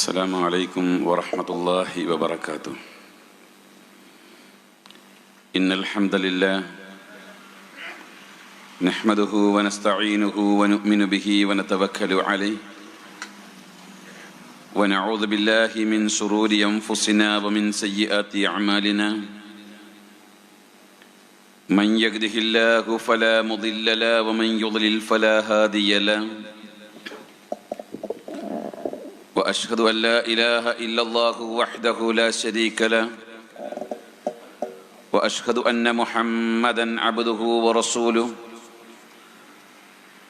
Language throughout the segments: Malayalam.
السلام عليكم ورحمة الله وبركاته. إن الحمد لله نحمده ونستعينه ونؤمن به ونتوكل عليه ونعوذ بالله من شرور أنفسنا ومن سيئات أعمالنا. من يهده الله فلا مضل له ومن يضلل فلا هادي له. وأشهد أن لا إله إلا الله وحده لا شريك له وأشهد أن محمدا عبده ورسوله.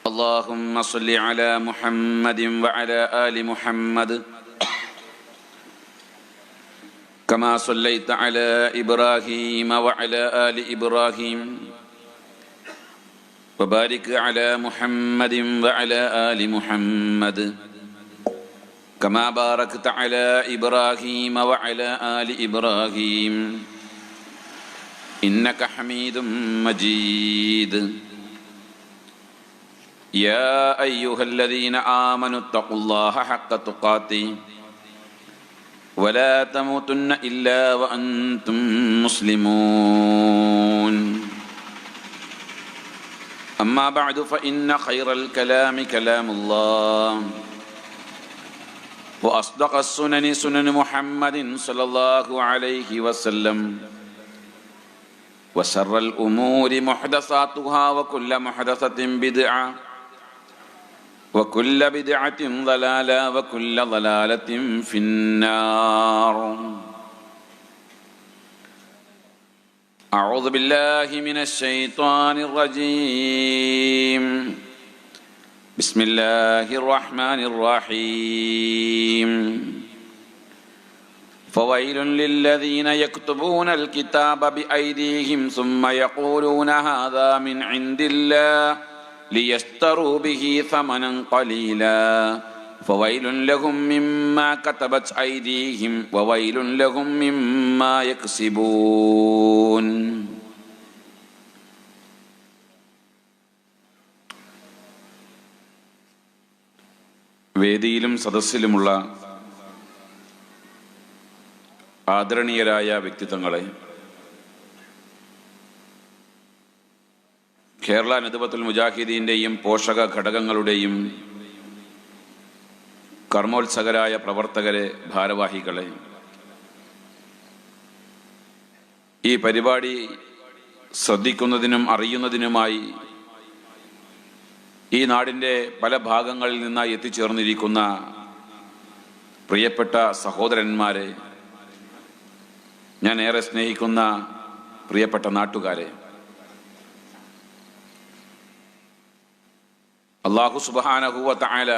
اللهم صل على محمد وعلى آل محمد كما صليت على إبراهيم وعلى آل إبراهيم وبارك على محمد وعلى آل محمد كما باركت على إبراهيم وعلى آل إبراهيم إنك حميد مجيد. يا أيها الذين آمنوا اتقوا الله حق تقاته ولا تموتن إلا وأنتم مسلمون. أما بعد فإن خير الكلام كلام الله وأصدق السنن سنن محمد صلى الله عليه وسلم وشر الأمور محدثاتها وكل محدثة بدعة وكل بدعة ضلالة وكل ضلالة في النار. أعوذ بالله من الشيطان الرجيم. بسم الله الرحمن الرحيم. فويل للذين يكتبون الكتاب بأيديهم ثم يقولون هذا من عند الله ليشتروا به ثمنا قليلا فويل لهم مما كتبت أيديهم وويل لهم مما يكسبون. വേദിയിലും സദസ്സിലുമുള്ള ആദരണീയരായ വ്യക്തിത്വങ്ങളെ, കേരള നദ്വത്തുൽ മുജാഹിദീൻ്റെയും പോഷക ഘടകങ്ങളുടെയും കർമ്മോത്സകരായ പ്രവർത്തകരെ, ഭാരവാഹികളെ, ഈ പരിപാടി ശ്രദ്ധിക്കുന്നതിനും അറിയുന്നതിനുമായി ഈ നാടിൻ്റെ പല ഭാഗങ്ങളിൽ നിന്നായി എത്തിച്ചേർന്നിരിക്കുന്ന പ്രിയപ്പെട്ട സഹോദരന്മാരെ, ഞാൻ ഏറെ സ്നേഹിക്കുന്ന പ്രിയപ്പെട്ട നാട്ടുകാരെ, അല്ലാഹു സുബ്ഹാനഹു വ തആല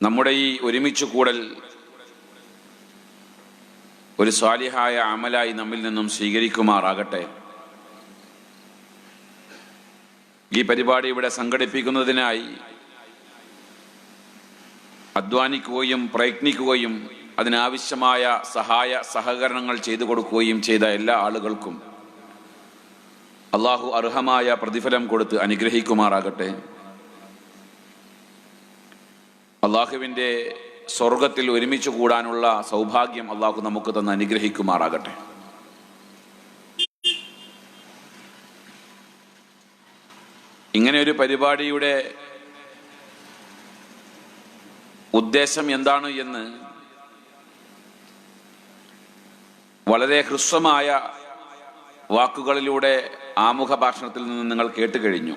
നമ്മുടെ ഈ ഒരുമിച്ച് കൂടൽ ഒരു സ്വാലിഹായ അമലായി നമ്മിൽ നിന്നും സ്വീകരിക്കുമാറാകട്ടെ. ഈ പരിപാടി ഇവിടെ സംഘടിപ്പിക്കുന്നതിനായി അധ്വാനിക്കുകയും പ്രയത്നിക്കുകയും അതിനാവശ്യമായ സഹായ സഹകരണങ്ങൾ ചെയ്തു കൊടുക്കുകയും ചെയ്ത എല്ലാ ആളുകൾക്കും അള്ളാഹു അർഹമായ പ്രതിഫലം കൊടുത്ത് അനുഗ്രഹിക്കുമാറാകട്ടെ. അള്ളാഹുവിൻ്റെ സ്വർഗത്തിൽ ഒരുമിച്ച് കൂടാനുള്ള സൗഭാഗ്യം അള്ളാഹു നമുക്ക് തന്ന് അനുഗ്രഹിക്കുമാറാകട്ടെ. ഇങ്ങനെ ഒരു പരിപാടിയുടെ ഉദ്ദേശം എന്താണ് എന്ന് വളരെ ഹ്രസ്വമായ വാക്കുകളിലൂടെ ആമുഖ ഭാഷണത്തിൽ നിന്ന് നിങ്ങൾ കേട്ട് കഴിഞ്ഞു.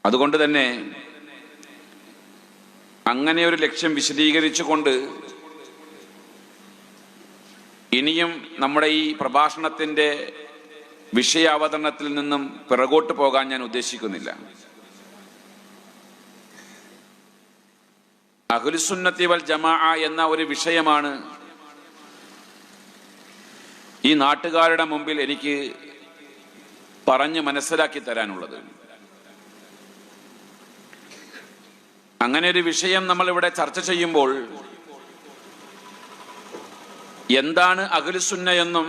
അതുകൊണ്ട് തന്നെ അങ്ങനെ ഒരു ലക്ഷ്യം വിശദീകരിച്ചുകൊണ്ട് ഇനിയും നമ്മുടെ ഈ പ്രഭാഷണത്തിൻ്റെ വിഷയാവതരണത്തിൽ നിന്നും പിറകോട്ട് പോകാൻ ഞാൻ ഉദ്ദേശിക്കുന്നില്ല. അഹ്ലുസുന്നത്തി വൽ ജമാഅ എന്ന ഒരു വിഷയമാണ് ഈ നാട്ടുകാരുടെ മുമ്പിൽ എനിക്ക് പറഞ്ഞ് മനസ്സിലാക്കി തരാനുള്ളത്. അങ്ങനെ ഒരു വിഷയം നമ്മളിവിടെ ചർച്ച ചെയ്യുമ്പോൾ എന്താണ് അഹ്ലുസുന്ന എന്നും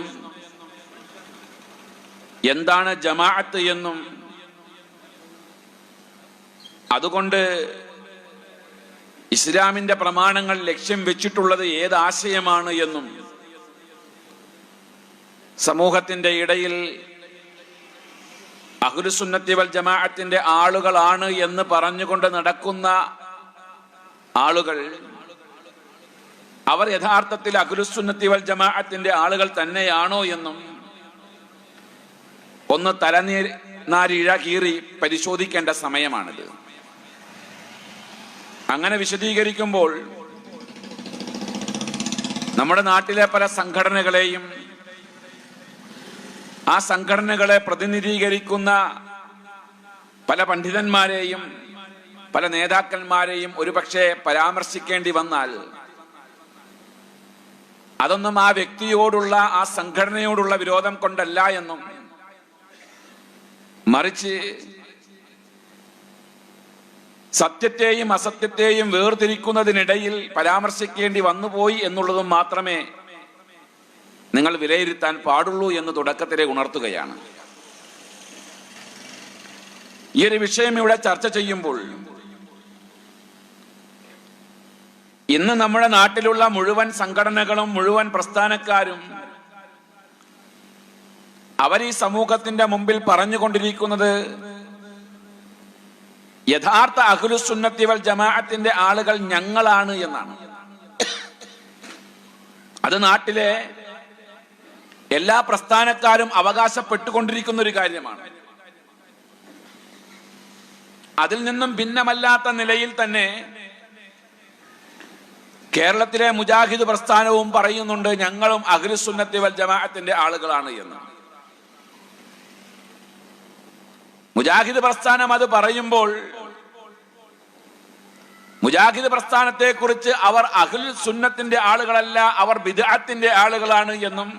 എന്താണ് ജമാഅത്ത് എന്നും അതുകൊണ്ട് ഇസ്ലാമിന്റെ പ്രമാണങ്ങൾ ലക്ഷ്യം വെച്ചിട്ടുള്ളത് ഏത് ആശയമാണ് എന്നും സമൂഹത്തിന്റെ ഇടയിൽ അഹ്ലുസുന്നത്തി വൽ ജമാഅത്തിന്റെ ആളുകളാണ് എന്ന് പറഞ്ഞുകൊണ്ട് നടക്കുന്ന ആളുകൾ അവർ യഥാർത്ഥത്തിൽ അഹ്ലുസുന്നത്തി വൽ ജമാഅത്തിന്റെ ആളുകൾ തന്നെയാണോ എന്നും ഒന്ന് തലനാരിഴ കീറി പരിശോധിക്കേണ്ട സമയമാണിത്. അങ്ങനെ വിശദീകരിക്കുമ്പോൾ നമ്മുടെ നാട്ടിലെ പല സംഘടനകളെയും ആ സംഘടനകളെ പ്രതിനിധീകരിക്കുന്ന പല പണ്ഡിതന്മാരെയും പല നേതാക്കന്മാരെയും ഒരുപക്ഷെ പരാമർശിക്കേണ്ടി വന്നാൽ അതൊന്നും ആ വ്യക്തിയോടുള്ള ആ സംഘടനയോടുള്ള വിരോധം കൊണ്ടല്ല എന്നും മറിച്ച് സത്യത്തെയും അസത്യത്തെയും വേർതിരിക്കുന്നതിനിടയിൽ പരാമർശിക്കേണ്ടി വന്നുപോയി എന്നുള്ളതും മാത്രമേ നിങ്ങൾ വിലയിരുത്താൻ പാടുള്ളൂ എന്ന് തുടക്കത്തിലെ ഉണർത്തുകയാണ്. ഈ ഒരു വിഷയം ഇവിടെ ചർച്ച ചെയ്യുമ്പോൾ ഇന്ന് നമ്മുടെ നാട്ടിലുള്ള മുഴുവൻ സംഘടനകളും മുഴുവൻ പ്രസ്ഥാനക്കാരും അവർ ഈ സമൂഹത്തിന്റെ മുമ്പിൽ പറഞ്ഞുകൊണ്ടിരിക്കുന്നത് യഥാർത്ഥ അഹ്ലുസുന്നത്തി വൽ ജമാഅത്തിന്റെ ആളുകൾ ഞങ്ങളാണ് എന്നാണ്. അത് നാട്ടിലെ എല്ലാ പ്രസ്ഥാനക്കാരും അവകാശപ്പെട്ടുകൊണ്ടിരിക്കുന്ന ഒരു കാര്യമാണ്. അതിൽ നിന്നും ഭിന്നമല്ലാത്ത നിലയിൽ തന്നെ കേരളത്തിലെ മുജാഹിദ് പ്രസ്ഥാനവും പറയുന്നുണ്ട് ഞങ്ങളും അഹ്ലുസുന്നത്തി വൽ ജമാഅത്തിന്റെ ആളുകളാണ് എന്ന്. മുജാഹിദ് പ്രസ്ഥാനം അത് പറയുമ്പോൾ മുജാഹിദ് പ്രസ്ഥാനത്തെ കുറിച്ച് അവർ അഹ്ലുൽ സുന്നത്തിന്റെ ആളുകളല്ല, അവർ ബിദ്അത്തിന്റെ ആളുകളാണ് എന്നും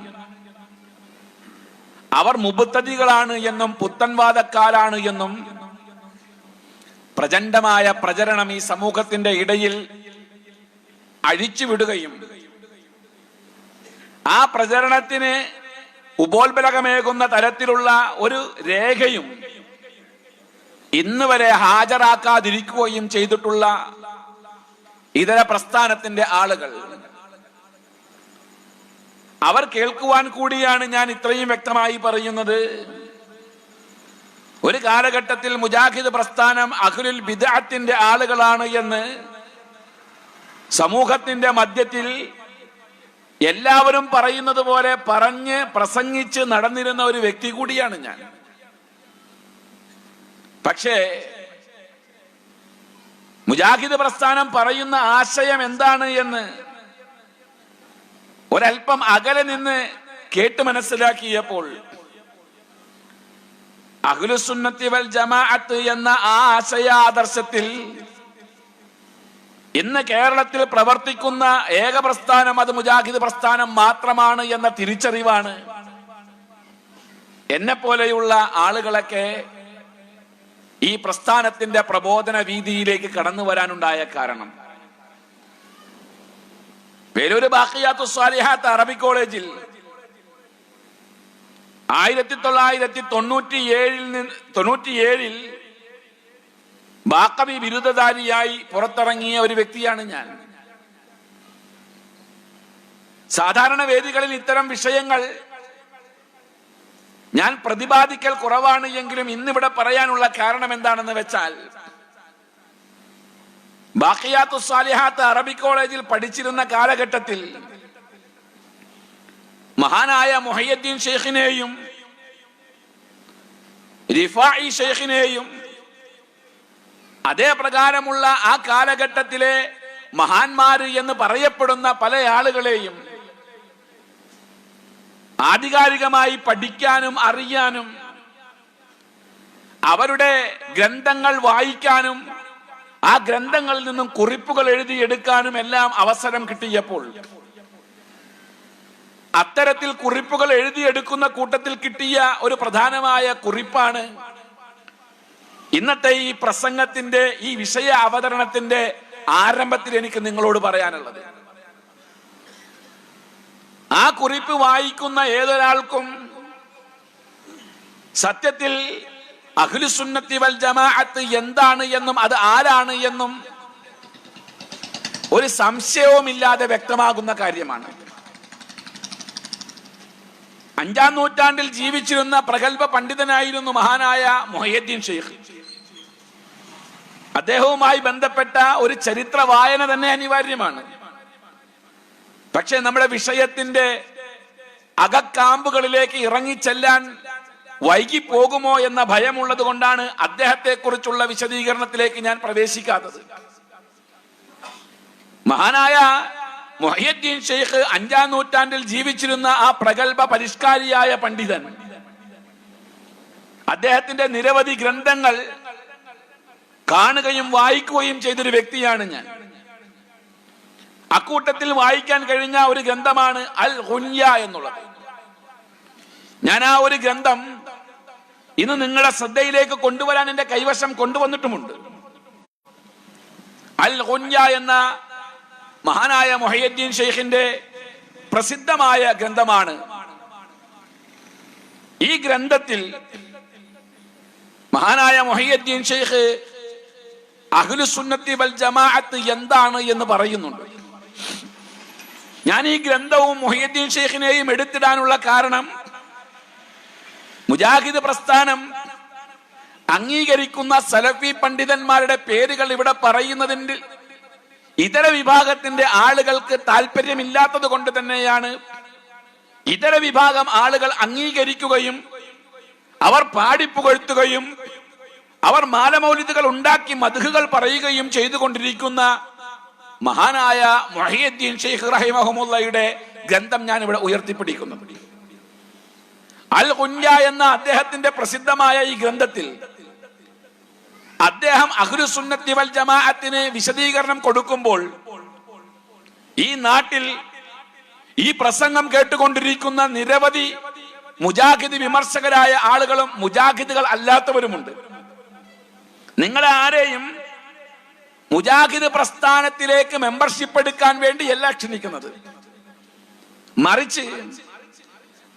അവർ മുബ്തദികളാണ് എന്നും പുത്തൻവാദക്കാരാണ് എന്നും പ്രചണ്ഡമായ പ്രചരണം ഈ സമൂഹത്തിന്റെ ഇടയിൽ അഴിച്ചുവിടുകയും ആ പ്രചരണത്തിന് ഉപോത്ബലകമേകുന്ന തരത്തിലുള്ള ഒരു രേഖയും ഇന്ന് വരെ ഹാജരാക്കാതിരിക്കുകയും ചെയ്തിട്ടുള്ള ഇതര പ്രസ്ഥാനത്തിന്റെ ആളുകൾ അവർ കേൾക്കുവാൻ കൂടിയാണ് ഞാൻ ഇത്രയും വ്യക്തമായി പറയുന്നത്. ഒരു കാലഘട്ടത്തിൽ മുജാഹിദ് പ്രസ്ഥാനം അഹ്ലുൽ ബിദ്അത്തിന്റെ ആളുകളാണ് എന്ന് സമൂഹത്തിന്റെ മധ്യത്തിൽ എല്ലാവരും പറയുന്നത് പോലെ പറഞ്ഞ് പ്രസംഗിച്ച് നടന്നിരുന്ന ഒരു വ്യക്തി കൂടിയാണ് ഞാൻ. പക്ഷേ മുജാഹിദ് പ്രസ്ഥാനം പറയുന്ന ആശയം എന്താണ് എന്ന് ഒരൽപ്പം അകലെ നിന്ന് കേട്ട് മനസ്സിലാക്കിയപ്പോൾ അഹ്ലുസുന്നത്തി വൽ ജമാഅത്ത് എന്ന ആ ആശയാദർശത്തിൽ ഇന്ന് കേരളത്തിൽ പ്രവർത്തിക്കുന്ന ഏക പ്രസ്ഥാനം അത് മുജാഹിദ് പ്രസ്ഥാനം മാത്രമാണ് എന്ന തിരിച്ചറിവാണ് എന്നെ പോലെയുള്ള ആളുകളൊക്കെ ഈ പ്രസ്ഥാനത്തിന്റെ പ്രബോധന വീതിയിലേക്ക് കടന്നു വരാനുണ്ടായ കാരണം. പേരൂർ ബാഖിയാത്തുസ് സ്വാലിഹാത്ത് അറബി കോളേജിൽ 1997 ബാഖവി ബിരുദധാരിയായി പുറത്തിറങ്ങിയ ഒരു വ്യക്തിയാണ് ഞാൻ. സാധാരണ വേദികളിൽ ഇത്തരം വിഷയങ്ങൾ ഞാൻ പ്രതിപാദിക്കൽ കുറവാണ് എങ്കിലും ഇന്നിവിടെ പറയാനുള്ള കാരണം എന്താണെന്ന് വെച്ചാൽ ബാഖിയാത്തുസ് സ്വാലിഹാത്ത് അറബി കോളേജിൽ പഠിച്ചിരുന്ന കാലഘട്ടത്തിൽ മഹാനായ മുഹയ്യദ്ദീൻ ഷെയ്ഖിനെയും റിഫായി ഷെയ്ഖിനെയും അതേ പ്രകാരമുള്ള ആ കാലഘട്ടത്തിലെ മഹാന്മാര് എന്ന് പറയപ്പെടുന്ന പല ആളുകളെയും ആധികാരികമായി പഠിക്കാനും അറിയാനും അവരുടെ ഗ്രന്ഥങ്ങൾ വായിക്കാനും ആ ഗ്രന്ഥങ്ങളിൽ നിന്നും കുറിപ്പുകൾ എഴുതിയെടുക്കാനും എല്ലാം അവസരം കിട്ടിയപ്പോൾ അത്തരത്തിൽ കുറിപ്പുകൾ എഴുതിയെടുക്കുന്ന കൂട്ടത്തിൽ കിട്ടിയ ഒരു പ്രധാനമായ കുറിപ്പാണ് ഇന്നത്തെ ഈ പ്രസംഗത്തിന്റെ ഈ വിഷയ അവതരണത്തിന്റെ ആരംഭത്തിൽ എനിക്ക് നിങ്ങളോട് പറയാനുള്ളത്. ആ കുറിപ്പ് വായിക്കുന്ന ഏതൊരാൾക്കും സത്യത്തിൽ അഹ്ലുസുന്നത്തി വൽ ജമാഅത്ത് എന്താണ് എന്നും അത് ആരാണ് എന്നും ഒരു സംശയവുമില്ലാതെ വ്യക്തമാകുന്ന കാര്യമാണ്. 5-ാം നൂറ്റാണ്ടിൽ ജീവിച്ചിരുന്ന പ്രഗത്ഭ പണ്ഡിതനായിരുന്നു മഹാനായ മുഹയ്യദ്ദീൻ ഷെയ്ഖ്. അദ്ദേഹവുമായി ബന്ധപ്പെട്ട ഒരു ചരിത്ര വായന തന്നെ അനിവാര്യമാണ്. പക്ഷെ നമ്മുടെ വിഷയത്തിന്റെ അകക്കാമ്പുകളിലേക്ക് ഇറങ്ങിച്ചെല്ലാൻ വൈകി പോകുമോ എന്ന ഭയമുള്ളത് കൊണ്ടാണ് അദ്ദേഹത്തെ കുറിച്ചുള്ള വിശദീകരണത്തിലേക്ക് ഞാൻ പ്രവേശിക്കാത്തത്. മഹാനായ മുഹയ്യദ്ദീൻ ഷെയ്ഖ് 5-ാം നൂറ്റാണ്ടിൽ ജീവിച്ചിരുന്ന ആ പ്രഗത്ഭ പരിഷ്കാരിയായ പണ്ഡിതൻ, അദ്ദേഹത്തിന്റെ നിരവധി ഗ്രന്ഥങ്ങൾ കാണുകയും വായിക്കുകയും ചെയ്തൊരു വ്യക്തിയാണ് ഞാൻ. അക്കൂട്ടത്തിൽ വായിക്കാൻ കഴിഞ്ഞ ഒരു ഗ്രന്ഥമാണ് അൽ ഗുനിയ എന്നുള്ളത്. ഞാൻ ആ ഒരു ഗ്രന്ഥം ഇന്ന് നിങ്ങളുടെ ശ്രദ്ധയിലേക്ക് കൊണ്ടുവരാൻ എന്റെ കൈവശം കൊണ്ടുവന്നിട്ടുമുണ്ട്. അൽ ഗുനിയ എന്ന മഹാനായ മുഹയ്യദ്ദീൻ ഷെയ്ഖിന്റെ പ്രസിദ്ധമായ ഗ്രന്ഥമാണ്. ഈ ഗ്രന്ഥത്തിൽ മഹാനായ മുഹയ്യദ്ദീൻ ഷെയ്ഖ് അഹ്ലുസുന്നത്തി വൽ ജമാഅത്ത് എന്താണ് എന്ന് പറയുന്നുണ്ട്. ഞാൻ ഈ ഗ്രന്ഥവും മുഹയ്യദ്ദീൻ ഷെയ്ഖിനെയും എടുത്തിടാനുള്ള കാരണം, മുജാഹിദ് പ്രസ്ഥാനം അംഗീകരിക്കുന്ന സലഫി പണ്ഡിതന്മാരുടെ പേരുകൾ ഇവിടെ പറയുന്നതിന്റെ ഇതര വിഭാഗത്തിന്റെ ആളുകൾക്ക് താല്പര്യമില്ലാത്തത് കൊണ്ട് തന്നെയാണ് ഇതര വിഭാഗം ആളുകൾ അംഗീകരിക്കുകയും അവർ പാടിപ്പുകഴ്ത്തുകയും അവർ മാലമൗലിദുകൾ ഉണ്ടാക്കി മദ്ഹുകൾ പറയുകയും ചെയ്തുകൊണ്ടിരിക്കുന്ന മഹാനായ മുഹയ്യദ്ദീൻ ഷെയ്ഖ് റഹിമഹുമുള്ളയുടെ ഗ്രന്ഥം ഞാൻ ഇവിടെ ഉയർത്തിപ്പിടിക്കുന്നത്. അൽ ഗുനിയ എന്ന അദ്ദേഹത്തിന്റെ പ്രസിദ്ധമായ ഈ ഗ്രന്ഥത്തിൽ അദ്ദേഹം അഹ്ലുസുന്നത്തി വൽ ജമാഅത്തിന് വിശദീകരണം കൊടുക്കുമ്പോൾ ഈ നാട്ടിൽ ഈ പ്രസംഗം കേട്ടുകൊണ്ടിരിക്കുന്ന നിരവധി മുജാഹിദ് വിമർശകരായ ആളുകളും മുജാഹിദുകൾ അല്ലാത്തവരുമുണ്ട്. നിങ്ങളെ ആരെയും മുജാഹിദ് പ്രസ്ഥാനത്തിലേക്ക് മെമ്പർഷിപ്പ് എടുക്കാൻ വേണ്ടിയല്ല ക്ഷണിക്കുന്നത്. മറിച്ച്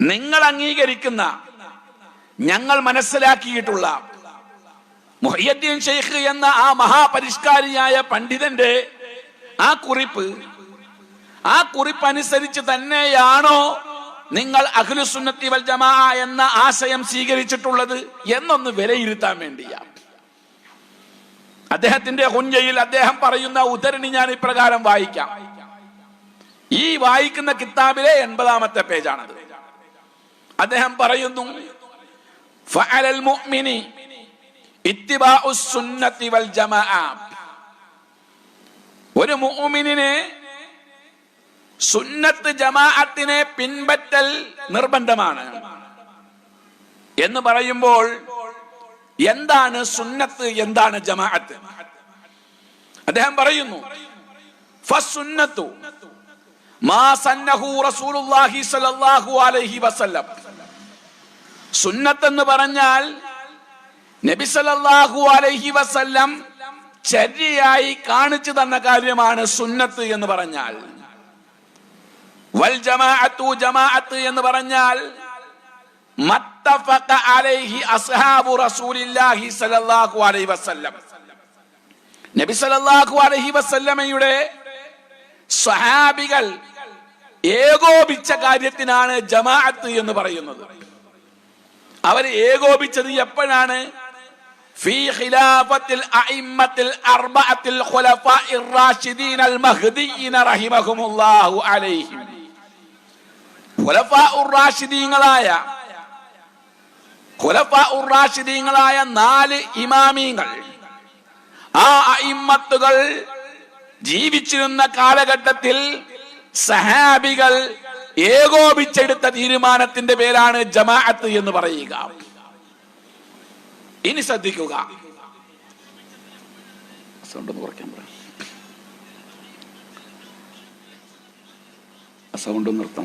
നിങ്ങൾ അംഗീകരിക്കുന്ന, ഞങ്ങൾ മനസ്സിലാക്കിയിട്ടുള്ള മുഹയ്യദ്ദീൻ ഷെയ്ഖ് എന്ന ആ മഹാപരിഷ്കാരിയായ പണ്ഡിതന്റെ ആ കുറിപ്പ് അനുസരിച്ച് തന്നെയാണോ നിങ്ങൾ അഹ്ലുസുന്നത്തി വൽ ജമാഅ എന്ന ആശയം സ്വീകരിച്ചിട്ടുള്ളത് എന്നൊന്ന് വിലയിരുത്താൻ വേണ്ടിയാണ്. അദ്ദേഹത്തിന്റെ ഗുനിയയിൽ അദ്ദേഹം പറയുന്ന ഉദ്ധരണി ഞാൻ ഇപ്രകാരം വായിക്കാം. ഈ വായിക്കുന്ന കിതാബിലെ 80-ാമത്തെ പേജാണത്. അദ്ദേഹം പറയുന്നു, ഫഅലൽ മുഅ്മിനി ഇത്തിബാഉസ് സുന്നത്തി വൽ ജമാഅ. ഒരു മുഅ്മിനിനെ സുന്നത്ത് ജമാഅത്തിനെ പിൻപറ്റൽ നിർബന്ധമാണ് എന്ന് പറയുമ്പോൾ എന്താണ് സുന്നത്ത്, എന്താണ് ജമാഅത്ത്? അദ്ദേഹം പറയുന്നു, ഫസ്സുന്നത്തു മാ സന്നഹു റസൂലുള്ളാഹി സ്വല്ലല്ലാഹു അലൈഹി വസല്ലം. സുന്നത്ത് എന്ന് പറഞ്ഞാൽ നബി സല്ലല്ലാഹു അലൈഹി വസല്ലം ചര്യയായി കാണിച്ചു തന്ന കാര്യമാണ് സുന്നത്ത് എന്ന് പറഞ്ഞാൽ. വൽ ജമാഅത്തു, ജമാഅത്ത് എന്ന് പറഞ്ഞാൽ മത്തഫഖ അലൈഹി അസ്ഹാബു റസൂലില്ലാഹി സ്വല്ലല്ലാഹു അലൈഹി വസല്ലം. നബി സല്ലല്ലാഹു അലൈഹി വസല്ലമയുടെ സ്വഹാബികൾ ഏകോപിച്ച കാര്യത്തിനാണ് ജമാഅത്ത് എന്ന് പറയുന്നത്. അവർ ഏകോപിച്ചത് എപ്പോഴാണ്? ഫീ ഖിലാഫത്തിൽ അഇമ്മത്തിൽ അർബഅത്തിൽ ഖുലഫാഇർ റാഷിദീനൽ മഹ്ദിയീന റഹിമഹുമുല്ലാഹു അലൈഹിം. ഖുലഫാഉർ റാഷിദീങ്ങളായ 4 ഇമാമീങ്ങൾ, ആ അഇമ്മത്തുകൾ ജീവിച്ചിരുന്ന കാലഘട്ടത്തിൽ സഹാബികൾ ഏകോപിച്ചെടുത്ത തീരുമാനത്തിന്റെ പേരാണ് ജമാഅത്ത് എന്ന് പറയുക. ഇനി ശ്രദ്ധിക്കുക, സൗണ്ട് നിർത്താൻ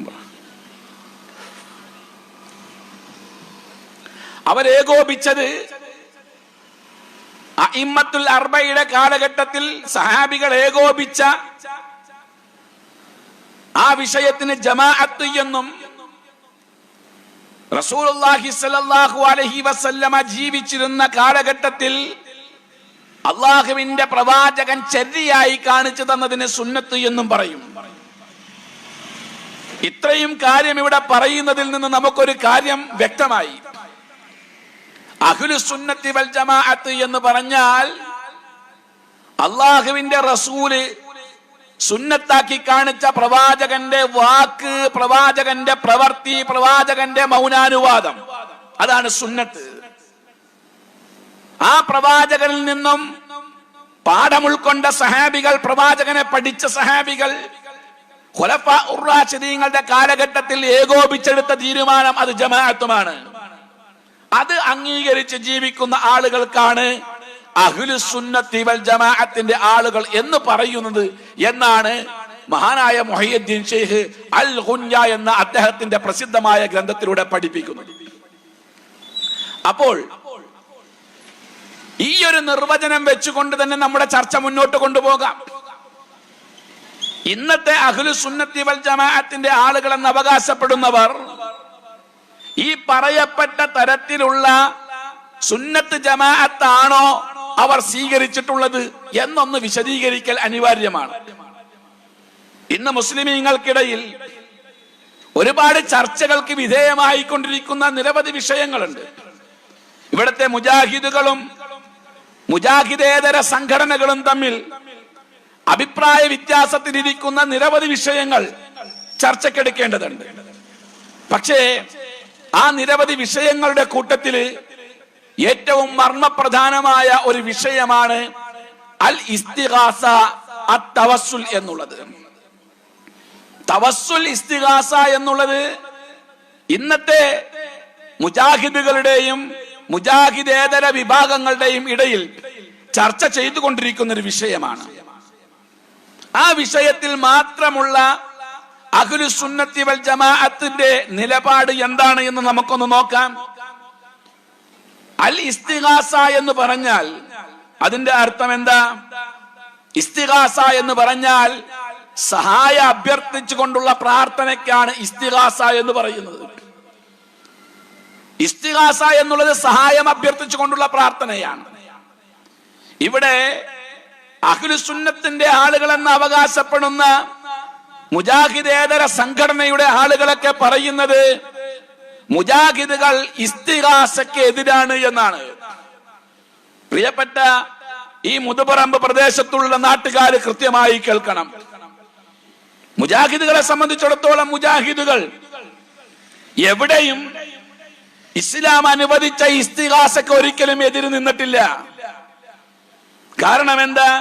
പറ. അവരേകോപിച്ചത് അഇമ്മത്തുൽ അർബയുടെ കാലഘട്ടത്തിൽ സഹാബികൾ ഏകോപിച്ച ആ വിഷയത്തിന് ജമാഅത്ത് എന്നും റസൂലുള്ളാഹി സ്വല്ലല്ലാഹു അലൈഹി വസല്ലമ ജീവിച്ചിരുന്ന കാലഘട്ടത്തിൽ അള്ളാഹുവിന്റെ പ്രവാചകൻ ചര്യയായി കാണിച്ചു തന്നതിന് സുന്നത്ത് എന്നും പറയും. ഇത്രയും കാര്യം ഇവിടെ പറയുന്നതിൽ നിന്ന് നമുക്കൊരു കാര്യം വ്യക്തമായി. അഹ്ലുസ് സുന്നത്തി വൽ ജമാഅത്ത് എന്ന് പറഞ്ഞാൽ അള്ളാഹുവിന്റെ റസൂല് സുന്നത്താക്കി കാണിച്ച പ്രവാചകന്റെ വാക്ക്, പ്രവാചകന്റെ പ്രവൃത്തി, പ്രവാചകന്റെ മൗനാനുവാദം, അതാണ് സുന്നത്ത്. ആ പ്രവാചകനിൽ നിന്നും പാഠം ഉൾക്കൊണ്ട സഹാബികൾ, പ്രവാചകനെ പഠിച്ച സഹാബികൾ, ഖുലഫാ ഉർ-റാഷിദീങ്ങളുടെ കാലഘട്ടത്തിൽ ഏകോപിച്ചെടുത്ത തീരുമാനം അത് ജമാഅത്തുമാണ്. അത് അംഗീകരിച്ച് ജീവിക്കുന്ന ആളുകൾക്കാണ് അഹ്ലുസ് സുന്നത്തി വൽ ജമാഅത്തിന്റെ ആളുകൾ എന്ന് പറയുന്നത് എന്നാണ് മഹാനായ മുഹയ്യിദ്ദീൻ ഷെയ്ഖ് അൽ ഗുൻയ എന്ന അദ്ദേഹത്തിന്റെ പ്രസിദ്ധമായ ഗ്രന്ഥത്തിലൂടെ പഠിപ്പിക്കുന്നത്. അപ്പോൾ ഈ ഒരു നിർവചനം വെച്ചുകൊണ്ട് തന്നെ നമ്മുടെ ചർച്ച മുന്നോട്ട് കൊണ്ടുപോകാം. ഇന്നത്തെ അഹ്ലുസ് സുന്നത്തി വൽ ജമാഅത്തിന്റെ ആളുകൾ എന്ന് അവകാശപ്പെടുന്നവർ ഈ പറയപ്പെട്ട തരത്തിലുള്ള സുന്നത്ത് ജമാഅത്താണോ അവർ സ്വീകരിച്ചിട്ടുള്ളത് എന്നൊന്ന് വിശദീകരിക്കൽ അനിവാര്യമാണ്. ഇന്ന് മുസ്ലിമീങ്ങൾക്കിടയിൽ ഒരുപാട് ചർച്ചകൾക്ക് വിധേയമായിക്കൊണ്ടിരിക്കുന്ന നിരവധി വിഷയങ്ങളുണ്ട്. ഇവിടുത്തെ മുജാഹിദുകളും മുജാഹിദേതര സംഘടനകളും തമ്മിൽ അഭിപ്രായ വ്യത്യാസത്തിലിരിക്കുന്ന നിരവധി വിഷയങ്ങൾ ചർച്ചക്കെടുക്കേണ്ടതുണ്ട്. പക്ഷേ ആ നിരവധി വിഷയങ്ങളുടെ കൂട്ടത്തില് ഏറ്റവും മർമ്മപ്രധാനമായ ഒരു വിഷയമാണ് അൽ ഇസ്തിഗാസ അത്തവസ്സുൽ എന്നുള്ളത്. തവസ്സുൽ ഇസ്തിഗാസ എന്നുള്ളത് ഇന്നത്തെ മുജാഹിദുകളുടെയും മുജാഹിദേതര വിഭാഗങ്ങളുടെയും ഇടയിൽ ചർച്ച ചെയ്തുകൊണ്ടിരിക്കുന്ന ഒരു വിഷയമാണ്. ആ വിഷയത്തിൽ മാത്രമുള്ള അഹ്ലുസ് സുന്നത്തി വൽ ജമാഅത്തിന്റെ നിലപാട് എന്താണ് എന്ന് നമുക്കൊന്ന് നോക്കാം. അൽ ഇസ്തിഗാസ എന്ന് പറഞ്ഞാൽ അതിന്റെ അർത്ഥം എന്താ? ഇസ്തിഗാസ എന്ന് പറഞ്ഞാൽ സഹായ അഭ്യർത്ഥിച്ചുകൊണ്ടുള്ള പ്രാർത്ഥനയ്ക്കാണ് ഇസ്തിഗാസ എന്ന് പറയുന്നത്. ഇസ്തിഗാസ എന്നുള്ളത് സഹായം അഭ്യർത്ഥിച്ചുകൊണ്ടുള്ള പ്രാർത്ഥനയാണ്. ഇവിടെ അഹ്ലുസ് സുന്നത്തിന്റെ ആളുകൾ എന്ന് അവകാശപ്പെടുന്ന മുജാഹിദേതര സംഘടനയുടെ ആളുകളൊക്കെ പറയുന്നത് മുജാഹിദുകൾ ഇസ്തിഗാസയ്ക്ക് എതിരാണ് എന്നാണ്. പ്രിയപ്പെട്ട ഈ മുതുപറമ്പ് പ്രദേശത്തുള്ള നാട്ടുകാര് കൃത്യമായി കേൾക്കണം. മുജാഹിദുകളെ സംബന്ധിച്ചിടത്തോളം മുജാഹിദുകൾ എവിടെയും ഇസ്ലാം അനുവദിച്ച ഇസ്തിഗാസയ്ക്ക് ഒരിക്കലും എതിര് നിന്നിട്ടില്ല. കാരണം എന്താ?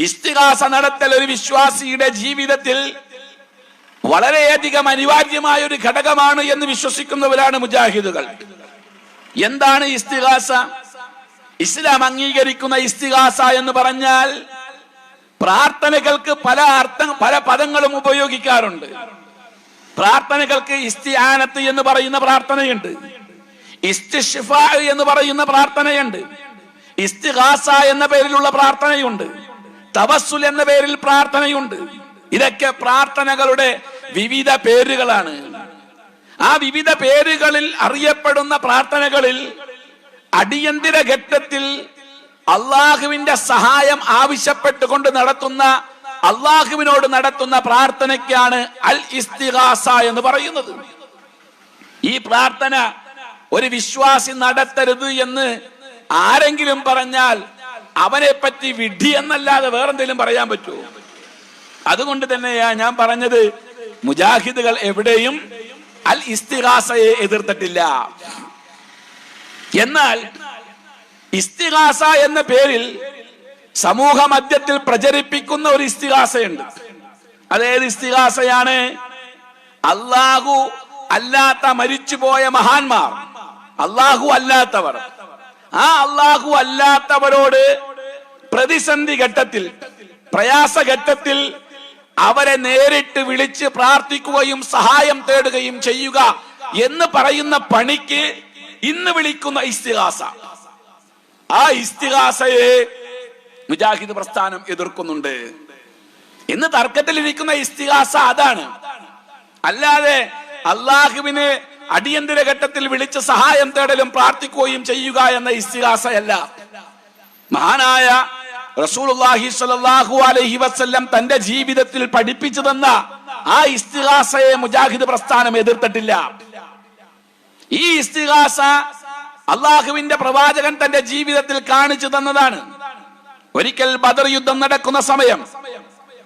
ഇസ്തിഗാസ നടത്തൽ ഒരു വിശ്വാസിയുടെ ജീവിതത്തിൽ വളരെയധികം അനിവാര്യമായ ഒരു ഘടകമാണ് എന്ന് വിശ്വസിക്കുന്നവരാണ് മുജാഹിദുകൾ. എന്താണ് ഇസ്തിഗാസ? ഇസ്ലാം അംഗീകരിക്കുന്ന ഇസ്തിഗാസ എന്ന് പറഞ്ഞാൽ പ്രാർത്ഥനകൾക്ക് പല പദങ്ങളും ഉപയോഗിക്കാറുണ്ട്. പ്രാർത്ഥനകൾക്ക് ഇസ്തിആനത്ത് എന്ന് പറയുന്ന പ്രാർത്ഥനയുണ്ട്, ഇസ്തിശ്ഫാ എന്ന് പറയുന്ന പ്രാർത്ഥനയുണ്ട്, ഇസ്തിഗാസ എന്ന പേരിലുള്ള പ്രാർത്ഥനയുണ്ട്, തവസ്സുൽ എന്ന പേരിൽ പ്രാർത്ഥനയുണ്ട്. ഇതൊക്കെ പ്രാർത്ഥനകളുടെ വിവിധ പേരുകളാണ്. ആ വിവിധ പേരുകളിൽ അറിയപ്പെടുന്ന പ്രാർത്ഥനകളിൽ അടിയന്തര ഘട്ടത്തിൽ അള്ളാഹുവിന്റെ സഹായം ആവശ്യപ്പെട്ടുകൊണ്ട് നടത്തുന്ന, അള്ളാഹുവിനോട് നടത്തുന്ന പ്രാർത്ഥനയ്ക്കാണ് അൽ ഇസ്തിഗാസ എന്ന് പറയുന്നത്. ഈ പ്രാർത്ഥന ഒരു വിശ്വാസി നടത്തരുത് എന്ന് ആരെങ്കിലും പറഞ്ഞാൽ അവനെ പറ്റി വിഡ്ഢി എന്നല്ലാതെ വേറെന്തെങ്കിലും പറയാൻ പറ്റുമോ? അതുകൊണ്ട് തന്നെയാ ഞാൻ പറഞ്ഞത്, മുജാഹിദുകൾ എവിടെയും അൽ ഇസ്തിഗാസയെ എതിർത്തിട്ടില്ല. എന്നാൽ ഇസ്തിഗാസ എന്ന പേരിൽ സമൂഹ മധ്യത്തിൽ പ്രചരിപ്പിക്കുന്ന ഒരു ഇസ്തിഗാസയുണ്ട്. അതേത് ഇസ്തിഗാസയാണ്? അല്ലാഹു അല്ലാത്ത മരിച്ചുപോയ മഹാന്മാർ, അല്ലാഹു അല്ലാത്തവർ, ആ അല്ലാഹു അല്ലാത്തവരോട് പ്രതിസന്ധി ഘട്ടത്തിൽ, പ്രയാസഘട്ടത്തിൽ അവരെ നേരിട്ട് വിളിച്ച് പ്രാർത്ഥിക്കുകയും സഹായം തേടുകയും ചെയ്യുക എന്ന് പറയുന്ന പണിക്ക് ഇന്ന് വിളിക്കുന്ന ഇസ്തിഗാസ, ആ ഇസ്തിഗാസയെ മുജാഹിദ് പ്രസ്ഥാനം എതിർക്കുന്നുണ്ട്. ഇന്ന് തർക്കത്തിലിരിക്കുന്ന ഇസ്തിഗാസ അതാണ്. അല്ലാതെ അള്ളാഹുവിന് അടിയന്തര ഘട്ടത്തിൽ വിളിച്ച് സഹായം തേടലും പ്രാർത്ഥിക്കുകയും ചെയ്യുക എന്ന ഇസ്തിഗാസയല്ല. മഹാനായ റസൂലുള്ളാഹി സ്വല്ലല്ലാഹു അലൈഹി വസല്ലം തന്റെ ജീവിതത്തിൽ പഠിപ്പിച്ചു തന്ന ആ ഇസ്തിഗാസയെ മുജാഹിദ് പ്രസ്ഥാനം എതിർത്തിട്ടില്ല. ഈ ഇസ്തിഗാസ അള്ളാഹുവിന്റെ പ്രവാചകൻ തന്റെ ജീവിതത്തിൽ കാണിച്ചു തന്നതാണ്. ഒരിക്കൽ ബദർ യുദ്ധം നടക്കുന്ന സമയം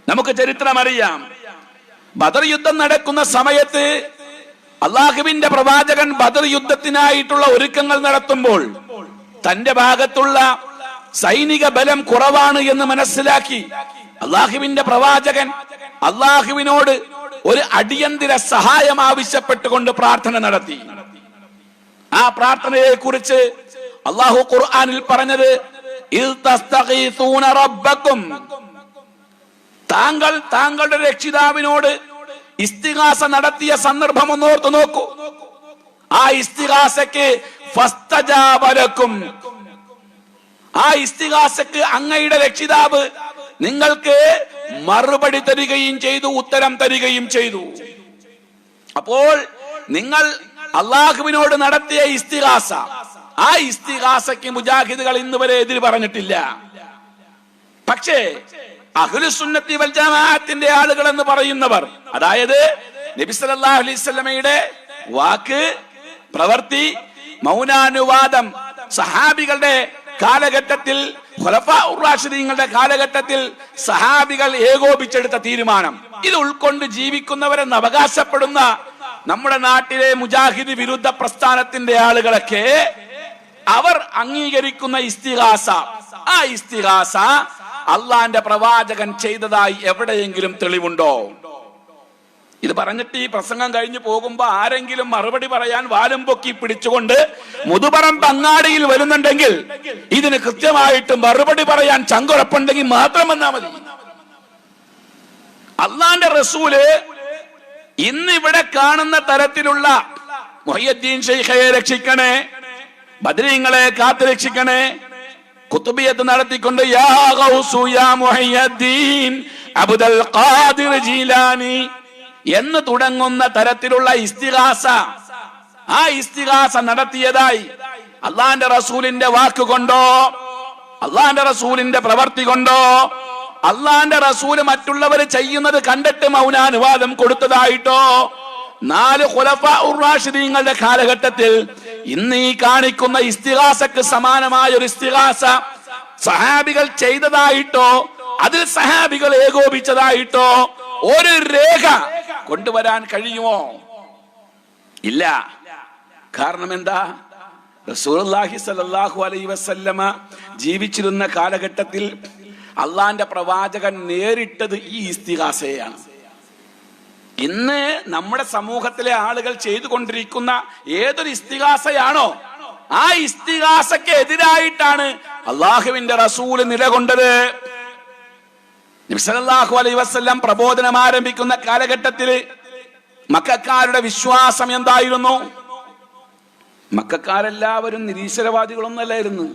നമുക്ക് ചരിത്രം അറിയാം. ബദർ യുദ്ധം നടക്കുന്ന സമയത്ത് അള്ളാഹുവിന്റെ പ്രവാചകൻ ബദർ യുദ്ധത്തിനായിട്ടുള്ള ഒരുക്കങ്ങൾ നടത്തുമ്പോൾ തന്റെ ഭാഗത്തുള്ള സൈനിക ബലം കുറവാണ് എന്ന് മനസ്സിലാക്കി അള്ളാഹുവിന്റെ പ്രവാചകൻ അള്ളാഹുവിനോട് ഒരു അടിയന്തര സഹായം ആവശ്യപ്പെട്ടുകൊണ്ട് പ്രാർത്ഥന നടത്തി. ആ പ്രാർത്ഥനയെ കുറിച്ച് അള്ളാഹു ഖുർആനിൽ പറഞ്ഞത്, താങ്കൾ താങ്കളുടെ രക്ഷിതാവിനോട് ഇസ്തിഗാസ നടത്തിയ സന്ദർഭം ഒന്ന് ഓർത്തു നോക്കൂ. ആ ഇസ്തിഗാസക്ക് ഫസ്തജാബ ലക്കും, ആ ഇസ്തിഗാസക്ക് അങ്ങയുടെ രക്ഷിതാവ് നിങ്ങൾക്ക് മറുപടി തരികയും ചെയ്തു, ഉത്തരം തരികയും ചെയ്തു. അപ്പോൾ നിങ്ങൾ അള്ളാഹുവിനോട് നടത്തിയ ഇസ്തിഗാസ, ആ ഇസ്തിഗാസക്ക് മുജാഹിദുകൾ ഇന്ന് വരെ എതിര് പറഞ്ഞിട്ടില്ല. പക്ഷേ അഹ്ലുസുന്നത്തി വൽ ജമാഅത്തിന്റെ ആളുകൾ എന്ന് പറയുന്നവർ, അതായത് നബി സല്ലല്ലാഹു അലൈഹി വസല്ലമയുടെ വാക്ക്, പ്രവൃത്തി, മൗനാനുവാദം സഹാബികളുടെ കാലഘട്ടത്തിൽ, ഖുലഫാഉർ റാഷിദീങ്ങളുടെ കാലഘട്ടത്തിൽ സഹാബികൾ ഏകോപിച്ചെടുത്ത തീരുമാനം, ഇത് ഉൾക്കൊണ്ട് ജീവിക്കുന്നവരെന്ന് അവകാശപ്പെടുന്ന നമ്മുടെ നാട്ടിലെ മുജാഹിദ് വിരുദ്ധ പ്രസ്ഥാനത്തിന്റെ ആളുകളൊക്കെ അവർ അംഗീകരിക്കുന്ന ഇസ്തിഗാസ, ആ ഇസ്തിഗാസ അള്ളാന്റെ പ്രവാചകൻ ചെയ്തതായി എവിടെയെങ്കിലും തെളിവുണ്ടോ? ഇത് പറഞ്ഞിട്ട് ഈ പ്രസംഗം കഴിഞ്ഞു പോകുമ്പോ ആരെങ്കിലും മറുപടി പറയാൻ വാലും പൊക്കി പിടിച്ചുകൊണ്ട് മുതുപറമ്പ് അങ്ങാടിയിൽ വരുന്നുണ്ടെങ്കിൽ ഇതിന് കൃത്യമായിട്ട് മറുപടി പറയാൻ ചങ്കുറപ്പുണ്ടെങ്കിൽ മാത്രം വന്നാ മതി. അള്ളാന്റെ റസൂല് ഇന്ന് ഇവിടെ കാണുന്ന തരത്തിലുള്ള മുഹയ്യദ്ദീൻ ശൈഖയെ രക്ഷിക്കണേ, ബദരീങ്ങളെ കാത്തു രക്ഷിക്കണേ, ഖുതുബിയത്ത് നടത്തിക്കൊണ്ട് യാ ഗൗസു യാ മുഹയ്യദ്ദീൻ അബ്ദുൽ ഖാദിർ ജീലാനി എന്ന് തുടങ്ങുന്ന തരത്തിലുള്ള ഇസ്തിഗാസ, ആ ഇസ്തിഗാസ നടത്തിയതായി അള്ളാന്റെ റസൂലിന്റെ വാക്കുകൊണ്ടോ അള്ളാന്റെ റസൂലിന്റെ പ്രവൃത്തി കൊണ്ടോ അള്ളാന്റെ റസൂല് മറ്റുള്ളവർ ചെയ്യുന്നത് കണ്ടിട്ട് മൗനാനുവാദം കൊടുത്തതായിട്ടോ 4 ഖുലഫാഉർ റാഷിദീങ്ങളുടെ കാലഘട്ടത്തിൽ ഇന്ന് ഈ കാണിക്കുന്ന ഇസ്തിഗാസക്ക് സമാനമായ ഒരു ഇസ്തിഗാസ സഹാബികൾ ചെയ്തതായിട്ടോ അതിൽ സഹാബികൾ ഏകോപിച്ചതായിട്ടോ ഒരു രേഖ കൊണ്ടുവരാൻ കഴിയുമോ? ഇല്ല. കാരണം എന്താ? റസൂലുള്ളാഹി സ്വല്ലല്ലാഹു അലൈഹി വസല്ലമ ജീവിച്ചിരുന്ന കാലഘട്ടത്തിൽ അള്ളാന്റെ പ്രവാചകൻ നേരിട്ടത് ഈ ഇസ്തിഗാസയാണ്. ഇന്ന് നമ്മുടെ സമൂഹത്തിലെ ആളുകൾ ചെയ്തുകൊണ്ടിരിക്കുന്ന ഏതൊരു ഇസ്തിഗാസയാണോ ആ ഇസ്തിഗാസക്ക് എതിരായിട്ടാണ് അള്ളാഹുവിന്റെ റസൂല് നിലകൊണ്ടത്. നബി സല്ലല്ലാഹു അലൈഹി വസല്ലം പ്രബോധനം ആരംഭിക്കുന്ന കാലഘട്ടത്തിൽ മക്കക്കാരുടെ വിശ്വാസം എന്തായിരുന്നു? മക്കക്കാരെല്ലാവരും നിരീശ്വരവാദികളൊന്നല്ലായിരുന്നു.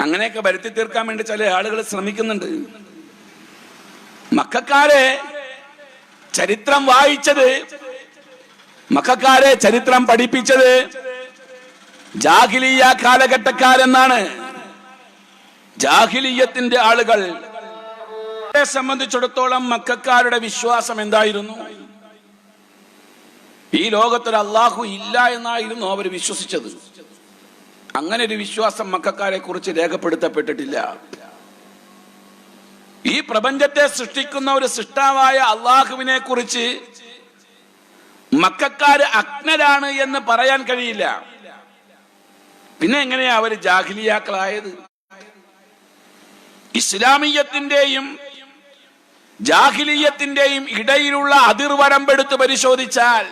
അങ്ങനെയൊക്കെ വരുത്തി തീർക്കാൻ വേണ്ടി ചില ആളുകൾ ശ്രമിക്കുന്നുണ്ട്. മക്കക്കാരെ ചരിത്രം വായിച്ചത്, മക്കക്കാരെ ചരിത്രം പഠിപ്പിച്ചത് ജാഹിലിയ്യ കാലഘട്ടക്കാരെന്നാണ്. ജാഹിലിയ്യത്തിന്റെ ആളുകൾ സംബന്ധിച്ചിടത്തോളം മക്കക്കാരുടെ വിശ്വാസം എന്തായിരുന്നു? ഈ ലോകത്തൊരു അള്ളാഹു ഇല്ല എന്നായിരുന്നു അവർ വിശ്വസിച്ചത്. അങ്ങനെ ഒരു വിശ്വാസം മക്കക്കാരെ കുറിച്ച് രേഖപ്പെടുത്തപ്പെട്ടിട്ടില്ല. ഈ പ്രപഞ്ചത്തെ സൃഷ്ടിക്കുന്ന ഒരു സൃഷ്ടാവായ അള്ളാഹുവിനെ കുറിച്ച് മക്കക്കാര് അജ്ഞരാണ് എന്ന് പറയാൻ കഴിയില്ല. പിന്നെ എങ്ങനെയാ അവര് ജാഹിലിയാക്കളായത്? ഇസ്ലാമിയത്തിന്റെയും ജാഹിലിയത്തിന്റെയും ഇടയിലുള്ള അതിർവരമ്പെടുത്ത് പരിശോധിച്ചാൽ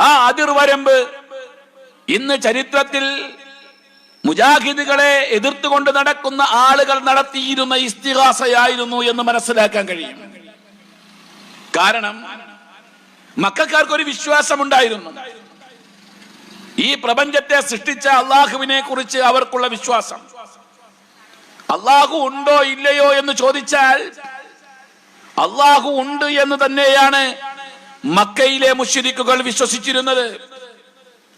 ആ അതിർവരമ്പ് ഇന്ന് ചരിത്രത്തിൽ മുജാഹിദുകളെ എതിർത്തുകൊണ്ട് നടക്കുന്ന ആളുകൾ നടത്തിയിരുന്ന ഇസ്തിഗാസയായിരുന്നു എന്ന് മനസ്സിലാക്കാൻ കഴിയും. കാരണം മക്കക്കാർക്കൊരു വിശ്വാസമുണ്ടായിരുന്നു. ഈ പ്രപഞ്ചത്തെ സൃഷ്ടിച്ച അള്ളാഹുവിനെ കുറിച്ച് അവർക്കുള്ള വിശ്വാസം. അള്ളാഹു ഉണ്ടോ ഇല്ലയോ എന്ന് ചോദിച്ചാൽ അള്ളാഹു ഉണ്ട് എന്ന് തന്നെയാണ് മക്കയിലെ മുശ്രിക്കുകൾ വിശ്വസിച്ചിരുന്നത്.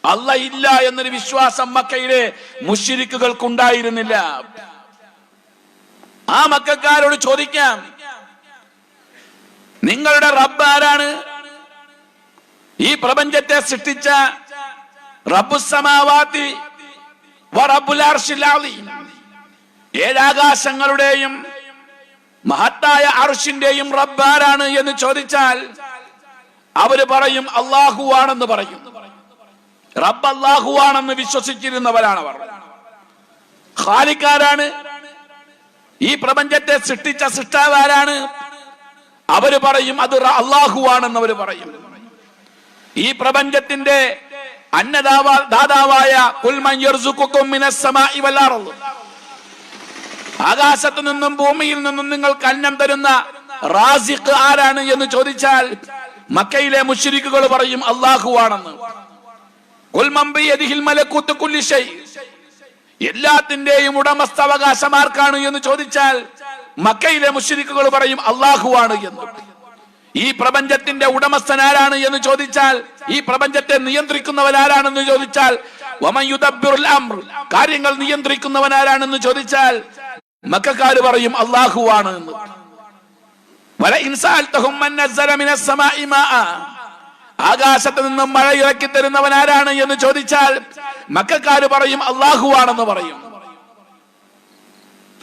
അല്ലാഹ് ഇല്ല എന്നൊരു വിശ്വാസം മക്കയിലെ മുശ്രിക്കുകൾക്കുണ്ടായിരുന്നില്ല. ആ മക്കക്കാരോട് ചോദിക്കാം, നിങ്ങളുടെ റബ്ബ് ആരാണ്? ഈ പ്രപഞ്ചത്തെ സൃഷ്ടിച്ച റബ്ബുസ് സമാവാതി വ റബ്ബുൽ അർശിൽ അളീം, ഏഴാകാശങ്ങളുടെയും മഹത്തായ അർശിന്റെയും റബ്ബ് ആരാണ് എന്ന് ചോദിച്ചാൽ അവര് പറയും അല്ലാഹു ആണെന്ന് പറയും. റബ്ബ് അല്ലാഹു ആണെന്ന് വിശ്വസിച്ചിരുന്നവരാണ് അവർ. ഖാലിഖ് ആരാണ്? ഈ പ്രപഞ്ചത്തെ സൃഷ്ടിച്ച സൃഷ്ടാവ് ആരാണ്? അവര് പറയും അത് അല്ലാഹു ആണെന്ന് അവര് പറയും. ഈ പ്രപഞ്ചത്തിന്റെ ദാതാവായ ഖുൽ മൻ യർസുഖുകും മിനസ് സമാഇ വൽ അർദ്, ആകാശത്തു നിന്നും ഭൂമിയിൽ നിന്നും നിങ്ങൾക്ക് അന്നം തരുന്ന റാസിഖ് ആരാണ് എന്ന് ചോദിച്ചാൽ മക്കയിലെ മുശ്രിക്കുകൾ പറയും അല്ലാഹു ആണെന്ന്. ഖുൽ മൻ ബിയദിഹിൽ മലകൂതു കുല്ലി ഷൈ, എല്ലാത്തിന്റെയും ഉടമസ്ഥാവകാശം ആർക്കാണ് എന്ന് ചോദിച്ചാൽ മക്കയിലെ മുശ്രിക്കുകൾ പറയും അല്ലാഹു ആണ് എന്ന്. ഈ പ്രപഞ്ചത്തിന്റെ ഉടമസ്ഥൻ ആരാണ് എന്ന് ചോദിച്ചാൽ, ഈ പ്രപഞ്ചത്തെ നിയന്ത്രിക്കുന്നവൻ ആരാണെന്ന് ചോദിച്ചാൽ വമൻ യുദബ്ബിറുൽ അംർ, കാര്യങ്ങൾ നിയന്ത്രിക്കുന്നവൻ ആരാണെന്ന് ചോദിച്ചാൽ മക്കക്കാര് പറയും അല്ലാഹു ആണ് എന്ന്. വല ഇൻസാൽതഹും മൻ നസ്സല മിനസ് സമാഇ മാഅ, ആകാശത്ത് നിന്നും മഴ ഇറക്കി തരുന്നവൻ ആരാണ് എന്ന് ചോദിച്ചാൽ മക്കക്കാര് പറയും അല്ലാഹു ആണെന്ന് പറയും.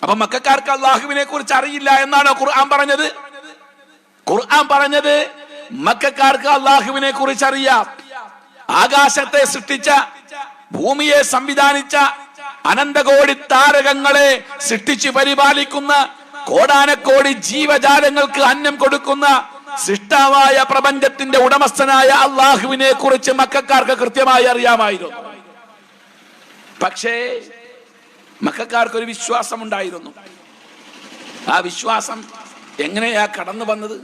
അപ്പൊ മക്കക്കാർക്ക് അല്ലാഹുവിനെ കുറിച്ച് അറിയില്ല എന്നാണ് ഖുർആൻ പറഞ്ഞത്? ഖുർആൻ പറഞ്ഞത് മക്കക്കാർക്ക് അല്ലാഹുവിനെ കുറിച്ച് അറിയാം. ആകാശത്തെ സൃഷ്ടിച്ച, ഭൂമിയെ സംവിധാനിച്ച, അനന്തകോടി താരകങ്ങളെ സൃഷ്ടിച്ച് പരിപാലിക്കുന്ന, കോടാനക്കോടി ജീവജാലങ്ങൾക്ക് അന്നം കൊടുക്കുന്ന സൃഷ്ടാവായ പ്രപഞ്ചത്തിന്റെ ഉടമസ്ഥനായ അല്ലാഹുവിനെ കുറിച്ച് മക്കക്കാർക്ക് കൃത്യമായി അറിയാമായിരുന്നു. പക്ഷേ മക്കക്കാർക്കൊരു വിശ്വാസം ഉണ്ടായിരുന്നു. ആ വിശ്വാസം എങ്ങനെയാ കടന്നു വന്നത്?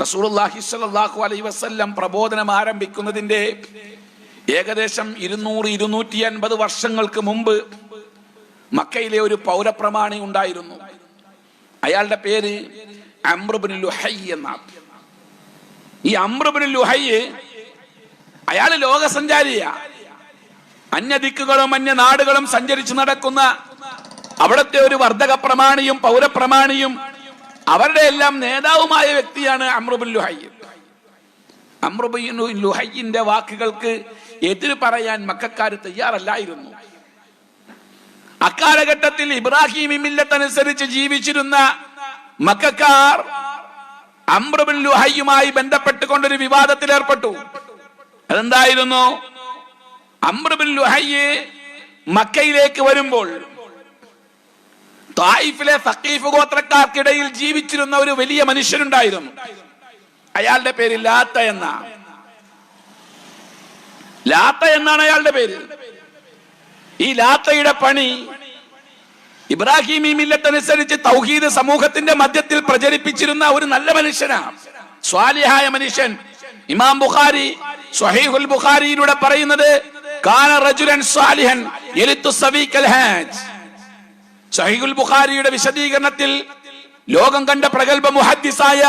റസൂലുള്ളാഹി സ്വല്ലല്ലാഹു അലൈഹി വസല്ലം പ്രബോധനം ആരംഭിക്കുന്നതിന്റെ ഏകദേശം 200-250 വർഷങ്ങൾക്ക് മുമ്പ് മക്കയിലെ ഒരു പൗരപ്രമാണി ഉണ്ടായിരുന്നു. അയാളുടെ പേര് അംർ ഇബ്നു ലുഹൈ എന്നാണ്. ഈ അംർ ഇബ്നു ലുഹൈ അയാള് ലോകസഞ്ചാരിയാ. അന്യദിക്കുകളും അന്യ നാടുകളും സഞ്ചരിച്ചു നടക്കുന്ന അവിടുത്തെ ഒരു വർദ്ധക പ്രമാണിയും പൗരപ്രമാണിയും അവരുടെ എല്ലാം നേതാവുമായ വ്യക്തിയാണ് അംർ ഇബ്നു ലുഹൈ. അംർ ഇബ്നു ലുഹൈന്റെ വാക്കുകൾക്ക് എതിര് പറയാൻ മക്കക്കാർ തയ്യാറല്ലായിരുന്നു. അക്കാലഘട്ടത്തിൽ ഇബ്രാഹിം മില്ലത്തനുസരിച്ച് ജീവിച്ചിരുന്ന മക്കക്കാർ അംർ ഇബ്നു ലുഹൈയുമായി ബന്ധപ്പെട്ടുകൊണ്ടൊരു വിവാദത്തിൽ ഏർപ്പെട്ടു. അതെന്തായിരുന്നു? അംർ ഇബ്നു ലുഹൈ മക്കയിലേക്ക് വരുമ്പോൾ തായിഫിലെ സഖീഫ് ഗോത്രക്കാർക്കിടയിൽ ജീവിച്ചിരുന്ന ഒരു വലിയ മനുഷ്യനുണ്ടായിരുന്നു. അയാളുടെ പേര് ലാത്ത എന്നാണ് അയാളുടെ പേര്. ഈ ലാത്തയുടെ പണി ഇബ്രാഹിമി മില്ലത്തനുസരിച്ച് തൗഹീദ് സമൂഹത്തിന്റെ മധ്യത്തിൽ പ്രചരിപ്പിച്ചിരുന്ന ഒരു നല്ല മനുഷ്യനാണ്, സ്വാലിഹായ മനുഷ്യൻ. ഇമാം ബുഖാരി സ്വഹീഹുൽ ബുഖാരിയിലൂടെ പറയുന്നത് കാന റജുലൻ സ്വാലിഹൻ യലിത്തു സവീകൽ ഹാജ്. സ്വഹീഹുൽ ബുഖാരിയുടെ വിശദീകരണത്തിൽ ലോകം കണ്ട പ്രഗൽഭ മുഹദ്ദിസായ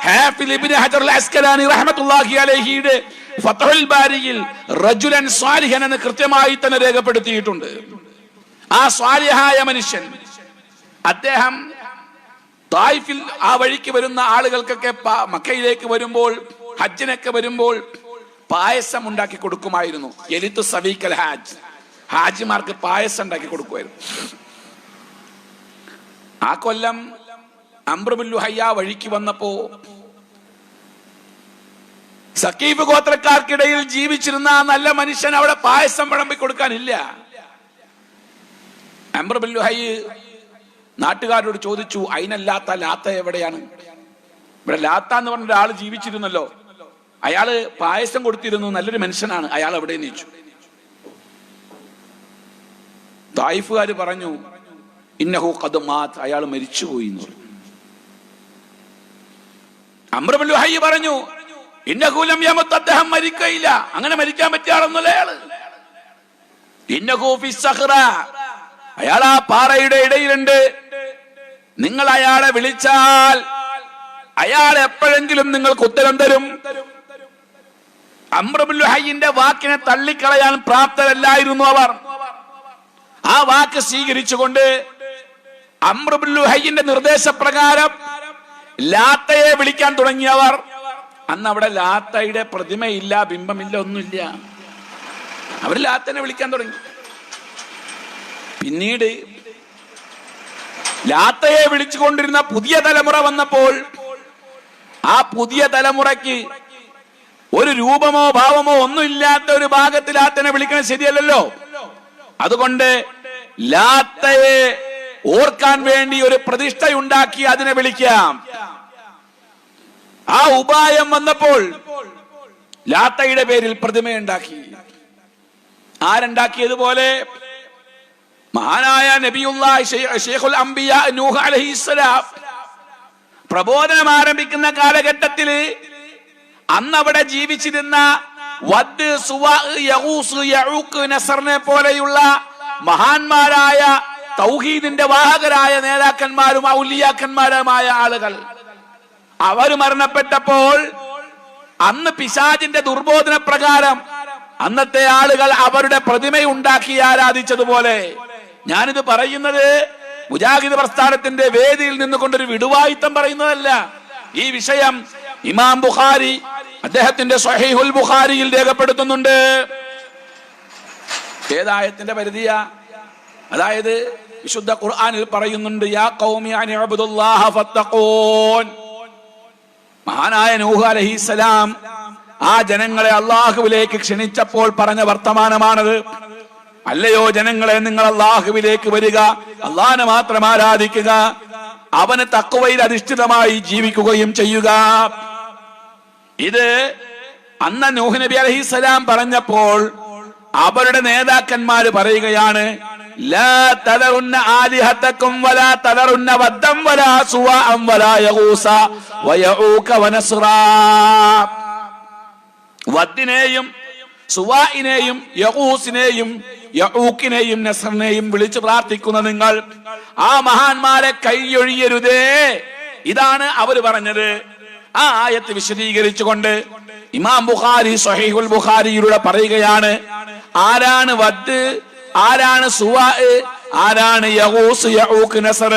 ഹാഫിദ് ഇബ്നു ഹജർ അൽ അസ്കലാനി റഹ്മത്തുള്ളാഹി അലൈഹിയുടെ ഫത്ഹുൽ ബാരിയിൽ റജുലൻ സ്വാലിഹൻ എന്ന് കൃത്യമായി തന്നെ രേഖപ്പെടുത്തിയിട്ടുണ്ട്. ആ സ്വാലിഹായ മനുഷ്യൻ അദ്ദേഹം തായിഫിൽ ആ വഴിക്ക് വരുന്ന ആളുകൾക്കൊക്കെ മക്കയിലേക്ക് വരുമ്പോൾ, ഹജ്ജിനൊക്കെ വരുമ്പോൾ പായസം ഉണ്ടാക്കി കൊടുക്കുമായിരുന്നു. യലിത്തു സവീകൽ ഹാജ്, ഹാജിമാർക്ക് പായസം ഉണ്ടാക്കി കൊടുക്കുമായിരുന്നു. ആ കൊല്ലം അംർ ഇബ്നു ലുഹൈ വഴിക്ക് വന്നപ്പോ സഖീഫ് ഗോത്രക്കാർക്കിടയിൽ ജീവിച്ചിരുന്ന ആ നല്ല മനുഷ്യൻ അവിടെ പായസം വിളമ്പി കൊടുക്കാനില്ല. അംർ ഇബ്നു ലുഹൈ നാട്ടുകാരോട് ചോദിച്ചു, അയിനല്ലാത്ത ലാത്ത എവിടെയാണ്? ഇവിടെ ലാത്ത എന്ന് പറഞ്ഞ ഒരാൾ ജീവിച്ചിരുന്നല്ലോ, അയാള് പായസം കൊടുത്തിരുന്നു, നല്ലൊരു മനുഷ്യനാണ്, അയാൾ എവിടെ ചോദിച്ചു. തായിഫുകാര് പറഞ്ഞു ഇന്നഹു ഖദ് മാത്, അയാൾ മരിച്ചുപോയി എന്ന് പറഞ്ഞു. അംർ ഇബ്നു ലുഹൈ പറഞ്ഞു ഇന്നഹു ലം യമത്, അദ്ദേഹം മരിക്കയില്ല, അങ്ങനെ മരിക്കാൻ പറ്റിയ ആളൊന്നുമല്ല അയാള്. ഇന്നഹു ഫി സഖറ, അയാൾ ആ പാറയുടെ ഇടയിലുണ്ട്, നിങ്ങൾ അയാളെ വിളിച്ചാൽ അയാൾ എപ്പോഴെങ്കിലും നിങ്ങൾക്ക് ഉത്തരം തരും. അംർ ഇബ്നു ലുഹൈന്റെ വാക്കിനെ തള്ളിക്കളയാൻ പ്രാപ്തരല്ലായിരുന്നു അവർ. ആ വാക്ക് സ്വീകരിച്ചുകൊണ്ട് അംർ ഇബ്നു ലുഹൈന്റെ നിർദ്ദേശപ്രകാരം ലാത്തയെ വിളിക്കാൻ തുടങ്ങിയവർ. അന്ന് അവിടെ ലാത്തയുടെ പ്രതിമയില്ല, ബിംബമില്ല, ഒന്നുമില്ല. അവർ ലാത്തനെ വിളിക്കാൻ തുടങ്ങി. പിന്നീട് ലാത്തയെ വിളിച്ചുകൊണ്ടിരുന്ന പുതിയ തലമുറ വന്നപ്പോൾ ആ പുതിയ തലമുറയ്ക്ക് ഒരു രൂപമോ ഭാവമോ ഒന്നുമില്ലാത്ത ഒരു ഭാഗത്ത് ലാത്തനെ വിളിക്കണം ശരിയല്ലല്ലോ. അതുകൊണ്ട് ലാത്തയെ ഓർക്കാൻ വേണ്ടി ഒരു പ്രതിഷ്ഠയുണ്ടാക്കി അതിനെ വിളിക്കാം. ആ ഉപായം വന്നപ്പോൾ ലാത്തയുടെ പേരിൽ പ്രതിമയുണ്ടാക്കി. ആരുണ്ടാക്കിയതുപോലെ മഹാനായ നബിയുല്ലാഹി ശൈഖുൽ അംബിയ നൂഹ് അലൈഹിസ്സലാം പ്രബോധനം ആരംഭിക്കുന്ന കാലഘട്ടത്തിൽ അന്ന് അവിടെ ജീവിച്ചിരുന്ന വദ്, സുവാ, യഗൂസ്, യഊഖ്, നസറിനെ പോലെയുള്ള മഹാന്മാരായ തൗഹീദിന്റെ വാഹകരായ നേതാക്കന്മാരും ഔലിയാക്കന്മാരുമായ ആളുകൾ അവർ മരണപ്പെട്ടപ്പോൾ അന്ന് പിശാചിന്റെ ദുർബോധന പ്രകാരം അന്നത്തെ ആളുകൾ അവരുടെ പ്രതിമയുണ്ടാക്കി ആരാധിച്ചതുപോലെ. ഞാനിത് പറയുന്നത് മുജാഹിദ് പ്രസ്ഥാനത്തിന്റെ വേദിയിൽ നിന്നുകൊണ്ടൊരു വിടുവായിത്തം പറയുന്നതല്ല. ഈ വിഷയം ഇമാം ബുഖാരി അദ്ദേഹത്തിന്റെ സ്വഹീഹുൽ ബുഖാരിയിൽ രേഖപ്പെടുത്തുന്നുണ്ട്. ഏതായത്തിന്റെ പരിധിയാ? അതായത് വിശുദ്ധ ഖുർആനിൽ പറയുന്നുണ്ട്, യാ ഖൗമി അനിഅബ്ദുല്ലാഹ ഫത്തഖൂൻ. മഹാനായ നൂഹ് അലൈഹിസ്സലാം ആ ജനങ്ങളെ അള്ളാഹുവിലേക്ക് ക്ഷണിച്ചപ്പോൾ പറഞ്ഞ വർത്തമാനമാണത്. അല്ലയോ ജനങ്ങളെ, നിങ്ങൾ അള്ളാഹുവിലേക്ക് വരിക, അള്ളാഹനെ മാത്രം ആരാധിക്കുക, അവന് തഖ്വയിൽ അധിഷ്ഠിതമായി ജീവിക്കുകയും ചെയ്യുക. ഇത് അന്ന് നൂഹ് നബി അലൈഹിസ്സലാം പറഞ്ഞപ്പോൾ അവരുടെ നേതാക്കന്മാര് പറയുകയാണ്, ലാ തദറുന്ന ആലിഹതക്കും വലാ തദറുന്ന വദ്ദം വലാ സുവാഅം വലാ യഗൂസ വയഊക വനസ്റാ. വദ്ദിനെയും സുവാഇനെയും യഗൂസിനെയും യഊക്കിനെയും നസ്റിനെയും വിളിച്ചു പ്രാർത്ഥിക്കുന്ന നിങ്ങൾ ആ മഹാന്മാരെ കൈയൊഴിയരുതേ. ഇതാണ് അവർ പറഞ്ഞത്. ആ ആയത്ത് വിശദീകരിച്ചുകൊണ്ട് ഇമാം ബുഖാരി സ്വഹീഹുൽ ബുഖാരിയിലൂടെ പറയുകയാണ്, ആരാണ് വദ്, ആരാണ് സുവാ, ആരാണ് യഗൂസ്, യഊഖ്, നസ്ർ.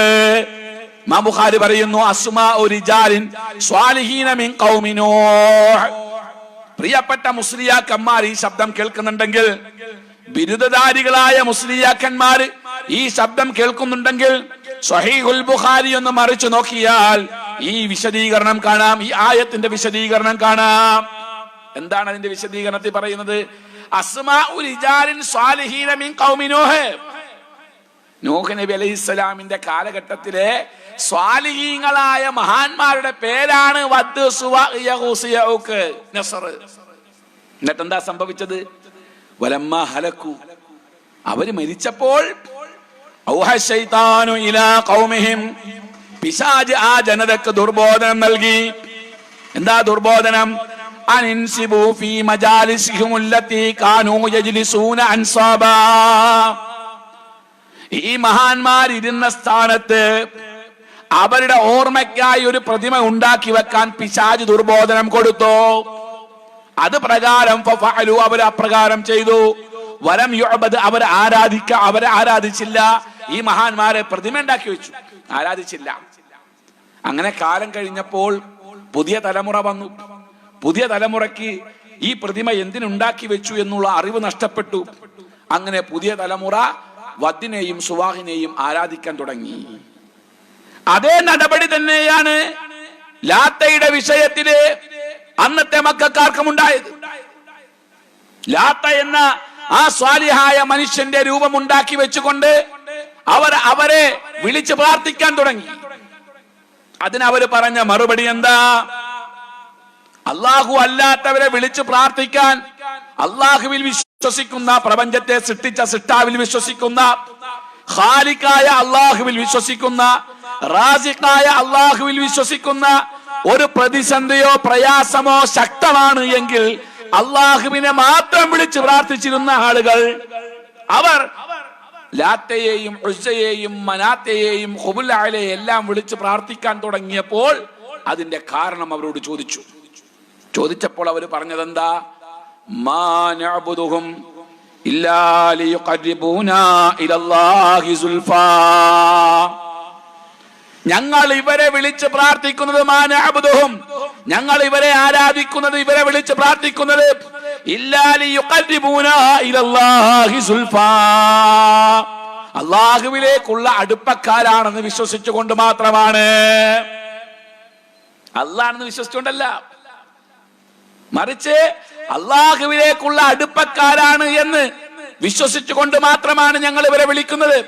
ഇമാം ബുഖാരി പറയുന്നു, അസ്മാഉ റിജാലിൻ സ്വാലിഹീന മിൻ ഖൗമി നൂഹ്. പ്രിയപ്പെട്ട മുസ്ലിയാക്കന്മാർ ഈ ശബ്ദം കേൾക്കുന്നുണ്ടെങ്കിൽ, ബിരുദധാരികളായ മുസ്ലിയാക്കന്മാർ ഈ ശബ്ദം കേൾക്കുന്നുണ്ടെങ്കിൽ സ്വഹീഹുൽ ബുഖാരി ഒന്ന് മറിച്ചു നോക്കിയാൽ ഈ വിശദീകരണം കാണാം, ഈ ആയത്തിന്റെ വിശദീകരണം കാണാം. എന്താണ് അതിന്റെ വിശദീകരണത്തിൽ പറയുന്നത്? അസ്മാഉ റിജാലിൻ സ്വാലിഹീന മിൻ ഖൗമി നൂഹ്. നൂഹ് നബി അലൈഹിസ്സലാമിന്റെ കാലഘട്ടത്തിലെ സ്വാലിഹീങ്ങളായ മഹാന്മാരുടെ പേരാണ് വദ്, സുവാ, യഗൂസ്, യഊഖ്, നസ്ർ. എന്നിട്ട് എന്താ സംഭവിച്ചത്? വലമ്മ ഹലക്കു, അവര് മരിച്ചപ്പോൾ ഔഹ ശൈത്താനു ഇലാ ഖൗമിഹിം, പിശാച് ആ ജനതക്ക് ദുർബോധനം നൽകി. എന്താ ദുർബോധനം? അൻസിബു ഫീ മജാലിസിഹിം അല്ലതി കാനൂ യജ്ലിസൂന അൻസാബാ. ഈ മഹാന്മാർ ഇരുന്ന സ്ഥാനത്ത് അവരുടെ ഓർമ്മയ്ക്കായി ഒരു പ്രതിമ ഉണ്ടാക്കി വെക്കാൻ പിശാച് ദുർബോധനം കൊടുത്തു. അത് പ്രകാരം ഫഫഅലു, അവർ അപ്രകാരം ചെയ്തു. വലം യുഅബദ്, അവരെ ആരാധിച്ചില്ല. ഈ മഹാന്മാരെ പ്രതിമ ഉണ്ടാക്കി വെച്ചു, ആരാധിച്ചില്ല. അങ്ങനെ കാലം കഴിഞ്ഞപ്പോൾ പുതിയ തലമുറ വന്നു. പുതിയ തലമുറയ്ക്ക് ഈ പ്രതിമ എന്തിനുണ്ടാക്കി വെച്ചു എന്നുള്ള അറിവ് നഷ്ടപ്പെട്ടു. അങ്ങനെ പുതിയ തലമുറ വദ്ദിനെയും സുവാഹിനെയും ആരാധിക്കാൻ തുടങ്ങി. അതേ നടപടി തന്നെയാണ് ലാത്തയുടെ വിഷയത്തില് അന്നത്തെ മക്കൾക്കാർക്കും ഉണ്ടായത്. ലാത്ത എന്ന ആ സ്വാലിഹായ മനുഷ്യന്റെ രൂപം ഉണ്ടാക്കി വെച്ചുകൊണ്ട് അവരെ വിളിച്ച് പ്രാർത്ഥിക്കാൻ തുടങ്ങി. അതിനവര് പറഞ്ഞ മറുപടി എന്താ? അള്ളാഹു അല്ലാത്തവരെ വിളിച്ചു പ്രാർത്ഥിക്കാൻ, അള്ളാഹുവിൽ വിശ്വസിക്കുന്ന, പ്രപഞ്ചത്തെ സൃഷ്ടിച്ച സൃഷ്ടാവിൽ വിശ്വസിക്കുന്ന, ഖാലിഖായ അള്ളാഹുവിൽ വിശ്വസിക്കുന്ന, റാസിഖായ അള്ളാഹുവിൽ വിശ്വസിക്കുന്ന ഒരു പ്രതിസന്ധിയോ പ്രയാസമോ ശക്തമാണ് എങ്കിൽ അള്ളാഹുവിനെ മാത്രം വിളിച്ച് പ്രാർത്ഥിച്ചിരുന്ന ആളുകൾ അവർ ലാത്തയെയും ഉസ്സയെയും മനാത്തയെയും ഹുബുൽ അലയെയും എല്ലാം വിളിച്ച് പ്രാർത്ഥിക്കാൻ തുടങ്ങിയപ്പോൾ അതിന്റെ കാരണം അവരോട് ചോദിച്ചപ്പോൾ അവർ പറഞ്ഞതെന്താ? മാ നഅ്ബുദുഹും ഇല്ലാ ലിയുഖർരിബൂനാ ഇലല്ലാഹി സുൽഫാ. ഞങ്ങൾ ഇവരെ വിളിച്ച് പ്രാർത്ഥിക്കുന്നത്, മാ നഅ്ബുദുഹും, ഞങ്ങൾ ഇവരെ ആരാധിക്കുന്നത്, ഇവരെ വിളിച്ച് പ്രാർത്ഥിക്കുന്നത് ഇല്ലാ ലിയുഖർരിബൂനാ ഇലല്ലാഹി സുൽഫാ, അല്ലാഹുവിലേക്കുള്ള അടുപ്പക്കാരാണെന്ന് വിശ്വസിച്ചുകൊണ്ട് മാത്രമാണ്. അല്ലാഹുവിനെ വിശ്വസിച്ചുകൊണ്ടല്ല, മറിച്ച് അല്ലാഹുവിലേക്കുള്ള അടുപ്പക്കാരാണ് എന്ന് വിശ്വസിച്ചുകൊണ്ട് മാത്രമാണ് ഞങ്ങൾ ഇവരെ വിളിക്കുന്നത്.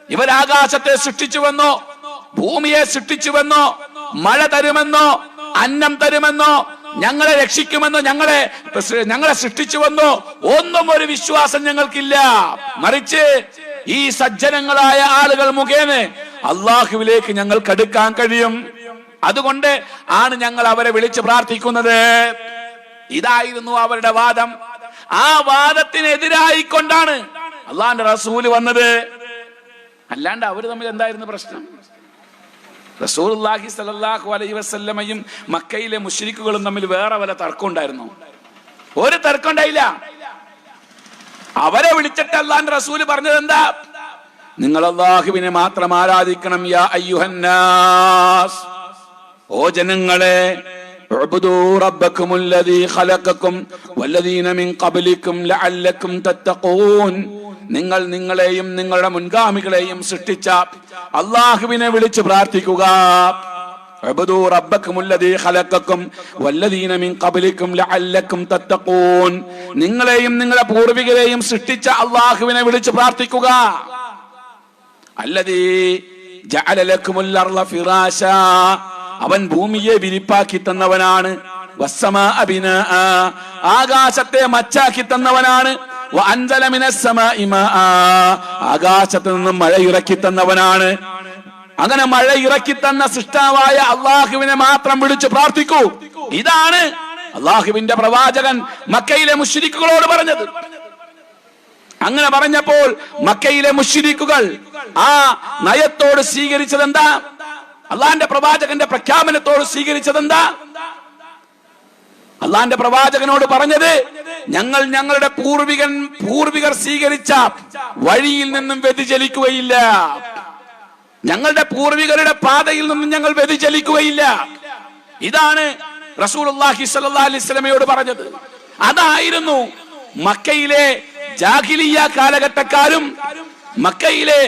ഇവരാകാശത്തെ സൃഷ്ടിച്ചുവെന്നോ, ഭൂമിയെ സൃഷ്ടിച്ചുവെന്നോ, മഴ തരുമെന്നോ, അന്നം തരുമെന്നോ, ഞങ്ങളെ രക്ഷിക്കുമെന്നോ, ഞങ്ങളെ സൃഷ്ടിച്ചുവെന്നോ ഒന്നും ഒരു വിശ്വാസം ഞങ്ങൾക്കില്ല. മറിച്ച് ഈ സജ്ജനങ്ങളായ ആളുകൾ മുഖേന അള്ളാഹുവിലേക്ക് ഞങ്ങൾക്ക് അടുക്കാൻ കഴിയും. അതുകൊണ്ട് ആണ് ഞങ്ങൾ അവരെ വിളിച്ച് പ്രാർത്ഥിക്കുന്നത്. ഇതായിരുന്നു അവരുടെ വാദം. ആ വാദത്തിനെതിരായിക്കൊണ്ടാണ് അള്ളാന്റെ റസൂല് വന്നത്. അല്ലാണ്ട് അവര് തമ്മിൽ എന്തായിരുന്നു പ്രശ്നം? റസൂലുള്ളാഹി സ്വല്ലല്ലാഹു അലൈഹി വസല്ലമയും മക്കയിലെ മുശ്രിക്കുകളും തമ്മിൽ വേറെ വല്ല തർക്കം ഉണ്ടായിരുന്നു? ഒരു തർക്കം ഉണ്ടായില്ല. അവരെ വിളിച്ചിട്ട് അള്ളാന്റെ റസൂല് പറഞ്ഞത് എന്താ? നിങ്ങൾ അല്ലാഹുവിനെ മാത്രം ആരാധിക്കണം. യാ അയ്യുഹന്നാസ്, ഓ ജനങ്ങളെ, ഉഅ്ബുദൂ റബ്ബക്കുമുല്ലദീ ഖലഖക്കും വല്ലദീന മിൻ ഖബ്ലിക്കും ലഅല്ലക്കും തത്തഖൂൻ. നിങ്ങൾ നിങ്ങളെയും നിങ്ങളുടെ മുൻഗാമികളെയും സൃഷ്ടിച്ച അല്ലാഹുവിനെ വിളിച്ച് പ്രാർത്ഥിക്കുക. ഉഅ്ബുദൂ റബ്ബക്കുമുല്ലദീ ഖലഖക്കും വല്ലദീന മിൻ ഖബ്ലിക്കും ലഅല്ലക്കും തത്തഖൂൻ. നിങ്ങളെയും നിങ്ങളുടെ പൂർവികരെയും സൃഷ്ടിച്ച അല്ലാഹുവിനെ വിളിച്ച് പ്രാർത്ഥിക്കുക. അല്ലദീ ജഅല ലക്കുമുൽ അർള ഫിറാശാ, അവൻ ഭൂമിയെ വിരിപ്പാക്കി തന്നവനാണ്. വസ്സമാഅ ബിനാഅ, ആകാശത്തെ മച്ചാക്കി തന്നവനാണ്. വഅൻസല മിനസ് സമാഇ മാഅ, ആകാശത്ത് നിന്നും മഴ ഇറക്കി തന്നവനാണ്. അങ്ങനെ മഴ ഇറക്കി തന്ന സൃഷ്ടാവായ അള്ളാഹുവിനെ മാത്രം വിളിച്ച് പ്രാർത്ഥിക്കൂ. ഇതാണ് അള്ളാഹുവിന്റെ പ്രവാചകൻ മക്കയിലെ മുശ്രിക്കുകളോട് പറഞ്ഞത്. അങ്ങനെ പറഞ്ഞപ്പോൾ മക്കയിലെ മുശ്രിക്കുകൾ ആ നയത്തോട് സ്വീകരിച്ചത് എന്താ? അള്ളാന്റെ പ്രവാചകന്റെ പ്രഖ്യാപനത്തോട് സ്വീകരിച്ചത് എന്താ? അള്ളാന്റെ പ്രവാചകനോട് പറഞ്ഞത്, ഞങ്ങൾ ഞങ്ങളുടെ പൂർവികർ സ്വീകരിച്ച വഴിയിൽ നിന്നും വ്യതിചലിക്കുകയില്ല, ഞങ്ങളുടെ പൂർവികരുടെ പാതയിൽ നിന്നും ഞങ്ങൾ വ്യതിചലിക്കുകയില്ല. ഇതാണ് റസൂലുള്ളാഹി സ്വല്ലല്ലാഹു അലൈഹി വസല്ലമയോട് പറഞ്ഞത്. അതായിരുന്നു മക്കയിലെ ജാഹിലിയ്യ കാലഘട്ടക്കാരും മക്കയിലെ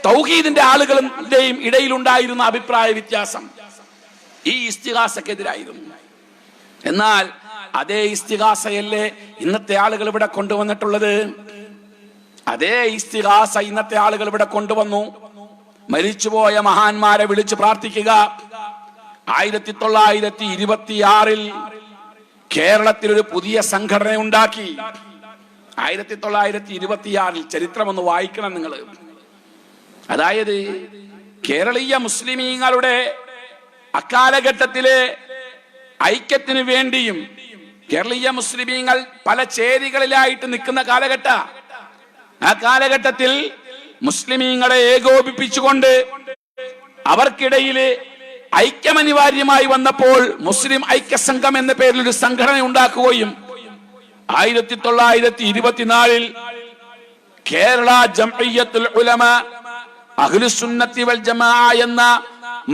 തൗഹീദിന്റെ ആളുകളുടെയും ഇടയിലുണ്ടായിരുന്ന അഭിപ്രായ വ്യത്യാസം ഈ ഇസ്തിഗാസക്കെതിരായിരുന്നു. എന്നാൽ അതേ ഇസ്തിഗാസയല്ലേ ഇന്നത്തെ ആളുകൾ ഇവിടെ കൊണ്ടുവന്നിട്ടുള്ളത്? അതേ ഇസ്തിഗാസ ഇന്നത്തെ ആളുകൾ ഇവിടെ കൊണ്ടുവന്നു. മരിച്ചുപോയ മഹാന്മാരെ വിളിച്ച് പ്രാർത്ഥിക്കുക. 1926 കേരളത്തിൽ ഒരു പുതിയ സംഘടന ഉണ്ടാക്കി. 1926 ചരിത്രം ഒന്ന് വായിക്കണം നിങ്ങൾ. അതായത് കേരളീയ മുസ്ലിമീങ്ങളുടെ അക്കാലഘട്ടത്തിലെ ഐക്യത്തിന് വേണ്ടിയും കേരളീയ മുസ്ലിമീങ്ങൾ പല ചേരികളിലായിട്ട് നിൽക്കുന്ന കാലഘട്ട. ആ കാലഘട്ടത്തിൽ മുസ്ലിമീങ്ങളെ ഏകോപിപ്പിച്ചുകൊണ്ട് അവർക്കിടയിൽ ഐക്യമനിവാര്യമായി വന്നപ്പോൾ മുസ്ലിം ഐക്യസംഘം എന്ന പേരിൽ ഒരു സംഘടന ഉണ്ടാക്കുകയും 1924 കേരള ജംഇയ്യത്തുൽ ഉലമ അഹ്ലുസുന്നത്തി വൽ ജമാഅ എന്ന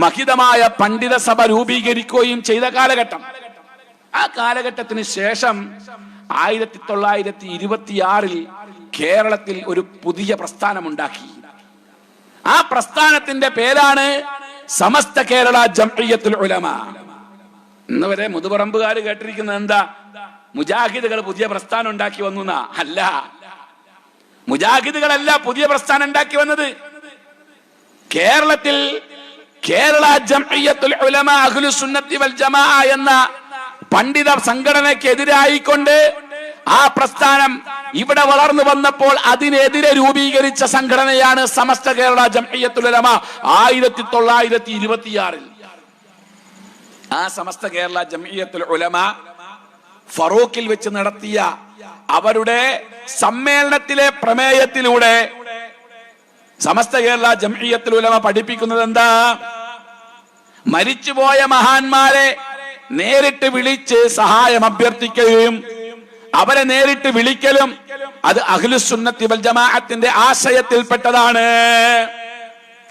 മഹിതമായ പണ്ഡിത സഭ രൂപീകരിക്കുകയും ചെയ്ത കാലഘട്ടം. ആ കാലഘട്ടത്തിന് ശേഷം 1926 കേരളത്തിൽ ഒരു പുതിയ പ്രസ്ഥാനം ഉണ്ടാക്കി. ആ പ്രസ്ഥാനത്തിന്റെ പേരാണ് സമസ്ത കേരള ജംഇയ്യത്തുൽ ഉലമ. ഇന്ന് വരെ മുതുപറമ്പുകാർ കേട്ടിരിക്കുന്നത് എന്താ? മുജാഹിദുകൾ പുതിയ പ്രസ്ഥാനം ഉണ്ടാക്കി വന്നു എന്നാ. അല്ല, മുജാഹിദുകളല്ല പുതിയ പ്രസ്ഥാനം ഉണ്ടാക്കി വന്നത്. കേരളത്തിൽ കേരള ജംഇയ്യത്തുൽ ഉലമ അഹ്ലുസുന്നത്തി വൽ ജമാഅ എന്ന പണ്ഡിത സംഘടനയ്ക്കെതിരായിക്കൊണ്ട് ആ പ്രസ്ഥാനം ഇവിടെ വളർന്നു വന്നപ്പോൾ അതിനെതിരെ രൂപീകരിച്ച സംഘടനയാണ് സമസ്ത കേരള ജംഇയ്യത്തുൽ ഉലമ 1926. ആ സമസ്ത കേരള ജംഇയ്യത്തുൽ ഉലമ ഫറൂഖിൽ വെച്ച് നടത്തിയ അവരുടെ സമ്മേളനത്തിലെ പ്രമേയത്തിലൂടെ സമസ്ത കേരള ജംഇയ്യത്തുൽ ഉലമ പഠിപ്പിക്കുന്നത് എന്താ? മരിച്ചുപോയ മഹാന്മാരെ നേരിട്ട് വിളിച്ച് സഹായം അഭ്യർത്ഥിക്കുകയും അവരെ നേരിട്ട് വിളിക്കലും അത് അഹ്ലുസുന്നത്തി വൽ ജമാഅത്തിന്റെ ആശയത്തിൽപ്പെട്ടതാണ്.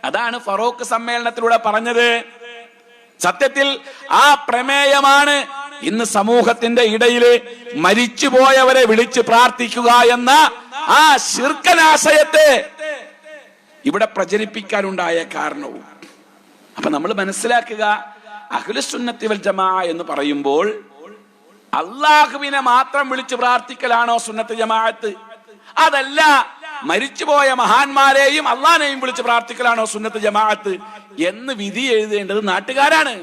അതാണ് ഫറൂഖ് സമ്മേളനത്തിലൂടെ പറഞ്ഞത്. സത്യത്തിൽ ആ പ്രമേയമാണ് ഇന്ന് സമൂഹത്തിന്റെ ഇടയില് മരിച്ചുപോയവരെ വിളിച്ച് പ്രാർത്ഥിക്കുക എന്ന ആ ശിർക്കനാശയത്തെ ഇവിടെ പ്രചരിപ്പിക്കാനുണ്ടായ കാരണവും. അപ്പൊ നമ്മൾ മനസ്സിലാക്കുക, അഹ്ലുസുന്നത്തി വൽ ജമാഅ എന്ന് പറയുമ്പോൾ അള്ളാഹുവിനെ മാത്രം വിളിച്ച് പ്രാർത്ഥിക്കലാണോ സുന്നത്ത് ജമാഅത്ത്? അതല്ല, മരിച്ചുപോയ മഹാന്മാരെയും അള്ളാഹിനെയും വിളിച്ച് പ്രാർത്ഥിക്കലാണോ സുന്നത്ത് ജമാഅത്ത് എന്ന് വിധി എഴുതേണ്ടത് നാട്ടുകാരാണ്.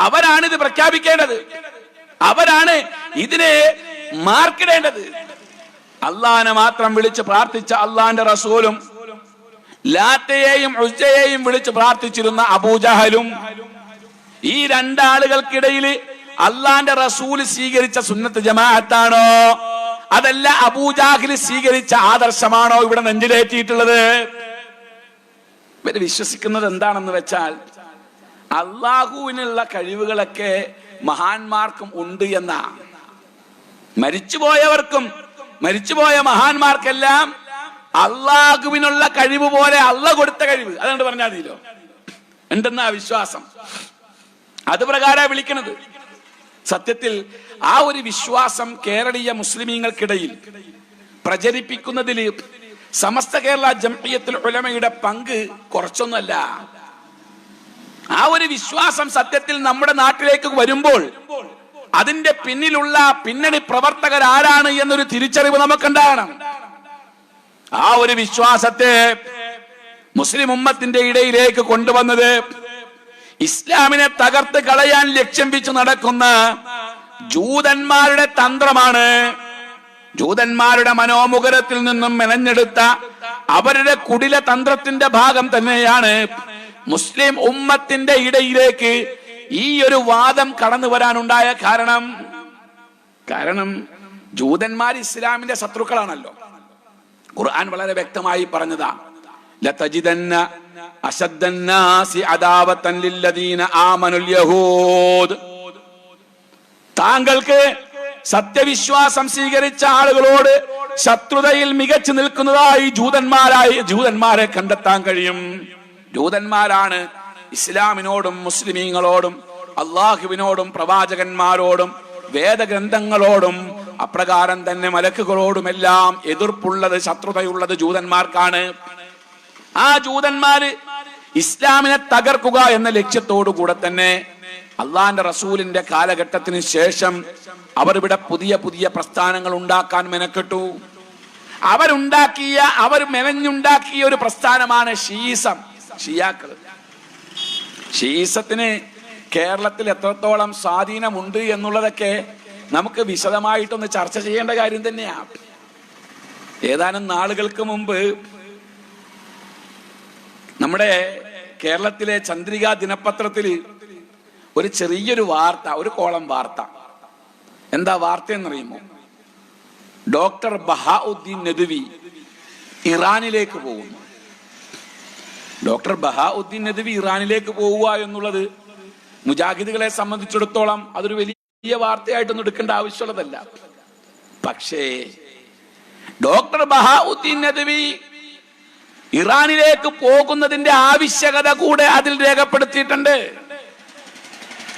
അവരാണ് ഇത് പ്രഖ്യാപിക്കേണ്ടത്, അവരാണ് ഇതിനെ മാർക്കിടേണ്ടത്. അള്ളാഹിനെ മാത്രം വിളിച്ച് പ്രാർത്ഥിച്ച അള്ളാഹിന്റെ റസൂലും ലാത്തയെയും ഉസ്സയെയും വിളിച്ച് പ്രാർത്ഥിച്ചിരുന്ന അബൂജഹലും ഈ രണ്ടാളുകൾക്കിടയിൽ അള്ളാന്റെ റസൂൽ സ്വീകരിച്ച സുന്നത്ത് ജമാഅത്താണോ അതല്ല അബൂജഹൽ സ്വീകരിച്ച ആദർശമാണോ ഇവിടെ നെഞ്ചിലേറ്റിയിട്ടുള്ളത്? ഇവര് വിശ്വസിക്കുന്നത് എന്താണെന്ന് വെച്ചാൽ അള്ളാഹുവിനുള്ള കഴിവുകളൊക്കെ മഹാന്മാർക്കും ഉണ്ട് എന്ന, മരിച്ചുപോയവർക്കും മരിച്ചുപോയ മഹാന്മാർക്കെല്ലാം അള്ളാഹുവിനുള്ള കഴിവ് പോലെ അള്ളാഹ് കൊടുത്ത കഴിവ് അതുകൊണ്ട് പറഞ്ഞാൽ മതിയല്ലോ ഉണ്ടെന്ന വിശ്വാസം. അത് പ്രകാരം വിളിക്കുന്നത്. സത്യത്തിൽ ആ ഒരു വിശ്വാസം കേരളീയ മുസ്ലിമീങ്ങൾക്കിടയിൽ പ്രചരിപ്പിക്കുന്നതിൽ സമസ്ത കേരള ജംഇയ്യത്തുൽ ഉലമയുടെ പങ്ക് കുറച്ചൊന്നുമല്ല. ആ ഒരു വിശ്വാസം സത്യത്തിൽ നമ്മുടെ നാട്ടിലേക്ക് വരുമ്പോൾ അതിന്റെ പിന്നിലുള്ള പിന്നണി പ്രവർത്തകർ ആരാണ് എന്നൊരു തിരിച്ചറിവ് നമുക്കുണ്ടാകണം. ആ ഒരു വിശ്വാസത്തെ മുസ്ലിം ഉമ്മത്തിന്റെ ഇടയിലേക്ക് കൊണ്ടുവന്നത് ഇസ്ലാമിനെ തകർത്ത് കളയാൻ ലക്ഷ്യം വെച്ച് നടക്കുന്ന ജൂതന്മാരുടെ തന്ത്രമാണ്. ജൂതന്മാരുടെ മനോമുഖരത്തിൽ നിന്നും മെനഞ്ഞെടുത്ത അവരുടെ കുടില തന്ത്രത്തിന്റെ ഭാഗം തന്നെയാണ് മുസ്ലിം ഉമ്മത്തിന്റെ ഇടയിലേക്ക് ഈ ഒരു വാദം കടന്നു വരാനുണ്ടായ കാരണം ജൂതന്മാർ ഇസ്ലാമിന്റെ ശത്രുക്കളാണല്ലോ. ഖുർആൻ വളരെ വ്യക്തമായി പറഞ്ഞതാ, ലതജിദന്ന അശദ്ദന്നാസി അദാവതൻ ലില്ലദീന ആമനുൽ യഹൂദ്. താങ്കൾക്ക് സത്യവിശ്വാസം സ്വീകരിച്ച ആളുകളോട് ശത്രുതയിൽ മികച്ചു നിൽക്കുന്നതായി ജൂതന്മാരെ കണ്ടെത്താൻ കഴിയും. ജൂതന്മാരാണ് ഇസ്ലാമിനോടും മുസ്ലിമീങ്ങളോടും അള്ളാഹുവിനോടും പ്രവാചകന്മാരോടും വേദഗ്രന്ഥങ്ങളോടും അപ്രകാരം തന്നെ മലക്കുകളോടുമെല്ലാം എതിർപ്പുള്ളത്, ശത്രുതയുള്ളത് ജൂതന്മാർക്കാണ്. ആ ജൂതന്മാര് ഇസ്ലാമിനെ തകർക്കുക എന്ന ലക്ഷ്യത്തോടു കൂടെ തന്നെ അള്ളാന്റെ റസൂലിന്റെ കാലഘട്ടത്തിന് ശേഷം അവർ ഇവിടെ പുതിയ പുതിയ പ്രസ്ഥാനങ്ങൾ ഉണ്ടാക്കാൻ മെനക്കെട്ടു. അവർ മെനഞ്ഞുണ്ടാക്കിയ ഒരു പ്രസ്ഥാനമാണ് ഷീസം, ഷിയാക്കൾ. ഷീസത്തിന് കേരളത്തിൽ എത്രത്തോളം സ്വാധീനമുണ്ട് എന്നുള്ളതൊക്കെ നമുക്ക് വിശദമായിട്ടൊന്ന് ചർച്ച ചെയ്യേണ്ട കാര്യം തന്നെയാണ്. ഏതാനും നാളുകൾക്ക് മുമ്പ് നമ്മുടെ കേരളത്തിലെ ചന്ദ്രിക ദിനപത്രത്തിൽ ഒരു ചെറിയൊരു വാർത്ത, ഒരു കോളം വാർത്ത. എന്താ വാർത്ത എന്നറിയുമോ? ഡോക്ടർ ബഹാഉദ്ദീൻ നദ്വി ഇറാനിലേക്ക് പോകുന്നു. ഡോക്ടർ ബഹാഉദ്ദീൻ നദ്വി ഇറാനിലേക്ക് പോവുക എന്നുള്ളത് മുജാഹിദുകളെ സംബന്ധിച്ചിടത്തോളം അതൊരു വലിയ വാർത്തയായിട്ടൊന്നും എടുക്കേണ്ട ആവശ്യമുള്ളതല്ല. പക്ഷേ ഡോക്ടർ ബഹാഉദ്ദീൻ നദ്വി ഇറാനിലേക്ക് പോകുന്നതിന്റെ ആവശ്യകത കൂടെ അതിൽ രേഖപ്പെടുത്തിയിട്ടുണ്ട്.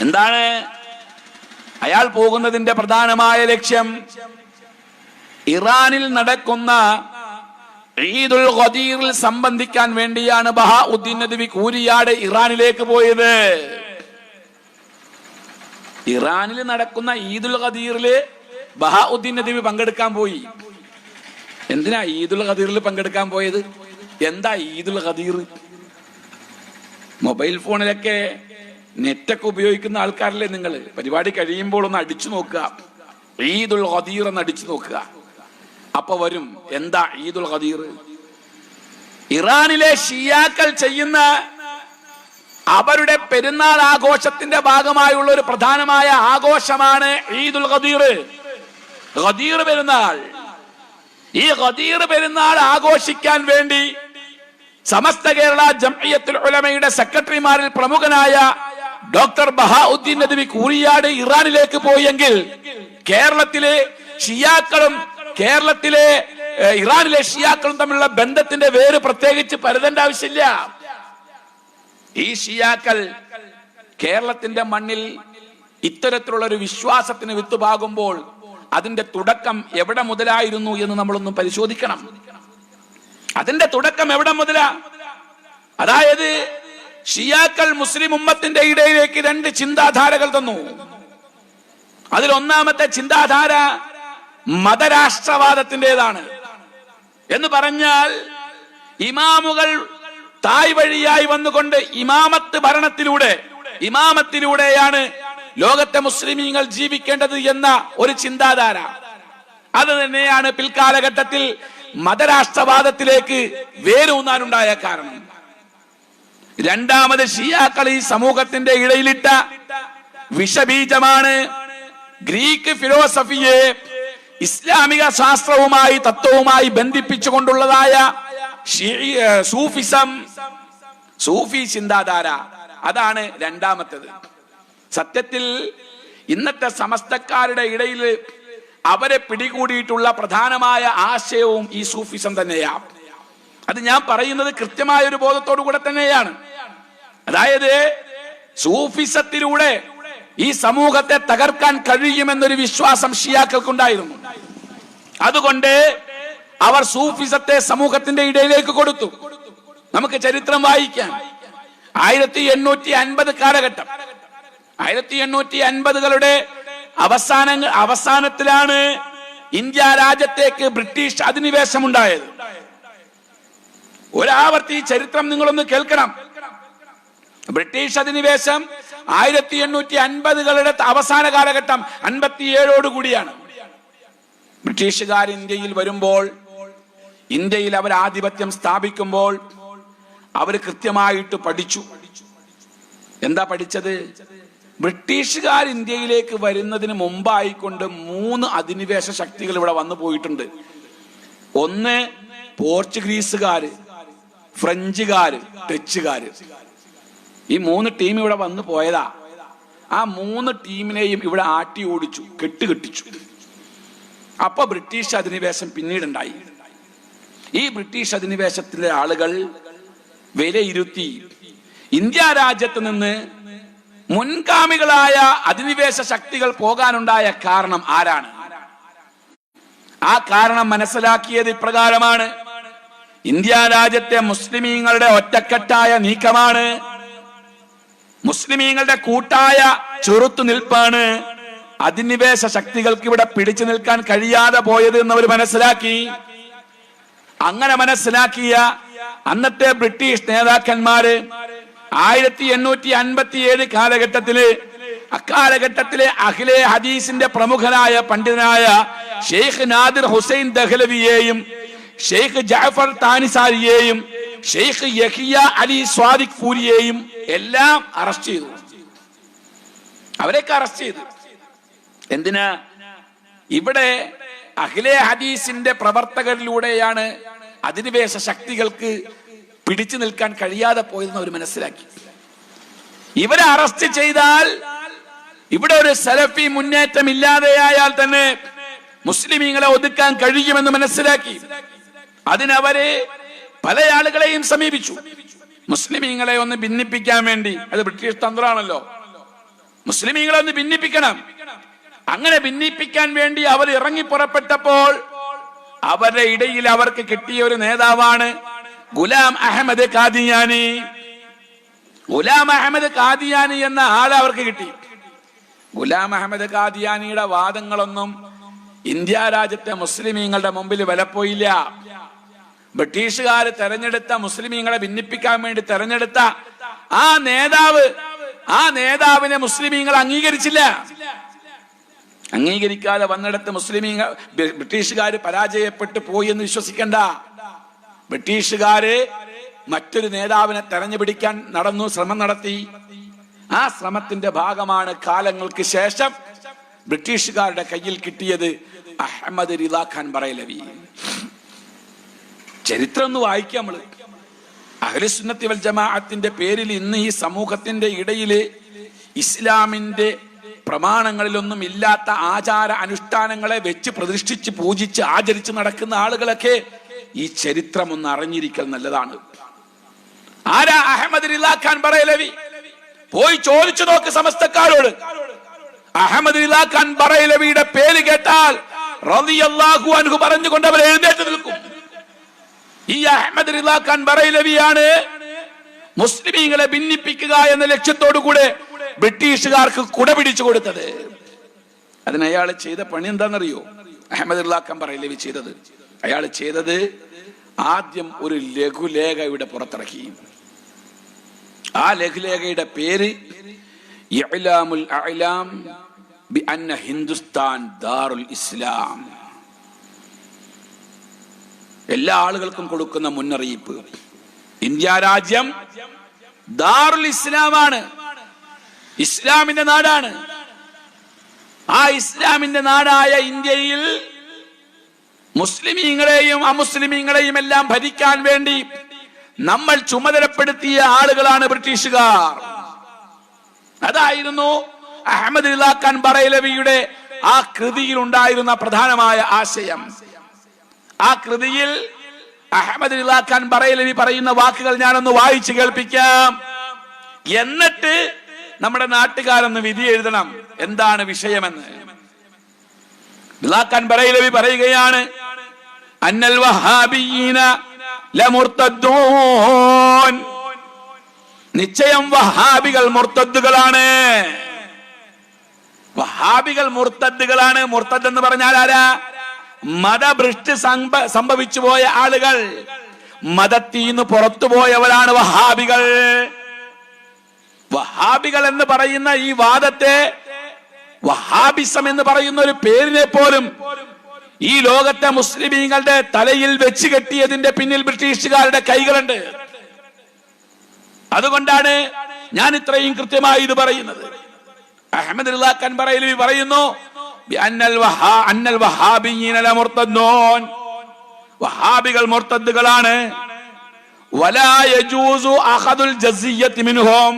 എന്താണ് അയാൾ പോകുന്നതിന്റെ പ്രധാനമായ ലക്ഷ്യം? ഇറാനിൽ നടക്കുന്ന ഈദുൽ ഖദീറിൽ സംബന്ധിക്കാൻ വേണ്ടിയാണ് ബഹാഉദ്ദീൻ നദ്വി കൂരിയാട് ഇറാനിലേക്ക് പോയത്. ഇറാനിൽ നടക്കുന്ന ഈദുൽ ഖദീറില് ബഹാഉദ്ദീൻ നദ്വി പങ്കെടുക്കാൻ പോയി. എന്തിനാ ഈദുൽ ഖദീറിൽ പങ്കെടുക്കാൻ പോയത്? എന്താ ഈദുൽ ഖദീർ? മൊബൈൽ ഫോണിലൊക്കെ നെറ്റൊക്കെ ഉപയോഗിക്കുന്ന ആൾക്കാരല്ലേ നിങ്ങൾ? പരിപാടി കഴിയുമ്പോൾ ഒന്ന് അടിച്ചു നോക്കുക, ഈദുൽ ഖദീർ എന്ന് അടിച്ചു നോക്കുക, അപ്പൊ വരും എന്താ ഈദുൽ ഖദീർ. ഇറാനിലെ ഷിയാക്കൾ ചെയ്യുന്ന അവരുടെ പെരുന്നാൾ ആഘോഷത്തിന്റെ ഭാഗമായുള്ള ഒരു പ്രധാനമായ ആഘോഷമാണ് ഈദുൽ ഖദീർ, ഖദീർ പെരുന്നാൾ. ഈ ഖദീർ പെരുന്നാൾ ആഘോഷിക്കാൻ വേണ്ടി സമസ്ത കേരള ജംഇയ്യത്തുൽ ഉലമയുടെ സെക്രട്ടറിമാരിൽ പ്രമുഖനായ ഡോക്ടർ ബഹാഉദ്ദീൻ നദ്വി കൂരിയാട് ഇറാനിലേക്ക് പോയെങ്കിൽ കേരളത്തിലെ ഷിയാക്കളും ഇറാനിലെ ഷിയാക്കളും തമ്മിലുള്ള ബന്ധത്തിന്റെ വേര് പ്രത്യേകിച്ച് പരതേണ്ട ആവശ്യമില്ല. ഈ ഷിയാക്കൾ കേരളത്തിന്റെ മണ്ണിൽ ഇത്തരത്തിലുള്ള ഒരു വിശ്വാസത്തിന് വിത്തുപാകുമ്പോൾ അതിന്റെ തുടക്കം എവിടെ മുതലായിരുന്നു എന്ന് നമ്മളൊന്ന് പരിശോധിക്കണം. അതിന്റെ തുടക്കം എവിടെ മുതലാ? അതായത് ഷിയാക്കൾ മുസ്ലിം ഉമ്മത്തിന്റെ ഇടയിലേക്ക് രണ്ട് ചിന്താധാരകൾ തന്നു. അതിൽ ഒന്നാമത്തെ ചിന്താധാര മതരാഷ്ട്രവാദത്തിൻ്റെതാണ്. എന്ന് പറഞ്ഞാൽ ഇമാമുകൾ തായ് വഴിയായി വന്നുകൊണ്ട് ഇമാമത്തിലൂടെയാണ് ലോകത്തെ മുസ്ലിമീങ്ങൾ ജീവിക്കേണ്ടത് എന്ന ഒരു ചിന്താധാര. അത് തന്നെയാണ് പിൽക്കാലഘട്ടത്തിൽ മതരാഷ്ട്രവാദത്തിലേക്ക് വേരൂന്നാനുണ്ടായ കാരണം. രണ്ടാമത് ഷിയാക്കൾ ഈ സമൂഹത്തിന്റെ ഇടയിലിട്ട വിഷബീജമാണ് ഗ്രീക്ക് ഫിലോസഫിയെ ഇസ്ലാമിക ശാസ്ത്രവുമായി തത്വവുമായി ബന്ധിപ്പിച്ചുകൊണ്ടുള്ളതായ സൂഫി ചിന്താധാര. അതാണ് രണ്ടാമത്തേത്. സത്യത്തിൽ ഇന്നത്തെ സമസ്തക്കാരുടെ ഇടയിൽ അവരെ പിടികൂടിയിട്ടുള്ള പ്രധാനമായ ആശയവും ഈ സൂഫിസം തന്നെയാണ്. അത് ഞാൻ പറയുന്നത് കൃത്യമായ ഒരു ബോധത്തോടു കൂടെ തന്നെയാണ്. അതായത് സൂഫിസത്തിലൂടെ ഈ സമൂഹത്തെ തകർക്കാൻ കഴിയുമെന്നൊരു വിശ്വാസം ഷിയാക്കൾക്കുണ്ടായിരുന്നു. അതുകൊണ്ട് അവർ സൂഫിസത്തെ സമൂഹത്തിന്റെ ഇടയിലേക്ക് കൊടുത്തു. നമുക്ക് ചരിത്രം വായിക്കാം. 1850 കാലഘട്ടം, 1850കളുടെ അവസാനത്തിലാണ് ഇന്ത്യ രാജ്യത്തേക്ക് ബ്രിട്ടീഷ് അധിനിവേശം ഉണ്ടായത്. ഒരാവർത്തി ചരിത്രം നിങ്ങളൊന്ന് കേൾക്കണം. ബ്രിട്ടീഷ് അധിനിവേശം 1850കളുടെ അവസാന കാലഘട്ടം 57ഓടുകൂടിയാണ്. ബ്രിട്ടീഷുകാർ ഇന്ത്യയിൽ വരുമ്പോൾ, ഇന്ത്യയിൽ അവർ ആധിപത്യം സ്ഥാപിക്കുമ്പോൾ അവർ കൃത്യമായിട്ട് പഠിച്ചു. എന്താ പഠിച്ചത്? ബ്രിട്ടീഷുകാർ ഇന്ത്യയിലേക്ക് വരുന്നതിന് മുമ്പായിക്കൊണ്ട് 3 അധിനിവേശ ശക്തികൾ ഇവിടെ വന്നു പോയിട്ടുണ്ട്. ഒന്ന് പോർച്ചുഗീസുകാര്, ഫ്രഞ്ചുകാര്, ഡച്ചുകാര്. ഈ 3 ടീം ഇവിടെ വന്നു പോയതാ. ആ 3 ടീമിനെയും ഇവിടെ ആട്ടി ഓടിച്ചു, കെട്ടുകെട്ടിച്ചു. അപ്പൊ ബ്രിട്ടീഷ് അധിനിവേശം പിന്നീടുണ്ടായി. ഈ ബ്രിട്ടീഷ് അധിനിവേശത്തിലെ ആളുകൾ വിലയിരുത്തി ഇന്ത്യ രാജ്യത്ത് നിന്ന് മുൻഗാമികളായ അധിനിവേശ ശക്തികൾ പോകാനുണ്ടായ കാരണം ആരാണ്? ആ കാരണം മനസ്സിലാക്കിയത് ഇപ്രകാരമാണ്. ഇന്ത്യ രാജ്യത്തെ മുസ്ലിമീങ്ങളുടെ ഒറ്റക്കെട്ടായ നീക്കമാണ്, മുസ്ലിമീങ്ങളുടെ കൂട്ടായ ചെറുത്തുനിൽപ്പാണ് അധിനിവേശ ശക്തികൾക്ക് ഇവിടെ പിടിച്ചു നിൽക്കാൻ കഴിയാതെ പോയത് എന്നവർ മനസ്സിലാക്കി. അങ്ങനെ മനസ്സിലാക്കിയ അന്നത്തെ ബ്രിട്ടീഷ് നേതാക്കന്മാര് 1857 അക്കാലഘട്ടത്തിലെ അഖിലെ ഹദീസിന്റെ പ്രമുഖനായ പണ്ഡിതനായ ഷെയ്ഖ് നാദിർ ഹുസൈൻ ദഹ്ലവിയെയും ഷെയ്ഖ് ജഅഫർ താനിസാരിയെയും ഷെയ്ഖ് യഹിയ അലി സ്വാദിഖ് പൂരിയെയും എല്ലാം അറസ്റ്റ് ചെയ്തു. അവരെയൊക്കെ അറസ്റ്റ് ചെയ്തു. എന്തിനാ? ഇവിടെ അഖിലെ ഹദീസിന്റെ പ്രവർത്തകരിലൂടെയാണ് അധിനിവേശ ശക്തികൾക്ക് പിടിച്ചു നിൽക്കാൻ കഴിയാതെ പോയതെന്ന് അവർ മനസ്സിലാക്കി. ഇവരെ അറസ്റ്റ് ചെയ്താൽ ഇവിടെ ഒരു സലഫി മുന്നേറ്റം ഇല്ലാതെയായാൽ തന്നെ മുസ്ലിമീങ്ങളെ ഒതുക്കാൻ കഴിയുമെന്ന് മനസ്സിലാക്കി. അതിനവരെ പല ആളുകളെയും സമീപിച്ചു. മുസ്ലിമീങ്ങളെ ഒന്ന് ഭിന്നിപ്പിക്കാൻ വേണ്ടി. അത് ബ്രിട്ടീഷ് തന്ത്രമാണല്ലോ, മുസ്ലിമീങ്ങളെ ഒന്ന് ഭിന്നിപ്പിക്കണം. അങ്ങനെ ഭിന്നിപ്പിക്കാൻ വേണ്ടി അവർ ഇറങ്ങി പുറപ്പെട്ടപ്പോൾ അവരുടെ ഇടയിൽ അവർക്ക് കിട്ടിയ ഒരു നേതാവാണ് ഗുലാം അഹമ്മദ് ഖാദിയാനി. ഗുലാം അഹമ്മദ് ഖാദിയാനി എന്ന ആളെ അവർക്ക് കിട്ടി. ഗുലാം അഹമ്മദ് ഖാദിയാനിയുടെ വാദങ്ങളൊന്നും ഇന്ത്യ രാജ്യത്തെ മുസ്ലിമീങ്ങളുടെ മുമ്പിൽ വിലപ്പോയില്ല. ബ്രിട്ടീഷുകാർ തെരഞ്ഞെടുത്ത, മുസ്ലിമീങ്ങളെ ഭിന്നിപ്പിക്കാൻ വേണ്ടി തെരഞ്ഞെടുത്ത ആ നേതാവിനെ മുസ്ലിമീങ്ങൾ അംഗീകരിച്ചില്ല. അംഗീകരിക്കാതെ വന്നിടത്ത് ബ്രിട്ടീഷുകാർ പരാജയപ്പെട്ടു പോയി എന്ന് വിശ്വസിക്കണ്ട. ബ്രിട്ടീഷുകാര് മറ്റൊരു നേതാവിനെ തെരഞ്ഞുപിടിക്കാൻ ശ്രമം നടത്തി. ആ ശ്രമത്തിന്റെ ഭാഗമാണ് കാലങ്ങൾക്ക് ശേഷം ബ്രിട്ടീഷുകാരുടെ കയ്യിൽ കിട്ടിയത് അഹമ്മദ് റിള ഖാൻ ബറേലവി. ചരിത്രം ഒന്ന് വായിക്കാം നമ്മള്. അഹ്ലുസുന്നത്തി വൽ ജമാഅത്തിന്റെ പേരിൽ ഇന്ന് ഈ സമൂഹത്തിന്റെ ഇടയില് ഇസ്ലാമിന്റെ പ്രമാണങ്ങളിലൊന്നും ഇല്ലാത്ത ആചാര അനുഷ്ഠാനങ്ങളെ വെച്ച് പ്രതിഷ്ഠിച്ച് പൂജിച്ച് ആചരിച്ച് നടക്കുന്ന ആളുകളൊക്കെ ഈ ചരിത്രം ഒന്ന് അറിഞ്ഞിരിക്കൽ നല്ലതാണ്. ആരാ അഹമ്മദ് റിളാ ഖാൻ ബറേലവി? പോയി ചോദിച്ചു നോക്ക് സമസ്തക്കാരോട്. അഹമ്മദ് റിളാ ഖാൻ ബറേലവിയുടെ പേര് കേട്ടാൽ റളിയല്ലാഹു അൻഹു പറഞ്ഞുകൊണ്ട് അവർ എഴുന്നേറ്റ് നിൽക്കും. ഈ അഹമ്മദ് റിളാ ഖാൻ ബറേലവിയാണ് മുസ്ലിമീങ്ങളെ ഭിന്നിപ്പിക്കുക എന്ന ലക്ഷ്യത്തോടു കൂടെ ബ്രിട്ടീഷുകാർക്ക് കുട പിടിച്ചു കൊടുത്തത്. അതിന് അയാൾ ചെയ്ത പണി എന്താണെന്നറിയോ? അഹമ്മദ് റിളാ ഖാൻ ബറേലവി ചെയ്തത്, അയാൾ ചെയ്തത് ആദ്യം ഒരു ലഘുലേഖ ഇവിടെ പുറത്തിറക്കി. ആ ലഘുലേഖയുടെ പേര് ഇഅ്ലാമുൽ അഅ്ലാം ബിഅന്ന ഹിന്ദുസ്ഥാൻ ദാറുൽ ഇസ്ലാം. എല്ലാ ആളുകൾക്കും കൊടുക്കുന്ന മുന്നറിയിപ്പ്, ഇന്ത്യ രാജ്യം ദാറുൽ ഇസ്ലാമാണ്, ഇസ്ലാമിന്റെ നാടാണ്. ആ ഇസ്ലാമിന്റെ നാടായ ഇന്ത്യയിൽ മുസ്ലിമീങ്ങളെയും അമുസ്ലിമീങ്ങളെയും എല്ലാം ഭരിക്കാൻ വേണ്ടി നമ്മൾ ചുമതലപ്പെടുത്തിയ ആളുകളാണ് ബ്രിട്ടീഷുകാർ. അതായിരുന്നു അഹമ്മദ് റിളാ ഖാൻ ബറേലവിയുടെ ആ കൃതിയിൽ ഉണ്ടായിരുന്ന പ്രധാനമായ ആശയം. ആ കൃതിയിൽ അഹമ്മദ് റിളാ ഖാൻ ബറേലവി പറയുന്ന വാക്കുകൾ ഞാനൊന്ന് വായിച്ചു കേൾപ്പിക്കാം. എന്നിട്ട് നമ്മുടെ നാട്ടുകാരൊന്ന് വിധി എഴുതണം എന്താണ് വിഷയമെന്ന്. റിളാ ഖാൻ ബറേലവി പറയുകയാണ്, അന്നൽ വഹാബിയീന ലമുർത്തദ്ദൂൻ, നിശ്ചയം വഹാബികൾ മുർത്തദ്ദുകളാണ്. വഹാബികൾ മുർത്തദ്ദുകളാണ്. മുർത്തദ് എന്ന് പറഞ്ഞാൽ ആരാ? മതഭ്രഷ്ട് സംഭവിച്ചു പോയ ആളുകൾ, മതത്തിൽ നിന്ന് പുറത്തുപോയവരാണ് വഹാബികൾ. വഹാബികൾ എന്ന് പറയുന്ന ഈ വാദത്തെ, വഹാബിസം എന്ന് പറയുന്ന ഒരു പേരിനെ പോലും ഈ ലോകത്തെ മുസ്ലിമീങ്ങളുടെ തലയിൽ വെച്ച് കെട്ടിയതിന്റെ പിന്നിൽ ബ്രിട്ടീഷുകാരുടെ കൈകളുണ്ട്. അതുകൊണ്ടാണ് ഞാൻ ഇത്രയും കൃത്യമായി ഇത് പറയുന്നത്. അഹമ്മദ് റിളാ ഖാൻ ബറേലവി പറയുന്നു, അന്നൽ വഹാബിയീന ലമുർത്തദ്ദൂൻ, വഹാബികൾ മുർത്തദ്ദുകളാണ്. വലാ യജൂസു അഖദുൽ ജസിയ്യത്തി മിൻഹും,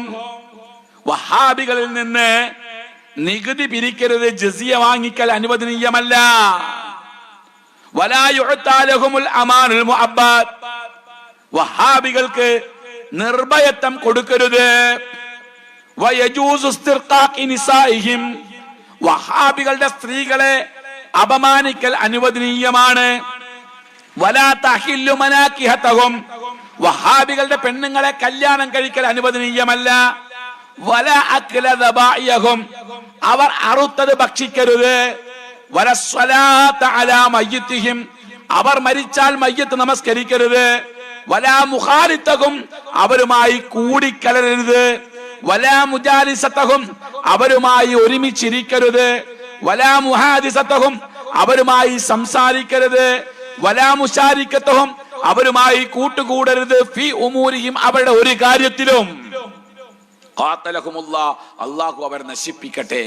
വഹാബികളിൽ നിന്ന് നികുതി പിരിക്കരുത്, ജസിയ വാങ്ങിക്കൽ അനുവദനീയമല്ല. വലാ യുഅ്താ ലഹുമുൽ അമാനുൽ മുഅബ്ബദ്, വഹാബികൾക്ക് നിർഭയത്വം കൊടുക്കരുത്. വയജൂസു ഇസ്തിർഖാഖി നിസാഇഹിം, വഹാബികളുടെ സ്ത്രീകളെ അപമാനിക്കൽ അനുവദനീയമാണ്. വലാ തഹില്ലു മനാകിഹതഹും, വഹാബികളുടെ പെണ്ണുങ്ങളെ കല്യാണം കഴിക്കൽ അനുവദനീയമല്ല. വലാ അക്ല ദബാഇഹും, അവർ അറുത്തത് ഭക്ഷിക്കരുത്. വലസ്സലാത അലാ മയ്യിതിഹിം, അവർ മരിച്ചാൽ മയ്യത്ത് നമസ്കരിക്കരുത്. വലാ മുഖാലിതഹും, അവരുമായി കൂടിക്കലരരുത്. വലാ മുജാലിസതഹും, അവരുമായി ഒരുമിച്ചിരിക്കരുത്. വലാ മുഹാദിസതഹും, അവരുമായി സംസാരിക്കരുത്. വലാ മുശാരിക്കതഹും, അവരുമായി കൂട്ടുകൂടരുത്. ഫി ഉമൂരിഹിം, അവരുടെ ഒരു കാര്യത്തിലും. ഖാതലഹുമുല്ലാഹ്, അല്ലാഹു അവർ നശിപ്പിക്കട്ടെ.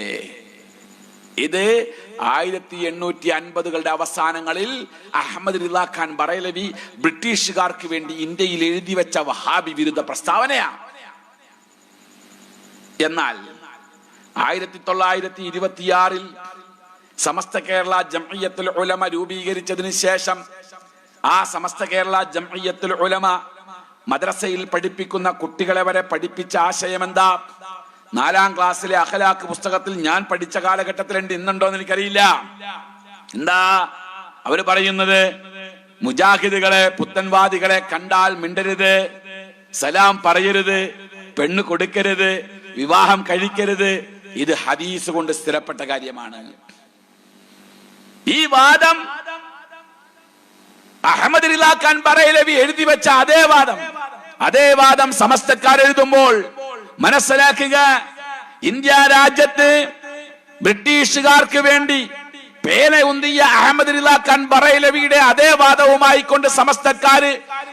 ഇത് 1850കളുടെ അവസാനങ്ങളിൽ അഹമ്മദ് റിളാ ഖാൻ ബറേലവി ബ്രിട്ടീഷുകാർക്ക് വേണ്ടി ഇന്ത്യയിൽ എഴുതി വെച്ച വഹാബി വിരുദ്ധ പ്രസ്താവനയാണ്. എന്നാൽ 1926 സമസ്ത കേരള ജംഇയ്യത്തുൽ ഉലമ രൂപീകരിച്ചതിന് ശേഷം ആ സമസ്ത കേരള ജംഇയ്യത്തുൽ ഉലമ മദ്രസയിൽ പഠിപ്പിക്കുന്ന കുട്ടികളെ വരെ പഠിപ്പിച്ച ആശയം എന്താ? 4ാം ക്ലാസ്സിലെ അഖ്ലാഖ് പുസ്തകത്തിൽ ഞാൻ പഠിച്ച കാലഘട്ടത്തിലുണ്ട്, ഇന്നുണ്ടോ എന്ന് എനിക്കറിയില്ല. എന്താ അവര് പറയുന്നത്? മുജാഹിദുകളെ, പുത്തൻവാദികളെ കണ്ടാൽ മിണ്ടരുത്, സലാം പറയരുത്, പെണ്ണ് കൊടുക്കരുത്, വിവാഹം കഴിക്കരുത്. ഇത് ഹദീസ് കൊണ്ട് സ്ഥിരപ്പെട്ട കാര്യമാണ്. ഈ വാദം അഹമ്മദ് റിളാ ഖാൻ ബറേലവി എഴുതി വെച്ച അതേ വാദം സമസ്തക്കാർ എഴുതുമ്പോൾ മനസ്സിലാക്കുക, ഇന്ത്യ രാജ്യത്ത് ബ്രിട്ടീഷുകാർക്ക് വേണ്ടി പേന ഉന്തിയ അഹമ്മദ് റിളാ ഖാൻ ബറേലവിയുടെ അതേ വാദവുമായി കൊണ്ട് സമസ്തക്കാര്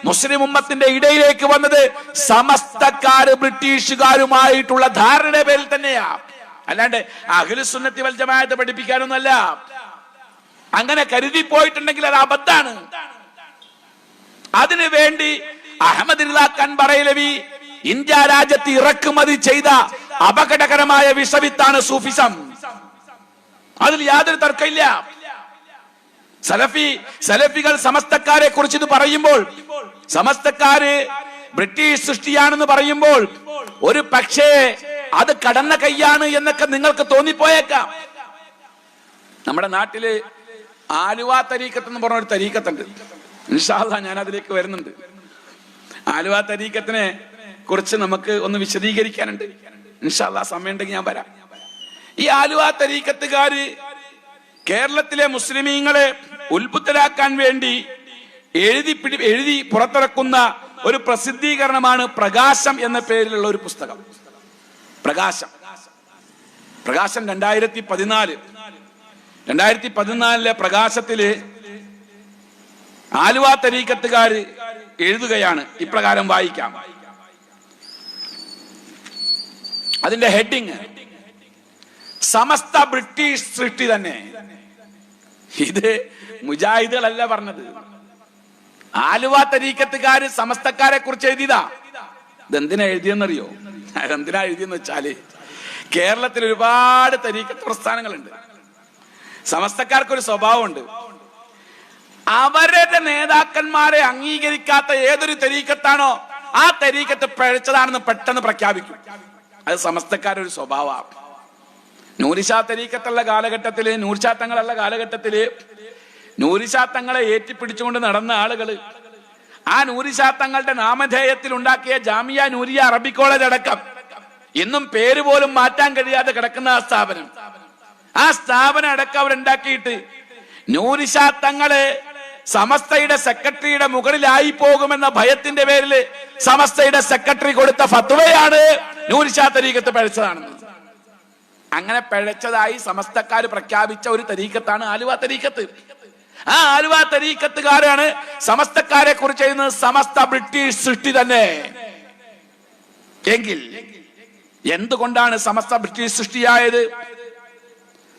മുസ്ലിം ഉമ്മത്തിന്റെ ഇടയിലേക്ക് വന്നത് സമസ്തക്കാര് ബ്രിട്ടീഷുകാരുമായിട്ടുള്ള ധാരണയുടെ പേരിൽ തന്നെയാ, അല്ലാണ്ട് അഹ്ലുസ് സുന്നത്തി വൽ ജമാഅത്ത് പഠിപ്പിക്കാനൊന്നല്ല. അങ്ങനെ കരുതി പോയിട്ടുണ്ടെങ്കിൽ അത് അബദ്ധാണ്. അതിനു വേണ്ടി അഹമ്മദ് റിള ഖാൻ ബറേലവി ഇന്ത്യ രാജ്യത്ത് ഇറക്കുമതി ചെയ്ത അപകടകരമായ വിഷവിത്താണ് സൂഫിസം. അതിൽ യാതൊരു തർക്കമില്ല. സലഫികൾ സമസ്തക്കാരെ കുറിച്ച് ഇത് പറയുമ്പോൾ, സമസ്തക്കാര് ബ്രിട്ടീഷ് സൃഷ്ടിയാണെന്ന് പറയുമ്പോൾ ഒരു പക്ഷേ അത് കടന്ന കൈയാണ് എന്നൊക്കെ നിങ്ങൾക്ക് തോന്നിപ്പോയേക്കാം. നമ്മുടെ നാട്ടില് ആലുവ തരീഖത്ത് എന്ന് പറഞ്ഞ ഒരു തരീഖത്തുണ്ട്. ഇൻഷാ അല്ലാഹ് ഞാൻ അതിലേക്ക് വരുന്നുണ്ട്. ആലുവ തരീഖത്തിനെ കുറിച്ച് നമുക്ക് ഒന്ന് വിശദീകരിക്കാനുണ്ട്. ഇൻഷാ അല്ലാഹ് സമയം ഉണ്ടെങ്കിൽ ഞാൻ വരാം. ഈ ആലുവ തരീഖത്തുകാര് കേരളത്തിലെ മുസ്ലിമീങ്ങളെ ഉത്ബുദ്ധരാക്കാൻ വേണ്ടി എഴുതി പുറത്തിറക്കുന്ന ഒരു പ്രസിദ്ധീകരണമാണ് പ്രകാശം എന്ന പേരിലുള്ള ഒരു പുസ്തകം. പ്രകാശം 2014 പ്രകാശത്തില് ആലുവ തരീഖത്തുകാര് എഴുതുകയാണ്. ഇപ്രകാരം വായിക്കാം. അതിന്റെ ഹെഡിങ് സമസ്ത ബ്രിട്ടീഷ് സൃഷ്ടി തന്നെ. ഇത് മുജാഹിദുകളല്ല പറഞ്ഞത്. ആലുവ തരീഖത്തുകാര് സമസ്തക്കാരെ കുറിച്ച് എഴുതിയതാ. ഇതെന്തിനാ എഴുതിയെന്നറിയോ? എന്തിനാ എഴുതിയെന്ന് വെച്ചാല് കേരളത്തിൽ ഒരുപാട് തരീഖത്ത് പ്രസ്ഥാനങ്ങളുണ്ട്. സമസ്തക്കാർക്കൊരു സ്വഭാവമുണ്ട്. അവരുടെ നേതാക്കന്മാരെ അംഗീകരിക്കാത്ത ഏതൊരു തരീഖത്താണോ ആ തരീഖത്ത് പിഴച്ചതാണെന്ന് പെട്ടെന്ന് പ്രഖ്യാപിക്കും. അത് സമസ്തക്കാരൊരു സ്വഭാവമാണ്. നൂറിഷാ തരീഖത്തുള്ള കാലഘട്ടത്തില്, നൂർഷാ തങ്ങളുള്ള കാലഘട്ടത്തില് നൂറിഷാ തങ്ങളെ ഏറ്റിപ്പിടിച്ചുകൊണ്ട് നടന്ന ആളുകള് ആ നൂറിഷാ തങ്ങളുടെ നാമധേയത്തിൽ ഉണ്ടാക്കിയ ജാമിയ നൂരിയ അറബി കോളേജ് അടക്കം ഇന്നും പേര് പോലും മാറ്റാൻ കഴിയാതെ കിടക്കുന്ന ആ സ്ഥാപനം അടക്കം അവരുണ്ടാക്കിയിട്ട് നൂറിഷാ തങ്ങള് സമസ്തയുടെ സെക്രട്ടറിയുടെ മുകളിലായി പോകുമെന്ന ഭയത്തിന്റെ പേരിൽ സമസ്തയുടെ സെക്രട്ടറി കൊടുത്ത ഫത്വയാണ് നൂറിഷാ തരീഖത്ത് പിഴച്ചതാണെന്ന്. അങ്ങനെ പിഴച്ചതായി സമസ്തക്കാര് പ്രഖ്യാപിച്ച ഒരു തരീഖത്താണ് ആലുവ തരീഖത്ത്. ആ ആലുവ തരീഖത്തുകാരാണ് സമസ്തക്കാരെ കുറിച്ച് എഴുതുന്നത് സമസ്ത ബ്രിട്ടീഷ് സൃഷ്ടി തന്നെ. എങ്കിൽ എന്തുകൊണ്ടാണ് സമസ്ത ബ്രിട്ടീഷ് സൃഷ്ടിയായത്?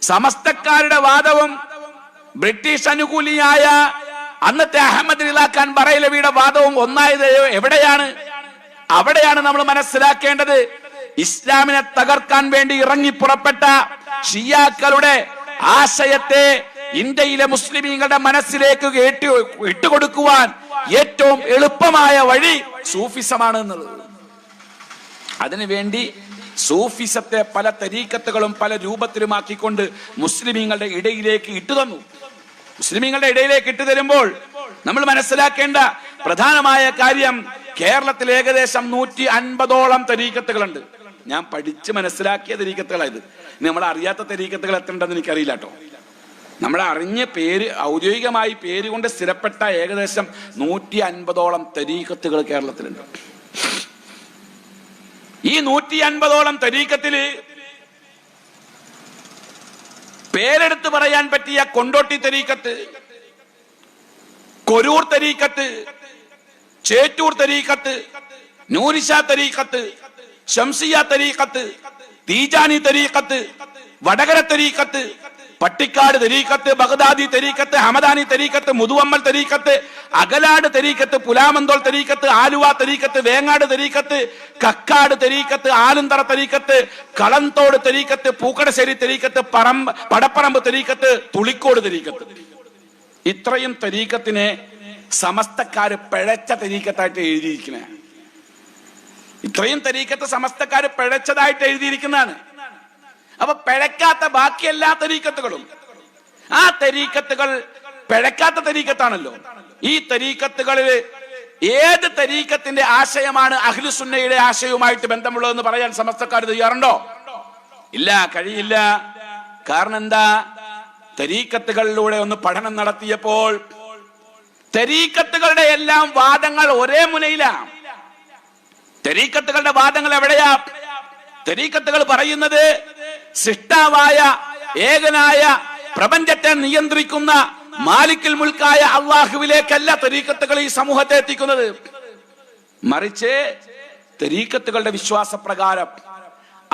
സമസ്തക്കാരുടെ വാദവും ബ്രിട്ടീഷ് അനുകൂലിയായ അന്നത്തെ അഹമ്മദ് റിള ഖാൻ ബറേലവിയുടെ വാദവും ഒന്നായത് എവിടെയാണ്? അവിടെയാണ് നമ്മൾ മനസ്സിലാക്കേണ്ടത്. ഇസ്ലാമിനെ തകർക്കാൻ വേണ്ടി ഇറങ്ങി പുറപ്പെട്ട ഷിയാക്കളുടെ ആശയത്തെ ഇന്ത്യയിലെ മുസ്ലിമീങ്ങളുടെ മനസ്സിലേക്ക് ഇട്ടുകൊടുക്കുവാൻ ഏറ്റവും എളുപ്പമായ വഴി സൂഫിസമാണ് എന്നുള്ളത്. അതിനുവേണ്ടി സൂഫിസത്തെ പല തരീഖത്തുകളും പല രൂപത്തിലുമാക്കിക്കൊണ്ട് മുസ്ലിമീങ്ങളുടെ ഇടയിലേക്ക് ഇട്ടുതന്നു. മുസ്ലിമീങ്ങളുടെ ഇടയിലേക്ക് ഇട്ടുതരുമ്പോൾ നമ്മൾ മനസ്സിലാക്കേണ്ട പ്രധാനമായ കാര്യം, കേരളത്തിൽ ഏകദേശം 150ഓളം തരീഖത്തുകളുണ്ട്. ഞാൻ പഠിച്ച് മനസ്സിലാക്കിയ തരീഖത്തുകളായത്. നമ്മൾ അറിയാത്ത തരീഖത്തുകൾ എത്ര ഉണ്ടെന്ന് എനിക്കറിയില്ല കേട്ടോ. നമ്മളെ അറിഞ്ഞ പേര്, ഔദ്യോഗികമായി പേര് കൊണ്ട് സ്ഥിരപ്പെട്ട ഏകദേശം 150ഓളം തരീഖത്തുകൾ കേരളത്തിലുണ്ട്. ഈ 150ഓളം തരീഖത്തില് പേരെടുത്ത് പറയാൻ പറ്റിയ കൊണ്ടോട്ടി തരീഖത്ത്, കൊരൂർ തരീഖത്ത്, ചേറ്റൂർ തരീഖത്ത്, നൂരിഷാ തരീഖത്ത്, ശംസിയ തരീഖത്ത്, തീജാനി തരീഖത്ത്, വടകര തരീഖത്ത്, പട്ടിക്കാട് തരീഖത്ത്, ബഗ്ദാദി തരീഖത്ത്, ഹമദാനി തരീഖത്ത്, മുതുവമ്മൽ തരീഖത്ത്, അകലാട് തരീഖത്ത്, പുലാമന്തോൾ തരീഖത്ത്, ആലുവ തരീഖത്ത്, വേങ്ങാട് തരീഖത്ത്, കക്കാട് തരീഖത്ത്, ആലുന്തറ തരീഖത്ത്, കളന്തോട് തരീഖത്ത്, പൂക്കടശ്ശേരി തരീഖത്ത്, പടപ്പറമ്പ് തരീഖത്ത്, തുളിക്കോട് തരീഖത്ത്. ഇത്രയും തരീഖത്തിനെ സമസ്തക്കാര് പിഴച്ച തരീഖത്തായിട്ട് എഴുതിയിരിക്കണേ. ഇത്രയും തരീഖത്ത് സമസ്തക്കാര് പിഴച്ചതായിട്ട് എഴുതിയിരിക്കുന്നതാണ്. അപ്പൊ പിഴക്കാത്ത ബാക്കി എല്ലാ തരീഖത്തുകളും, ആ തരീഖത്തുകൾ പിഴക്കാത്ത തരീഖത്താണല്ലോ. ഈ തരീഖത്തുകളിൽ ഏത് തരീഖത്തിന്റെ ആശയമാണ് അഹ്ലുസുന്നയുടെ ആശയവുമായിട്ട് ബന്ധമുള്ളതെന്ന് പറയാൻ സമസ്തക്കാർ തയ്യാറുണ്ടോ? ഇല്ല, കഴിയില്ല. കാരണം എന്താ? തരീഖത്തുകളിലൂടെ ഒന്ന് പഠനം നടത്തിയപ്പോൾ തരീഖത്തുകളുടെ എല്ലാം വാദങ്ങൾ ഒരേ മുനയിലാണ്. തരീഖത്തുകളുടെ വാദങ്ങൾ എവിടെയാ? തരീഖത്തുകൾ പറയുന്നത് സൃഷ്ടാവായ ഏകനായ പ്രപഞ്ചത്തെ നിയന്ത്രിക്കുന്ന മാലിക്കുൽ മുൽക്കായ അള്ളാഹുവിലേക്കല്ല തരീഖത്തുകൾ ഈ സമൂഹത്തെ എത്തിക്കുന്നത്. മറിച്ച് തരീഖത്തുകളുടെ വിശ്വാസപ്രകാരം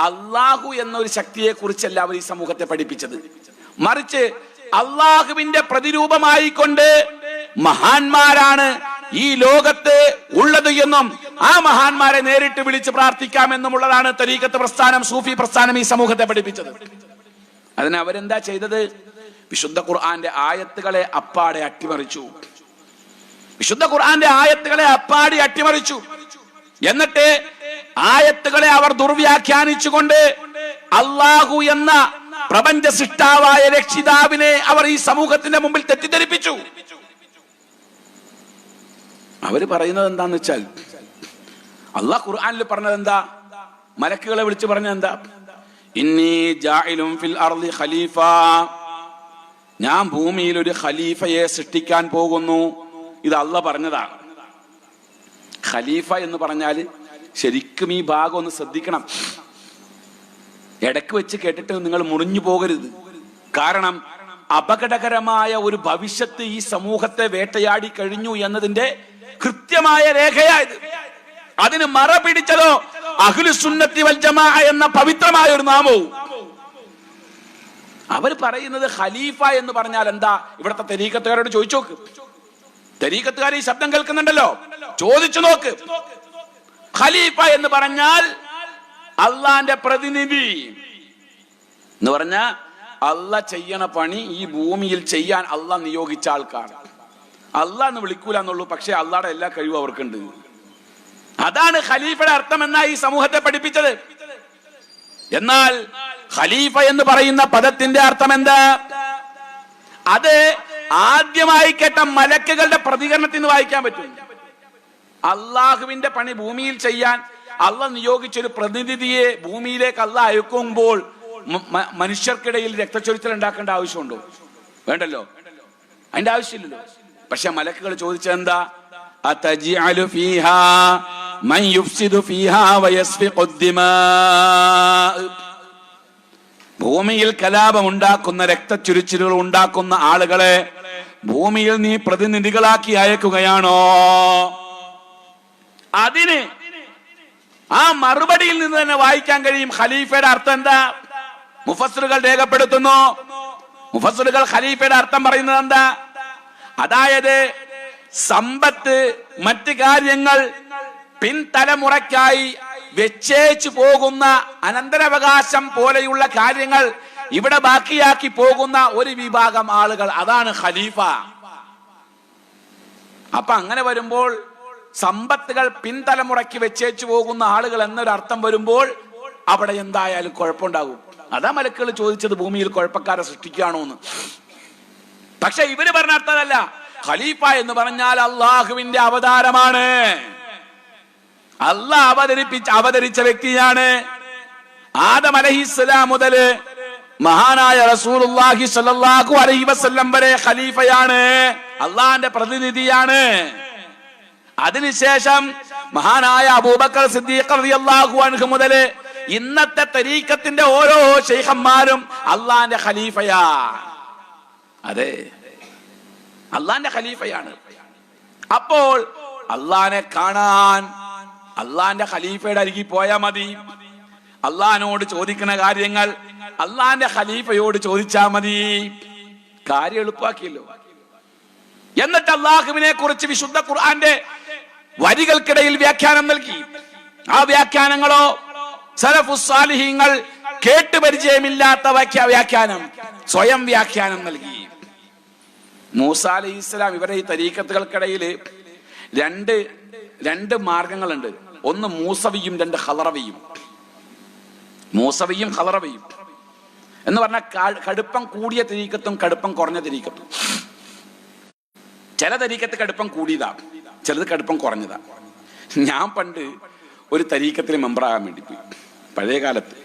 അള്ളാഹു എന്നൊരു ശക്തിയെ കുറിച്ചല്ല അവർ ഈ സമൂഹത്തെ പഠിപ്പിച്ചത്. മറിച്ച് അള്ളാഹുവിന്റെ പ്രതിരൂപമായി കൊണ്ട് മഹാന്മാരാണ് ഈ ലോകത്ത് ഉള്ളത് എന്നും ആ മഹാന്മാരെ നേരിട്ട് വിളിച്ച് പ്രാർത്ഥിക്കാമെന്നുമുള്ളതാണ് തരീഖത്ത് പ്രസ്ഥാനം, സൂഫി പ്രസ്ഥാനം ഈ സമൂഹത്തെ പഠിപ്പിച്ചത്. അതിന് അവരെന്താ ചെയ്തത്? വിശുദ്ധ ഖുർആന്റെ ആയത്തുകളെ അപ്പാടെ അട്ടിമറിച്ചു. വിശുദ്ധ ഖുർആന്റെ ആയത്തുകളെ അപ്പാടി അട്ടിമറിച്ചു. എന്നിട്ട് ആയത്തുകളെ അവർ ദുർവ്യാഖ്യാനിച്ചുകൊണ്ട് അല്ലാഹു എന്ന പ്രപഞ്ച സൃഷ്ടാവായ രക്ഷിതാവിനെ അവർ ഈ സമൂഹത്തിന്റെ മുമ്പിൽ തെറ്റിദ്ധരിപ്പിച്ചു. അവര് പറയുന്നത് എന്താന്ന് വെച്ചാൽ, അല്ലാഹ് ഖുർആനിൽ പറഞ്ഞത് എന്താ? മലക്കുകളെ വിളിച്ചു പറഞ്ഞത് എന്താ? ഇന്നി ജാഇലുൻ ഫിൽ അർളി ഖലീഫ, ഞാൻ ഭൂമിയിൽ ഒരു ഖലീഫയെ സൃഷ്ടിക്കാൻ പോകുന്നു. ഇത് അല്ലാഹ് പറഞ്ഞതാണ്. ഖലീഫ എന്ന് പറഞ്ഞാൽ ശരിക്കും ഈ ഭാഗം ഒന്ന് ശ്രദ്ധിക്കണം. ഇടയ്ക്ക് വെച്ച് കേട്ടിട്ട് നിങ്ങൾ മുറിഞ്ഞു പോകരുത്. കാരണം അപകടകരമായ ഒരു ഭവിഷ്യത്ത് ഈ സമൂഹത്തെ വേട്ടയാടി കഴിഞ്ഞു എന്നതിന്റെ കൃത്യമായ രേഖയായത്. അതിന് മറ പിടിച്ചതോ അഹ്ലുസുന്നത്തി വൽ ജമാഅ എന്ന പവിത്രമായ ഒരു നാമവും. അവർ പറയുന്നത് ഖലീഫ എന്ന് പറഞ്ഞാൽ എന്താ? ഇവിടുത്തെ തരീഖത്തുകാരോട് ചോദിച്ചു നോക്ക്. തരീഖത്തുകാർ ഈ ശബ്ദം കേൾക്കുന്നുണ്ടല്ലോ, ചോദിച്ചു നോക്ക്. ഖലീഫ എന്ന് പറഞ്ഞാൽ അള്ളാന്റെ പ്രതിനിധി എന്ന് പറഞ്ഞ അള്ളാഹ് ചെയ്യണ പണി ഈ ഭൂമിയിൽ ചെയ്യാൻ അള്ളാഹ് നിയോഗിച്ച ആൾക്കാർ. അള്ളാഹ് എന്ന് വിളിക്കൂല എന്നുള്ളൂ, പക്ഷെ അള്ളാഹുടെ എല്ലാ കഴിവും അവർക്കുണ്ട്. അതാണ് ഖലീഫയുടെ അർത്ഥം എന്നാ ഈ സമൂഹത്തെ പഠിപ്പിച്ചത്. എന്നാൽ ഖലീഫ എന്ന് പറയുന്ന പദത്തിന്റെ അർത്ഥം എന്താ? അത് ആദ്യമായി കേട്ട മലക്കുകളുടെ പ്രതികരണത്തിൽ നിന്ന് വായിക്കാൻ പറ്റും. അള്ളാഹുവിന്റെ പണി ഭൂമിയിൽ ചെയ്യാൻ അള്ളാഹ് നിയോഗിച്ചൊരു പ്രതിനിധിയെ ഭൂമിയിലേക്ക് അള്ളാഹ് അയക്കുമ്പോൾ മനുഷ്യർക്കിടയിൽ രക്തച്ചൊരിച്ചിൽ ഉണ്ടാക്കേണ്ട ആവശ്യമുണ്ടോ? വേണ്ടല്ലോ, അതിന്റെ ആവശ്യമില്ലല്ലോ. പക്ഷെ മലക്കുകൾ ചോദിച്ചത് എന്താ? അതജ്അലു ഫീഹാ മൻ യുഫ്സിദു ഫീഹാ വയസ്ഫിഖു ദിമാ, ഭൂമിയിൽ കലാപം ഉണ്ടാക്കുന്ന, രക്തച്ചൊരിച്ചിലുകൾ ഉണ്ടാക്കുന്ന ആളുകളെ ഭൂമിയിൽ നീ പ്രതിനിധികളാക്കി അയക്കുകയാണോ? അതിന് ആ മറുപടിയിൽ നിന്ന് തന്നെ വായിക്കാൻ കഴിയും ഖലീഫയുടെ അർത്ഥം എന്താ. മുഫസ്സിറുകൾ രേഖപ്പെടുത്തുന്നു. മുഫസ്സിറുകൾ ഖലീഫയുടെ അർത്ഥം പറയുന്നത് എന്താ? അതായത് സമ്പത്ത്, മറ്റ് കാര്യങ്ങൾ പിൻതലമുറയ്ക്കായി വെച്ചേച്ചു പോകുന്ന അനന്തരാവകാശം പോലെയുള്ള കാര്യങ്ങൾ ഇവിടെ ബാക്കിയാക്കി പോകുന്ന ഒരു വിഭാഗം ആളുകൾ, അതാണ് ഖലീഫ. അപ്പൊ അങ്ങനെ വരുമ്പോൾ സമ്പത്തുകൾ പിൻതലമുറയ്ക്ക് വെച്ചേച്ചു പോകുന്ന ആളുകൾ എന്നൊരർത്ഥം വരുമ്പോൾ അവിടെ എന്തായാലും കുഴപ്പമുണ്ടാകും. അതാ മലക്കുകൾ ചോദിച്ചത്, ഭൂമിയിൽ കുഴപ്പക്കാരെ സൃഷ്ടിക്കുകയാണോ എന്ന്. പക്ഷെ ഇവര് പറഞ്ഞ അർത്ഥമല്ല. ഖലീഫ എന്ന് പറഞ്ഞാൽ അള്ളാഹുവിന്റെ അവതാരമാണ്. അള്ളാഹ് അവതരിച്ച വ്യക്തിയാണ്. ആദം അലൈഹിസ്സലാം മുതൽ മഹാനായ റസൂലുള്ളാഹി സ്വല്ലല്ലാഹു അലൈഹി വസല്ലം വരെ ഖലീഫയാണ്, അള്ളാഹിന്റെ പ്രതിനിധിയാണ്. അതിനുശേഷം മഹാനായ അബൂബക്കർ സിദ്ദീഖ് റളിയല്ലാഹു അൻഹു മുതൽ ഇന്നത്തെ തരീഖത്തിന്റെ ഓരോ ശൈഖന്മാരും അള്ളാഹിന്റെ ഖലീഫയാ. അതെ, അള്ളാഹിന്റെ ഖലീഫയാണ്. അപ്പോൾ അള്ളാഹിനെ കാണാൻ അള്ളാഹിന്റെ ഖലീഫയുടെ അരികിൽ പോയാൽ മതി. അള്ളാഹിനോട് ചോദിക്കുന്ന കാര്യങ്ങൾ അള്ളാഹിന്റെ ഖലീഫയോട് ചോദിച്ചാൽ മതി. കാര്യം എളുപ്പാക്കിയല്ലോ. എന്നിട്ട് അള്ളാഹുവിനെ കുറിച്ച് വിശുദ്ധ ഖുർആന്റെ വരികൾക്കിടയിൽ വ്യാഖ്യാനം നൽകി. ആ വ്യാഖ്യാനങ്ങളോ സലഫുസ് സാലിഹീങ്ങൾ കേട്ടു പരിചയമില്ലാത്ത വ്യാഖ്യാനം, സ്വയം വ്യാഖ്യാനം നൽകി. മൂസ അലൈഹിസ്സലാം, ഇവരുടെ ഈ തരീഖത്തുകൾക്കിടയിൽ രണ്ട് മാർഗങ്ങളുണ്ട്. ഒന്ന് മൂസവിയും, രണ്ട് ഖളറവിയും. മൂസവിയും ഖളറവിയും എന്ന് പറഞ്ഞാൽ കടുപ്പം കൂടിയ തരീഖത്തും കടുപ്പം കുറഞ്ഞ തരീഖത്തും. ചില തരീഖത്ത് കടുപ്പം കൂടിയതാ, ചിലത് കടുപ്പം കുറഞ്ഞതാ. ഞാൻ പണ്ട് ഒരു തരീഖത്തിൽ മെമ്പറാകാൻ വേണ്ടി പോയി. പഴയ കാലത്ത്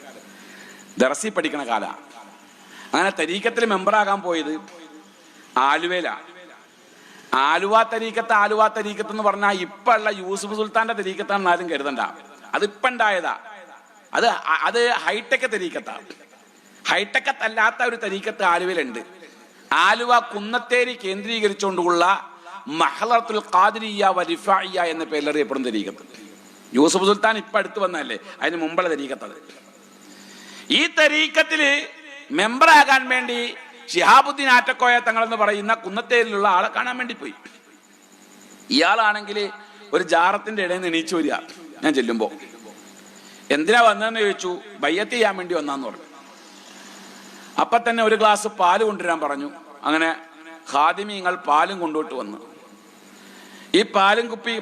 ദർസി പഠിക്കണ കാല. അങ്ങനെ തരീഖത്തിൽ മെമ്പറാകാൻ പോയത് ആലുവയിലാ. ആലുവ തരീഖത്ത് എന്ന് പറഞ്ഞാൽ ഇപ്പൊ ഉള്ള യൂസുഫ് സുൽത്താന്റെ തരീഖത്താണെന്ന് ആരും കരുതണ്ട. അത് ഇപ്പൊ ഉണ്ടായതാ. അത് ഹൈടെക് തരീഖത്താ. ഹൈടെക് അല്ലാത്ത ഒരു തരീഖത്ത് ആലുവയിലുണ്ട്. ആലുവ കുന്നത്തേരി കേന്ദ്രീകരിച്ചുകൊണ്ടുള്ള മഹ്ലത്തുൽ ഖാദിരിയ്യ വ റിഫാഇയ്യ എന്ന പേരിൽ അറിയപ്പെടുന്ന തരീഖത്ത്. യൂസുഫ് സുൽത്താൻ ഇപ്പൊ അടുത്ത് വന്നല്ലേ, അതിന് മുമ്പുള്ള തരീഖത്ത്. ഈ തരീഖത്തില് മെമ്പറാകാൻ വേണ്ടി ശിഹാബുദ്ദീൻ ആറ്റക്കോയ തങ്ങൾ എന്ന് പറയുന്ന കുന്നത്തേരിലുള്ള ആളെ കാണാൻ വേണ്ടി പോയി. ഇയാളാണെങ്കിൽ ഒരു ജാറത്തിന്റെ ഇടയിൽ നിന്ന് എണീച്ചു വരിക. ഞാൻ ചെല്ലുമ്പോ എന്തിനാ വന്നതെന്ന് ചോദിച്ചു. ബയ്യത്ത് ചെയ്യാൻ വേണ്ടി വന്നാന്ന് പറഞ്ഞു. അപ്പൊ തന്നെ ഒരു ഗ്ലാസ് പാല് കൊണ്ടുവരാൻ പറഞ്ഞു. അങ്ങനെ ഖാദിമീങ്ങൾ പാലും കൊണ്ടോട്ട് വന്നു. ഈ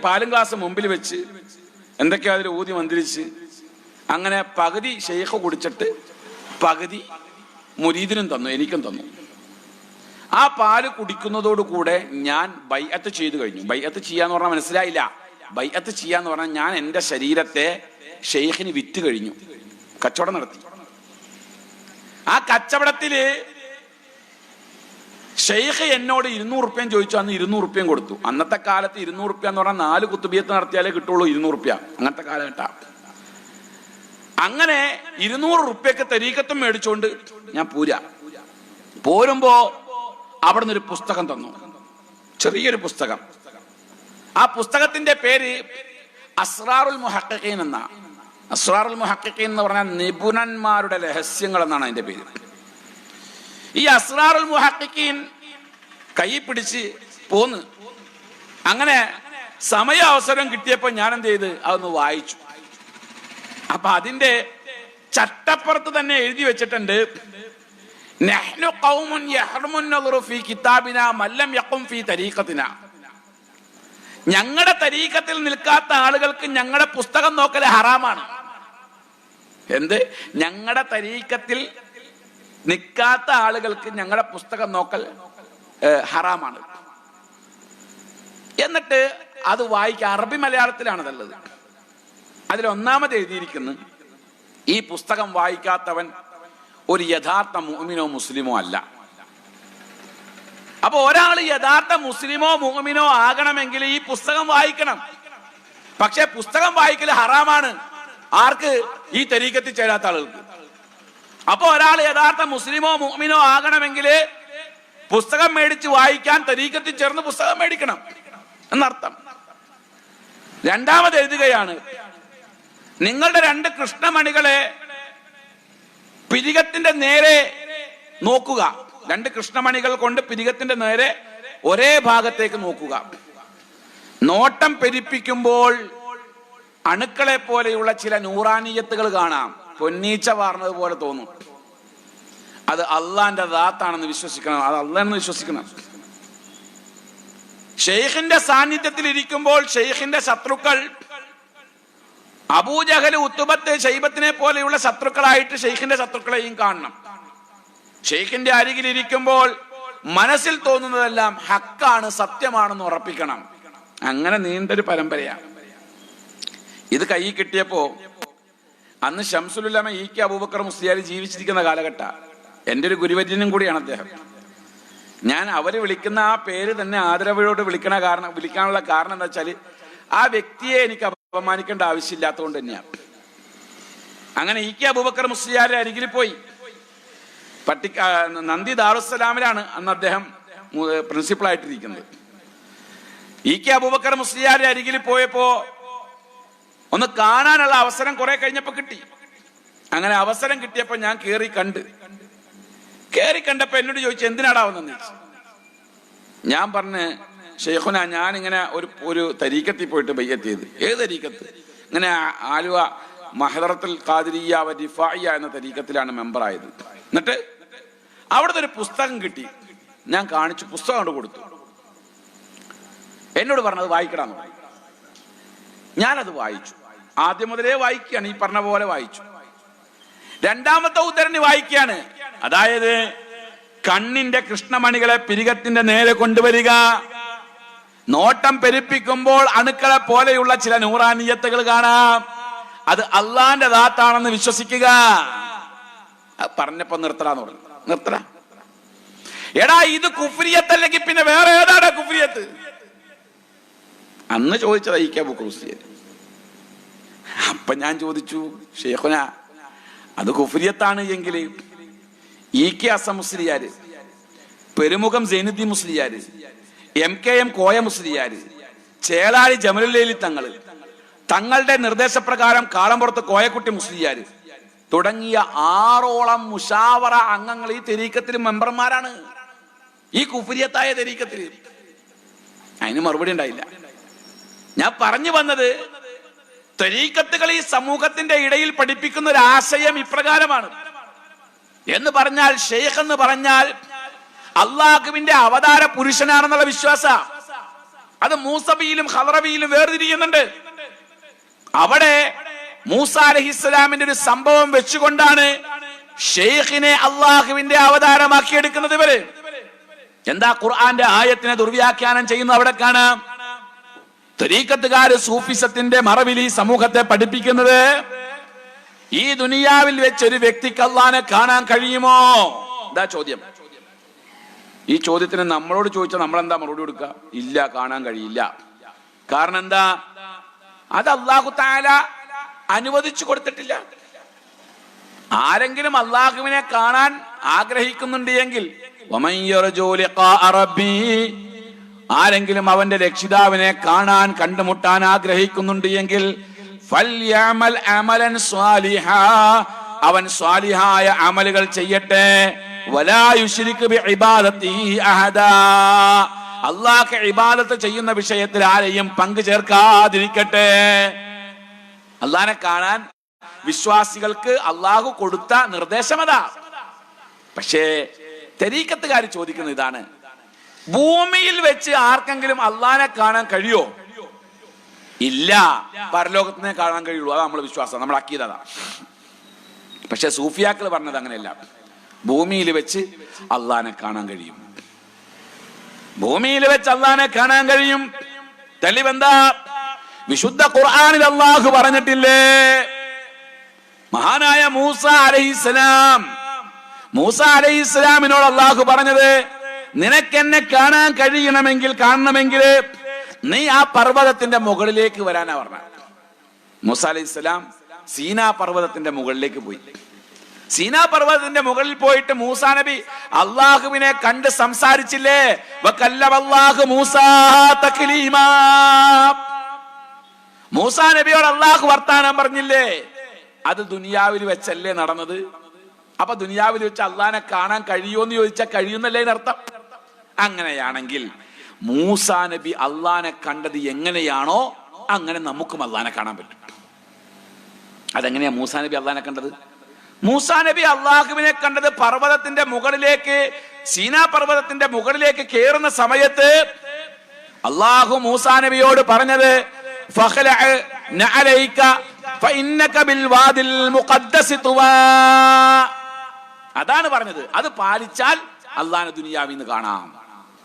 പാലും ഗ്ലാസ് മുമ്പിൽ വെച്ച് എന്തൊക്കെയോ അതിൽ ഊതി മന്ത്രിച്ച് അങ്ങനെ പകുതി ഷെയ്ഖ് കുടിച്ചിട്ട് പകുതി മുരീദിനും തന്നു, എനിക്കും തന്നു. ആ പാല് കുടിക്കുന്നതോടുകൂടെ ഞാൻ ബൈഅത്ത് ചെയ്തു കഴിഞ്ഞു. ബൈഅത്ത് ചെയ്യാന്ന് പറഞ്ഞാൽ മനസ്സിലായില്ല. ബൈഅത്ത് ചെയ്യാന്ന് പറഞ്ഞാൽ ഞാൻ എൻ്റെ ശരീരത്തെ ഷെയ്ഖിന് വിറ്റ് കഴിഞ്ഞു, കച്ചവടം നടത്തി. ആ കച്ചവടത്തില് ഷെയ്ഖ് എന്നോട് 200 റുപ്യം ചോദിച്ചു. അന്ന് 200 റുപ്യം കൊടുത്തു. അന്നത്തെ കാലത്ത് 200 റുപ്യ എന്ന് പറഞ്ഞാൽ 4 കുത്തുബിയത്ത് നടത്തിയാലേ കിട്ടുള്ളൂ 200 റുപ്യ, അങ്ങനത്തെ കാലഘട്ടം. അങ്ങനെ 200 റുപ്യക്ക് തരീക്കത്തും മേടിച്ചുകൊണ്ട് ഞാൻ പോരുമ്പോ അവിടുന്ന് ഒരു പുസ്തകം തന്നു, ചെറിയൊരു പുസ്തകം. ആ പുസ്തകത്തിന്റെ പേര് അസ്റാറുൽ മുഹഖഖീൻ എന്നാ. അസ്റാറുൽ മുഹഖഖീൻ എന്ന് പറഞ്ഞാൽ നിപുണന്മാരുടെ രഹസ്യങ്ങൾ എന്നാണ് അതിന്റെ പേര്. ഈ അസ്റാറുൽ മുഹഖഖീൻ കൈ പിടിച്ച് പോന്ന്. അങ്ങനെ സമയ അവസരം കിട്ടിയപ്പോ ഞാൻ എന്ത് ചെയ്ത് അതൊന്ന് വായിച്ചു. അപ്പൊ അതിന്റെ ചട്ടപ്പുറത്ത് തന്നെ എഴുതി വെച്ചിട്ടുണ്ട്, നഹ്നു ഖൗമുൻ യഹ്റമു അൻ-നദറു ഫീ കിതാബിനാ മല്ലം യഖും ഫീ തരീഖത്തിനാ. ഞങ്ങളുടെ തരീഖത്തിൽ നിൽക്കാത്ത ആളുകൾക്ക് ഞങ്ങളുടെ പുസ്തകം നോക്കൽ ഹറാമാണ്. എന്ത്? ഞങ്ങളുടെ തരീഖത്തിൽ നിൽക്കാത്ത ആളുകൾക്ക് ഞങ്ങളുടെ പുസ്തകം നോക്കൽ ഹറാമാണ്. എന്നിട്ട് അത് വായിക്കുക. അറബി മലയാളത്തിലാണ് അതുള്ളത്. അതിലൊന്നാമത് എഴുതിയിരിക്കുന്നു, ഈ പുസ്തകം വായിക്കാത്തവൻ ഒരു യഥാർത്ഥ മുഅ്മിനോ മുസ്ലിമോ അല്ല. അപ്പൊ ഒരാൾ യഥാർത്ഥ മുസ്ലിമോ മുഅ്മിനോ ആകണമെങ്കിൽ ഈ പുസ്തകം വായിക്കണം. പക്ഷെ പുസ്തകം വായിക്കൽ ഹറാമാണ്. ആർക്ക്? ഈ തരീഖത്തിൽ ചേരാത്ത ആളുകൾക്ക്. അപ്പൊ ഒരാൾ യഥാർത്ഥ മുസ്ലിമോ മുഅ്മിനോ ആകണമെങ്കിൽ പുസ്തകം മേടിച്ച് വായിക്കാൻ തരീഖത്തിൽ ചേർന്ന് പുസ്തകം മേടിക്കണം എന്നർത്ഥം. രണ്ടാമത് എഴുതുകയാണ്, നിങ്ങളുടെ 2 കൃഷ്ണമണികളെ പിരികത്തിന്റെ നേരെ നോക്കുക. 2 കൃഷ്ണമണികൾ കൊണ്ട് പിരികത്തിന്റെ നേരെ ഒരേ ഭാഗത്തേക്ക് നോക്കുക. നോട്ടം പെരിപ്പിക്കുമ്പോൾ അണുക്കളെ പോലെയുള്ള ചില നൂറാനിയത്തുകൾ കാണാം. പൊന്നീച്ച വാർന്നത് പോലെ തോന്നും. അത് അള്ളാന്റെ ദാത്താണെന്ന് വിശ്വസിക്കണം. അത് അള്ളാഹെന്ന് വിശ്വസിക്കണം. ഷെയ്ഖിന്റെ സാന്നിധ്യത്തിൽ ഇരിക്കുമ്പോൾ ഷെയ്ഖിന്റെ ശത്രുക്കൾ അബൂജഹൽ, ഉത്തുബത്ത്, ശൈബത്തിനെ പോലെയുള്ള ശത്രുക്കളായിട്ട് ഷെയ്ഖിന്റെ ശത്രുക്കളെയും കാണണം. ഷെയ്ഖിന്റെ അരികിൽ ഇരിക്കുമ്പോൾ മനസ്സിൽ തോന്നുന്നതെല്ലാം ഹക്കാണ്, സത്യമാണെന്ന് ഉറപ്പിക്കണം. അങ്ങനെ നീണ്ടൊരു പരമ്പരയാണ്. ഇത് കൈ കിട്ടിയപ്പോ അന്ന് ശംസുലുലമ ഇ.കെ. അബൂബക്കർ മുസ്ലിയാർ ജീവിച്ചിരിക്കുന്ന കാലഘട്ട. എൻ്റെ ഒരു ഗുരുവര്യനും കൂടിയാണ് അദ്ദേഹം. ഞാൻ അവര് വിളിക്കുന്ന ആ പേര് തന്നെ ആദരവോട് വിളിക്കാനുള്ള കാരണം എന്താ വെച്ചാൽ ആ വ്യക്തിയെ എനിക്ക് അപമാനിക്കേണ്ട ആവശ്യമില്ലാത്തതുകൊണ്ട് തന്നെയാണ്. അങ്ങനെ ഇ.കെ. അബൂബക്കർ മുസ്ലിയാരുടെ അരികിൽ പോയി. നന്ദി ദാറുസ്സലാമിലാണ് അന്ന് അദ്ദേഹം പ്രിൻസിപ്പൾ ആയിട്ടിരിക്കുന്നത്. ഇ.കെ. അബൂബക്കർ മുസ്ലിയാരുടെ അരികിൽ പോയപ്പോ ഒന്ന് കാണാനുള്ള അവസരം കുറെ കഴിഞ്ഞപ്പോ കിട്ടി. അങ്ങനെ അവസരം കിട്ടിയപ്പോ ഞാൻ കയറി കണ്ടപ്പോ എന്നോട് ചോദിച്ചു, എന്തിനാടാ വന്നെന്ന് ചോദിച്ചു. ഞാൻ പറഞ്ഞ്, ഷെയ്ഖുന, ഞാനിങ്ങനെ ഒരു തരീക്കത്തിൽ പോയിട്ട് ബയ്യത്ത് ചെയ്ത്. ഏത് തരീക്കത്ത്? ഇങ്ങനെ ആലുവ മഹദറത്തുൽ ഖാദിരിയ്യ വ റിഫാഇയ്യ എന്ന തരീക്കത്തിലാണ് മെമ്പറായത്. എന്നിട്ട് അവിടുത്തെ ഒരു പുസ്തകം കിട്ടി. ഞാൻ കാണിച്ചു, പുസ്തകം കൊണ്ട് കൊടുത്തു. എന്നോട് പറഞ്ഞത് വായിക്കടാന്ന് പറഞ്ഞു. ഞാനത് വായിച്ചു. ആദ്യം മുതലേ വായിക്കുകയാണ്, ഈ പറഞ്ഞ പോലെ വായിച്ചു. രണ്ടാമത്തെ ഉദ്ധരണി വായിക്കുകയാണ്. അതായത്, കണ്ണിന്റെ കൃഷ്ണമണികളെ പിരികത്തിന്റെ നേരെ കൊണ്ടുവരിക. നോട്ടം പെരുപ്പിക്കുമ്പോൾ അണുക്കളെ പോലെയുള്ള ചില നൂറാനിയത്തുകൾ കാണാം. അത് അള്ളാന്റെ ദാത്താണെന്ന് വിശ്വസിക്കുക. പറഞ്ഞപ്പോ നിർത്തലാന്ന് പറഞ്ഞു. നിർത്തല. എടാ, ഇത് കുഫ്രിയത്തല്ലെങ്കിൽ പിന്നെ വേറെ ഏതാടാ കുഫ്രിയത്ത്? അന്ന് ചോദിച്ചത് ഇ.കെ. അബൂബക്കർ മുസ്ലിയാർ. അപ്പൊ ഞാൻ ചോദിച്ചു, ഷെയ്ഖുന, അത് കുഫ്രിയത്താണ് എങ്കിൽ ഇ.കെ. അസം മുസ്ലിയാര്, പെരുമുഖം സൈനുദ്ദീൻ മുസ്ലിയാര്, എം.കെ.എം. കോയ മുസ്ലിയാര്, ചേളാരി ജമലുല്ലൈലി തങ്ങള്, തങ്ങളുടെ നിർദ്ദേശപ്രകാരം കാളമ്പുറത്ത് കോയക്കുട്ടി മുസ്ലിയാര് തുടങ്ങിയ 6ഓളം മുഷാവറ അംഗങ്ങൾ ഈ തെരീക്കത്തിൽ മെമ്പർമാരാണ്. ഈ കുഫ്രിയത്തായ തെരീക്കത്തിൽ. അതിന് മറുപടി ഉണ്ടായില്ല. ഞാൻ പറഞ്ഞു വന്നത്, ത്വരീഖത്തുകൾ ഈ സമൂഹത്തിന്റെ ഇടയിൽ പഠിപ്പിക്കുന്ന ഒരു ആശയം ഇപ്രകാരമാണ്. എന്ന് പറഞ്ഞാൽ ഷെയ്ഖ് എന്ന് പറഞ്ഞാൽ അള്ളാഹുവിന്റെ അവതാര പുരുഷനാണെന്നുള്ള വിശ്വാസ. അത് മൂസബിയിലും ഖദറബിയിലും വേർതിരിക്കുന്നുണ്ട്. അവിടെ മൂസ അലൈഹിസ്സലാമിന്റെ ഒരു സംഭവം വെച്ചുകൊണ്ടാണ് ഷെയ്ഖിനെ അള്ളാഹുവിന്റെ അവതാരമാക്കിയെടുക്കുന്നത് ഇവര്. എന്താ ഖുർആന്റെ ആയത്തിനെ ദുർവ്യാഖ്യാനം ചെയ്യുന്നത് അവിടെ കാണാം. ത്വരീഖത്തുകാര് സൂഫിസത്തിന്റെ മറവിൽ ഈ സമൂഹത്തെ പഠിപ്പിക്കുന്നത്, ഈ ദുനിയാവിൽ വെച്ച് ഒരു വ്യക്തിക്ക് അള്ളാനെ കാണാൻ കഴിയുമോ? എന്താ ചോദ്യം. ഈ ചോദ്യത്തിന് നമ്മളോട് ചോദിച്ചാൽ നമ്മളെന്താ മറുപടി കൊടുക്കുക? ഇല്ല, കാണാൻ കഴിയില്ല. കാരണം എന്താ? അത് അല്ലാഹു തആല അനുവദിച്ചു കൊടുത്തിട്ടില്ല. ആരെങ്കിലും അള്ളാഹുവിനെ കാണാൻ ആഗ്രഹിക്കുന്നുണ്ട് എങ്കിൽ, ആരെങ്കിലും അവന്റെ രക്ഷിതാവിനെ കാണാൻ കണ്ടുമുട്ടാൻ ആഗ്രഹിക്കുന്നുണ്ട് എങ്കിൽ അവൻ സ്വാലിഹായ അമലുകൾ ചെയ്യട്ടെ. അള്ളാഹ് ഇബാദത്ത് ചെയ്യുന്ന വിഷയത്തിൽ ആരെയും പങ്കു ചേർക്കാതിരിക്കട്ടെ. അള്ളാഹിനെ കാണാൻ വിശ്വാസികൾക്ക് അള്ളാഹു കൊടുത്ത നിർദ്ദേശമതാ. പക്ഷേ തരീഖത്തുകാർ ചോദിക്കുന്നത് ഇതാണ്, ഭൂമിയിൽ വെച്ച് ആർക്കെങ്കിലും അള്ളാഹിനെ കാണാൻ കഴിയോ? ഇല്ല, പരലോകത്തിനെ കാണാൻ കഴിയുള്ളൂ. അതാ നമ്മളെ വിശ്വാസം, നമ്മൾ അക്കീദതാ. പക്ഷെ സൂഫിയാക്കൾ പറഞ്ഞത് അങ്ങനെയല്ല. ഭൂമിയിൽ വെച്ച് അള്ളാഹിനെ കാണാൻ കഴിയും. ഭൂമിയിൽ വെച്ച് അള്ളാഹിനെ കാണാൻ കഴിയും. തെളിവെന്താ? വിശുദ്ധ ഖുർആനിൽ അള്ളാഹു പറഞ്ഞിട്ടില്ലേ? മഹാനായ മൂസ അലൈഹിസ്സലാമിനോട് അള്ളാഹു പറഞ്ഞത്, നിനക്കെന്നെ കാണാൻ കാണണമെങ്കിൽ നീ ആ പർവ്വതത്തിന്റെ മുകളിലേക്ക് വരാനാ പറഞ്ഞ. മൂസ അലൈഹിസ്സലാം സീനാ പർവ്വതത്തിന്റെ മുകളിലേക്ക് പോയി. സീനാ പർവ്വതത്തിന്റെ മുകളിൽ പോയിട്ട് മൂസാ നബി അള്ളാഹുവിനെ കണ്ട് സംസാരിച്ചില്ലേ? മൂസാ നബിയോട് അള്ളാഹു വർത്താനം പറഞ്ഞില്ലേ? അത് ദുനിയാവിൽ വെച്ചല്ലേ നടന്നത്. അപ്പൊ ദുനിയാവിൽ വെച്ച് അള്ളാഹിനെ കാണാൻ കഴിയുമെന്ന് ചോദിച്ചാൽ കഴിയുന്നല്ലേ അർത്ഥം. അങ്ങനെയാണെങ്കിൽ മൂസാ നബി അള്ളാഹിനെ കണ്ടത് എങ്ങനെയാണോ അങ്ങനെ നമുക്കും അള്ളാഹിനെ കാണാൻ പറ്റും. അതെങ്ങനെയാ മൂസാ നബി അള്ളാഹിനെ കണ്ടത്? മൂസാ നബി അള്ളാഹുവിനെ കണ്ടത് പർവ്വതത്തിന്റെ മുകളിലേക്ക്, സീനാ പർവ്വതത്തിന്റെ മുകളിലേക്ക് കയറുന്ന സമയത്ത് അള്ളാഹു മൂസാ നബിയോട് പറഞ്ഞത്, അതാണ് പറഞ്ഞത്. അത് പാലിച്ചാൽ അള്ളാഹിനെ ദുനിയാവിൽ നിന്ന് കാണാം.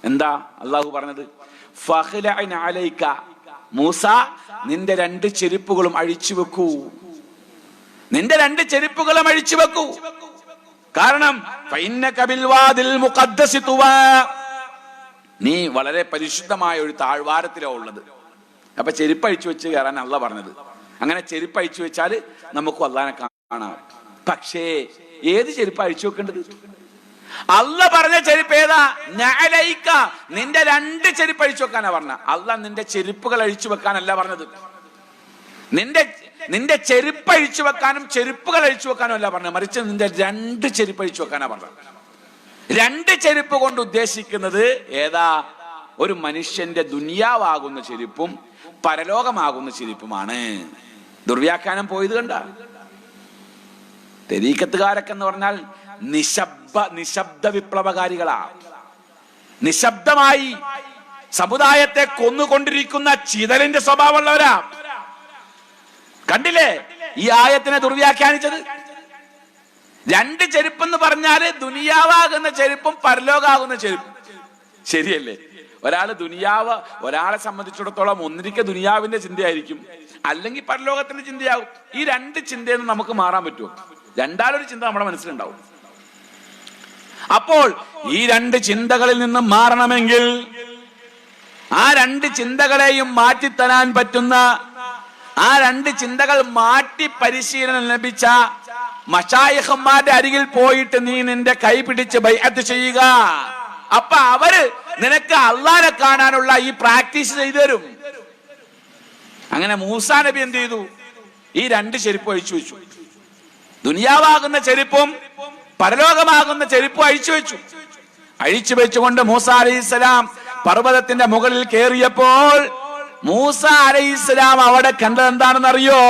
എന്താ അള്ളാഹു പറഞ്ഞത്? മൂസ, നിന്റെ 2 ചെരുപ്പുകളും അഴിച്ചു വെക്കൂ. നിന്റെ 2 ചെരുപ്പുകളും അഴിച്ചു വെക്കൂ. കാരണം നീ വളരെ പരിശുദ്ധമായ ഒരു താഴ്വാരത്തിലാ ഉള്ളത്. അപ്പൊ ചെരുപ്പ് അഴിച്ചു വെച്ച് കയറാൻ അള്ളാ പറഞ്ഞത്. അങ്ങനെ ചെരുപ്പ് അഴിച്ചു വെച്ചാൽ നമുക്ക് അള്ളാഹിനെ കാണാം. പക്ഷേ ഏത് ചെരുപ്പ് അഴിച്ചു വെക്കേണ്ടത്? അള്ളാ പറഞ്ഞ ചെരുപ്പ് ഏതാ? നഅലൈക, നിന്റെ 2 ചെരുപ്പ് അഴിച്ചു വെക്കാനാ പറഞ്ഞ. അള്ളാ നിന്റെ ചെരുപ്പുകൾ അഴിച്ചു വെക്കാനല്ല പറഞ്ഞത്. നിന്റെ ചെരുപ്പ് അഴിച്ചു വെക്കാനും ചെരുപ്പുകൾ അഴിച്ചു വെക്കാനും അല്ല പറഞ്ഞത്, മറിച്ച് നിന്റെ 2 ചെരുപ്പ് അഴിച്ചു വെക്കാനാ പറഞ്ഞത്. 2 ചെരുപ്പ് കൊണ്ട് ഉദ്ദേശിക്കുന്നത് ഏതാ? ഒരു മനുഷ്യന്റെ ദുനിയാവാകുന്ന ചെരുപ്പും പരലോകമാകുന്ന ചെരുപ്പുമാണ്. ദുർവ്യാഖ്യാനം പോയത് കണ്ട. തരീഖത്തുകാരൊക്കെ എന്ന് പറഞ്ഞാൽ നിശബ്ദ വിപ്ലവകാരികളാ. നിശബ്ദമായി സമുദായത്തെ കൊന്നുകൊണ്ടിരിക്കുന്ന ചിതലിന്റെ സ്വഭാവമുള്ളവരാ. കണ്ടില്ലേ ഈ ആയത്തിനെ ദുർവ്യാഖ്യാനിച്ചത്? 2 ചെരുപ്പെന്ന് പറഞ്ഞാല് ദുനിയാവാകുന്ന ചെരുപ്പും പരലോകാകുന്ന ചെരുപ്പും. ശരിയല്ലേ? ഒരാളെ സംബന്ധിച്ചിടത്തോളം ഒന്നിരിക്കെ ദുനിയാവിന്റെ ചിന്തയായിരിക്കും, അല്ലെങ്കിൽ പരലോകത്തിന്റെ ചിന്തയാകും. ഈ 2 ചിന്തയിൽ നിന്ന് നമുക്ക് മാറാൻ പറ്റുമോ? രണ്ടാലൊരു ചിന്ത നമ്മുടെ മനസ്സിലുണ്ടാവും. അപ്പോൾ ഈ 2 ചിന്തകളിൽ നിന്നും മാറണമെങ്കിൽ ആ 2 ചിന്തകളെയും മാറ്റിത്തരാൻ പറ്റുന്ന, ആ 2 ചിന്തകൾ മാറ്റി പരിശീലനം ലഭിച്ച മശായിഖന്മാരുടെ അരികിൽ പോയിട്ട് നീ നിന്റെ കൈ പിടിച്ച് ബൈഅത്ത് ചെയ്യുക. അപ്പൊ അവര് നിനക്ക് അള്ളാഹിനെ കാണാനുള്ള ഈ പ്രാക്ടീസ് ചെയ്തു തരും. അങ്ങനെ മൂസാ നബി എന്ത് ചെയ്തു? ഈ 2 ചെരുപ്പ് അഴിച്ചു വെച്ചു. ദുനിയാവാകുന്ന ചെരുപ്പും പരലോകമാകുന്ന ചെരുപ്പും അഴിച്ചു വെച്ചു. അഴിച്ചു വെച്ചുകൊണ്ട് മൂസാ അലൈഹിസ്സലാം പർവ്വതത്തിന്റെ മുകളിൽ കയറിയപ്പോൾ മൂസ അലൈഹിസ്സലാം അവിടെ കണ്ടത് എന്താണെന്ന് അറിയോ?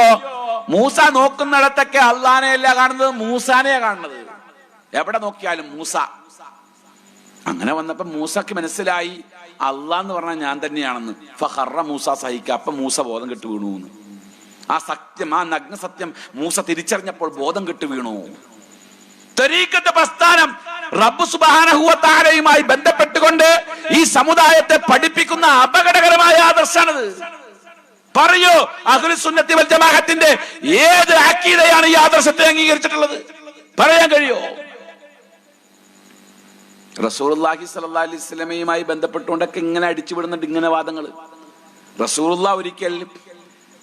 മൂസ നോക്കുന്നിടത്തൊക്കെ അള്ളാനെയല്ല കാണുന്നത്, മൂസാനെയാ കാണുന്നത്. എവിടെ നോക്കിയാലും മൂസ. അങ്ങനെ വന്നപ്പോ മൂസക്ക് മനസ്സിലായി അള്ളാന്ന് പറഞ്ഞാൽ ഞാൻ തന്നെയാണെന്ന്. ഫഖറ മൂസ സഹിക്ക. അപ്പൊ മൂസ ബോധം കെട്ട് വീണു. ആ സത്യം, ആ നഗ്ന സത്യം മൂസ തിരിച്ചറിഞ്ഞപ്പോൾ ബോധം കെട്ട് വീണു. തരീഖത്ത് പ്രസ്ഥാനം റബ്ബ് സുബ്ഹാനഹു വ തആലയുമായി ബന്ധപ്പെട്ടുകൊണ്ട് ഈ സമുദായത്തെ പഠിപ്പിക്കുന്ന അപകടകരമായ ആദർശമാണിത്. പറയൂ, അഹ്ലുസ് സുന്നത്തി വൽ ജമാഅത്തിന്റെ ഏത് അഖീദയാണ് ഈ ആദർശത്തെ അംഗീകരിച്ചിട്ടുള്ളത്? പറയാൻ കഴിയോ? റസൂലുള്ളാഹി സ്വല്ലല്ലാഹി അലൈഹി വസല്ലമയുമായി ബന്ധപ്പെട്ടുകൊണ്ടൊക്കെ ഇങ്ങനെ അടിച്ചുവിടുന്നുണ്ട് ഇങ്ങനെ വാദങ്ങൾ. റസൂലുള്ളാഹി ഒരിക്കൽ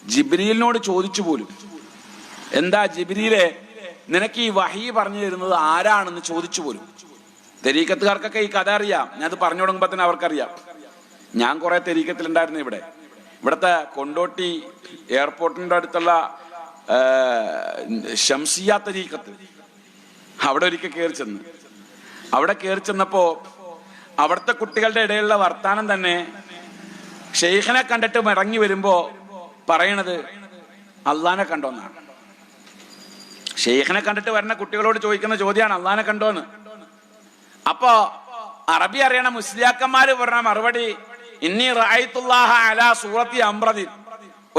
ജിബ്രീലിനോട് ചോദിച്ചു പോലും, എന്താ ജിബ്രീലെ, നിനക്ക് ഈ വഹി പറഞ്ഞു തരുന്നത് ആരാണെന്ന് ചോദിച്ചു പോലും. തെരീക്കത്തുകാർക്കൊക്കെ ഈ കഥ അറിയാം. ഞാൻ അത് പറഞ്ഞു തുടങ്ങുമ്പോ തന്നെ അവർക്കറിയാം. ഞാൻ കുറെ തെരീക്കത്തിലുണ്ടായിരുന്നു. ഇവിടുത്തെ കൊണ്ടോട്ടി എയർപോർട്ടിന്റെ അടുത്തുള്ള ഷംസിയ തരീക്കത്ത്, അവിടെ ഒരിക്കൽ കയറി ചെന്നപ്പോ അവിടുത്തെ കുട്ടികളുടെ ഇടയിലുള്ള വർത്താനം തന്നെ ഷെയ്ഖിനെ കണ്ടിട്ട് മടങ്ങി വരുമ്പോ പറയണത് അള്ളാനെ കണ്ടോന്നാണ്. ഷെയ്ഖിനെ കണ്ടിട്ട് വരുന്ന കുട്ടികളോട് ചോദിക്കുന്ന ചോദ്യമാണ് അള്ളാനെ കണ്ടോന്ന്. അപ്പോ അറബി അറിയണ മുസ്ലിയാക്കന്മാര് പറഞ്ഞ മറുപടി ഇന്നി റഅയ്തുല്ലാഹ അലാ സൂറത്തി അംറദിൻ.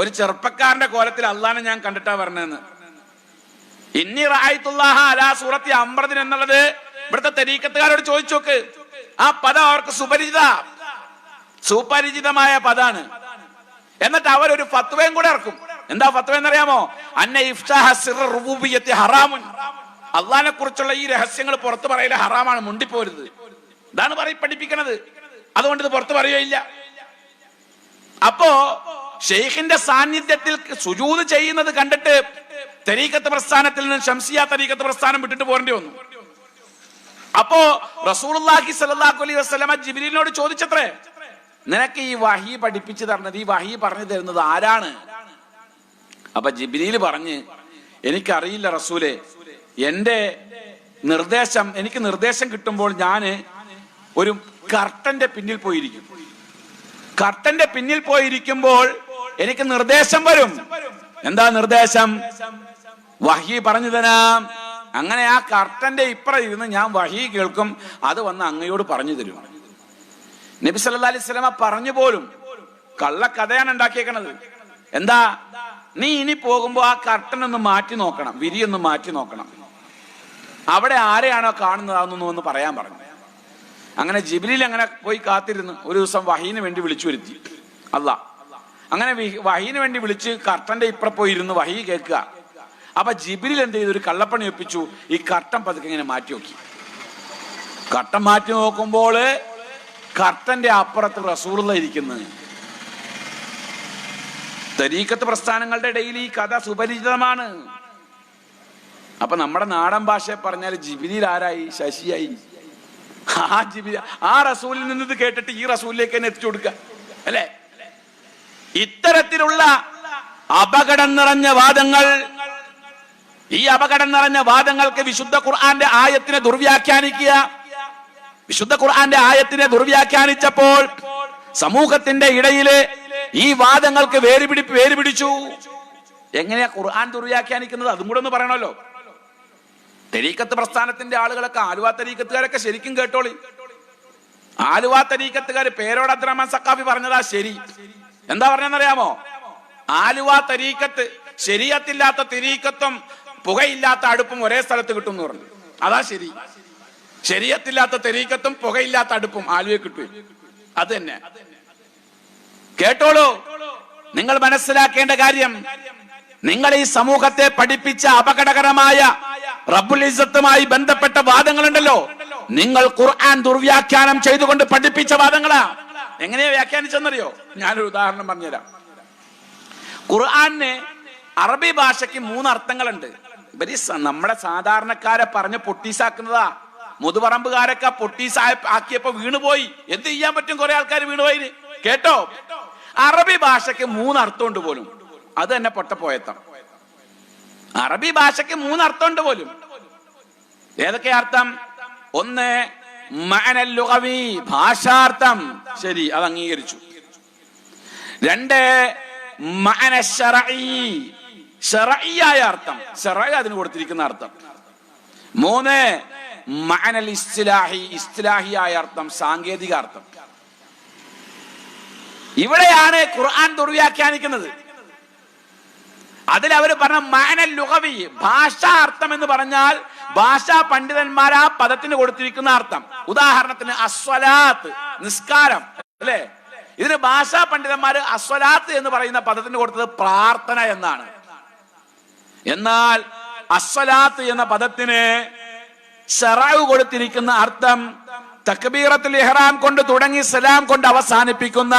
ഒരു ചെറുപ്പക്കാരന്റെ കോലത്തിൽ അള്ളാനെ ഞാൻ കണ്ടിട്ടാ പറഞ്ഞതെന്ന്. ഇന്നി റഅയ്തുല്ലാഹ അലാ സൂറത്തി അംറദിൻ എന്നുള്ളത് ഇവിടുത്തെ തരീഖത്തുകാരോട് ചോദിച്ചു നോക്ക്. ആ പദം അവർക്ക് സുപരിചിതമായ പദാണ്. എന്നിട്ട് അവരൊരു ഫത്വയും കൂടെ ഇറക്കും. എന്താ ഫത്വ എന്നറിയാമോ? അന്ന ഇഫ്താഹ സിർറ റുബൂബിയ്യത്തി ഹറാമുൻ. അള്ളാഹിനെ കുറിച്ചുള്ള ഈ രഹസ്യങ്ങൾ പുറത്തു പറയല് ഹറാമാണ്, മുണ്ടിപ്പോരുത്. ഇതാണ് പഠിപ്പിക്കണത്. അതുകൊണ്ട് ഇത് പുറത്തു പറയുകയില്ല. അപ്പോ ഷെയ്ഖിന്റെ സാന്നിധ്യത്തിൽ സുജൂദ് ചെയ്യുന്നത് കണ്ടിട്ട് തരീഖത്ത് പ്രസ്ഥാനത്തിൽ നിന്ന് ഷംസിയ തരീഖത്ത് പ്രസ്ഥാനം വിട്ടിട്ട് പോരേണ്ടി വന്നു. അപ്പോ റസൂലുള്ളാഹി സ്വല്ലല്ലാഹു അലൈഹി വസല്ലമ ജിബ്രീലിനോട് ചോദിച്ചത്രേ, നിനക്ക് ഈ വഹി പഠിപ്പിച്ചു തരുന്നത്, ഈ വഹി പറഞ്ഞു തരുന്നത് ആരാണ്? അപ്പൊ ജിബ്രീൽ പറഞ്ഞ്, എനിക്കറിയില്ല റസൂലെ, എനിക്ക് നിർദ്ദേശം കിട്ടുമ്പോൾ ഞാന് ഒരു കർട്ടന്റെ പിന്നിൽ പോയിരിക്കും. കർട്ടന്റെ പിന്നിൽ പോയിരിക്കുമ്പോൾ എനിക്ക് നിർദ്ദേശം വരും. എന്താ നിർദ്ദേശം? വഹി പറഞ്ഞു തരാം. അങ്ങനെ ആ കർട്ടന്റെ ഇപ്പുറം ഇരുന്ന് ഞാൻ വഹി കേൾക്കും. അത് വന്ന് അങ്ങയോട് പറഞ്ഞു തരും. നബി സല്ലല്ലാഹു അലൈഹി വസല്ലമ പറഞ്ഞു പോലും. കള്ളക്കഥയാണ് ഉണ്ടാക്കിയേക്കണത്. എന്താ? നീ ഇനി പോകുമ്പോ ആ കർട്ടൻ ഒന്ന് മാറ്റി നോക്കണം, വിരിയൊന്ന് മാറ്റി നോക്കണം. അവിടെ ആരെയാണോ കാണുന്നത് അതൊന്നും ഒന്ന് പറയാൻ പറഞ്ഞു. അങ്ങനെ ജിബ്രീൽ അങ്ങനെ പോയി കാത്തിരുന്നു. ഒരു ദിവസം വഹീന് വേണ്ടി വിളിച്ചു വരുത്തി അല്ലാഹ്. അങ്ങനെ വഹീന് വേണ്ടി വിളിച്ച് കർട്ടന്റെ ഇപ്പുറം പോയി ഇരുന്ന് വഹീ കേൾക്കുക. അപ്പൊ ജിബ്രീൽ എന്ത് ചെയ്തു? ഒരു കള്ളപ്പണി ഒപ്പിച്ചു. ഈ കർട്ടൻ പതുക്കെ ഇങ്ങനെ മാറ്റി നോക്കി. കർട്ടൻ മാറ്റി നോക്കുമ്പോൾ കർട്ടന്റെ അപ്പുറത്ത് റസൂലുള്ള ഇരിക്കുന്നത്. തരീഖത്ത് പ്രസ്ഥാനങ്ങളുടെ ഇടയിൽ ഈ കഥ സുപരിചിതമാണ്. അപ്പൊ നമ്മുടെ നാടൻ ഭാഷയെ പറഞ്ഞാൽ ജിബ്രീൽ ആരായി? ശശിയായി. ആ റസൂലിൽ നിന്ന് ഇത് കേട്ടിട്ട് ഈ റസൂലിലേക്ക് തന്നെ എത്തിച്ചു കൊടുക്കുക അല്ലെ? ഇത്തരത്തിലുള്ള അപകടം നിറഞ്ഞ വാദങ്ങൾ, ഈ അപകടം നിറഞ്ഞ വാദങ്ങൾക്ക് വിശുദ്ധ ഖുർആന്റെ ആയത്തിനെ ദുർവ്യാഖ്യാനിക്കുക. വിശുദ്ധ ഖുർആന്റെ ആയത്തിനെ ദുർവ്യാഖ്യാനിച്ചപ്പോൾ സമൂഹത്തിന്റെ ഇടയില് ഈ വാദങ്ങൾക്ക് വേര് പിടിച്ചു. എങ്ങനെയാ ഖുർആൻ ദുർവ്യാഖ്യാനിക്കുന്നത്? അതും കൂടെ ഒന്ന് പറയണല്ലോ. തരീഖത്ത് പ്രസ്ഥാനത്തിന്റെ ആളുകളൊക്കെ, ആലുവ തരീഖത്തുകാരൊക്കെ ശരിക്കും കേട്ടോളി. ആലുവ തരീഖത്തുകാര് പേരോട് അബ്ദുറഹ്മാൻ സഖാഫി പറഞ്ഞതാ ശരി. എന്താ പറഞ്ഞെന്നറിയാമോ? ആലുവ തരീഖത്ത് ശരീഅത്തില്ലാത്ത തരീഖത്തും പുകയില്ലാത്ത അടുപ്പും ഒരേ സ്ഥലത്ത് കിട്ടും എന്ന് പറഞ്ഞു. അതാ ശരി. ശരീഅത്തില്ലാത്ത തരീഖത്തും പുകയില്ലാത്ത അടുപ്പും ആലുവ കിട്ടും. അത് തന്നെ കേട്ടോളൂ. നിങ്ങൾ മനസ്സിലാക്കേണ്ട കാര്യം, നിങ്ങൾ ഈ സമൂഹത്തെ പഠിപ്പിച്ച അപകടകരമായ റബ്ബുൽ ഇസ്സത്തുമായി ബന്ധപ്പെട്ട വാദങ്ങളുണ്ടല്ലോ, നിങ്ങൾ ഖുർആൻ ദുർവ്യാഖ്യാനം ചെയ്തുകൊണ്ട് പഠിപ്പിച്ച വാദങ്ങളാ. എങ്ങനെയാ വ്യാഖ്യാനിച്ചെന്നറിയോ? ഞാനൊരു ഉദാഹരണം പറഞ്ഞുതരാം. ഖുർആന് അറബി ഭാഷയ്ക്ക് 3 അർത്ഥങ്ങളുണ്ട്. ഇവര് നമ്മുടെ സാധാരണക്കാരെ പറഞ്ഞ് പൊട്ടീസാക്കുന്നതാ. മുതുപറമ്പുകാരൊക്കെ പൊട്ടീസ് ആക്കിയപ്പോ വീണുപോയി. എന്ത് ചെയ്യാൻ പറ്റും? കുറെ ആൾക്കാർ വീണുപോയി. കേട്ടോ, അറബി ഭാഷയ്ക്ക് 3 അർത്ഥമുണ്ട് പോലും. അത് തന്നെ പൊട്ടപ്പോയത്തം. അറബി ഭാഷയ്ക്ക് 3 അർത്ഥമുണ്ട് പോലും. ഏതൊക്കെ അർത്ഥം? ഒന്ന് മഅനൽ ലുഗവി, ഭാഷാർത്ഥം. ശരി, അത് അംഗീകരിച്ചു. രണ്ട് മഅന ശർഈ, ശർഈയായ അർത്ഥം, ശർഈ അതിന് കൊടുത്തിരിക്കുന്ന അർത്ഥം. മൂന്ന് മഅനൽ ഇസ്തിലാഹി, ഇസ്തിലാഹിയായ അർത്ഥം, സാങ്കേതിക അർത്ഥം. ഇവിടെയാണ് ഖുർആൻ ദുർവ്യാഖ്യാനിക്കുന്നത്. അതിൽ അവർ പറഞ്ഞ മഅനൽ ലുഗവി, ഭാഷാ അർത്ഥം എന്ന് പറഞ്ഞാൽ ഭാഷാ പണ്ഡിതന്മാർ ആ പദത്തിന് കൊടുത്തിരിക്കുന്ന അർത്ഥം. ഉദാഹരണത്തിന് അസ്വലാത്ത്, നിസ്കാരം അല്ലെ, ഇതിന് ഭാഷാ പണ്ഡിതന്മാര് അസ്വലാത്ത് എന്ന് പറയുന്ന പദത്തിന് കൊടുത്തത് പ്രാർത്ഥന എന്നാണ്. എന്നാൽ അസ്വലാത്ത് എന്ന പദത്തിന് ശറഉ കൊടുത്തിരിക്കുന്ന അർത്ഥം തക്ബീറത്തുൽ ഇഹ്റാം കൊണ്ട് തുടങ്ങി സലാം കൊണ്ട് അവസാനിപ്പിക്കുന്ന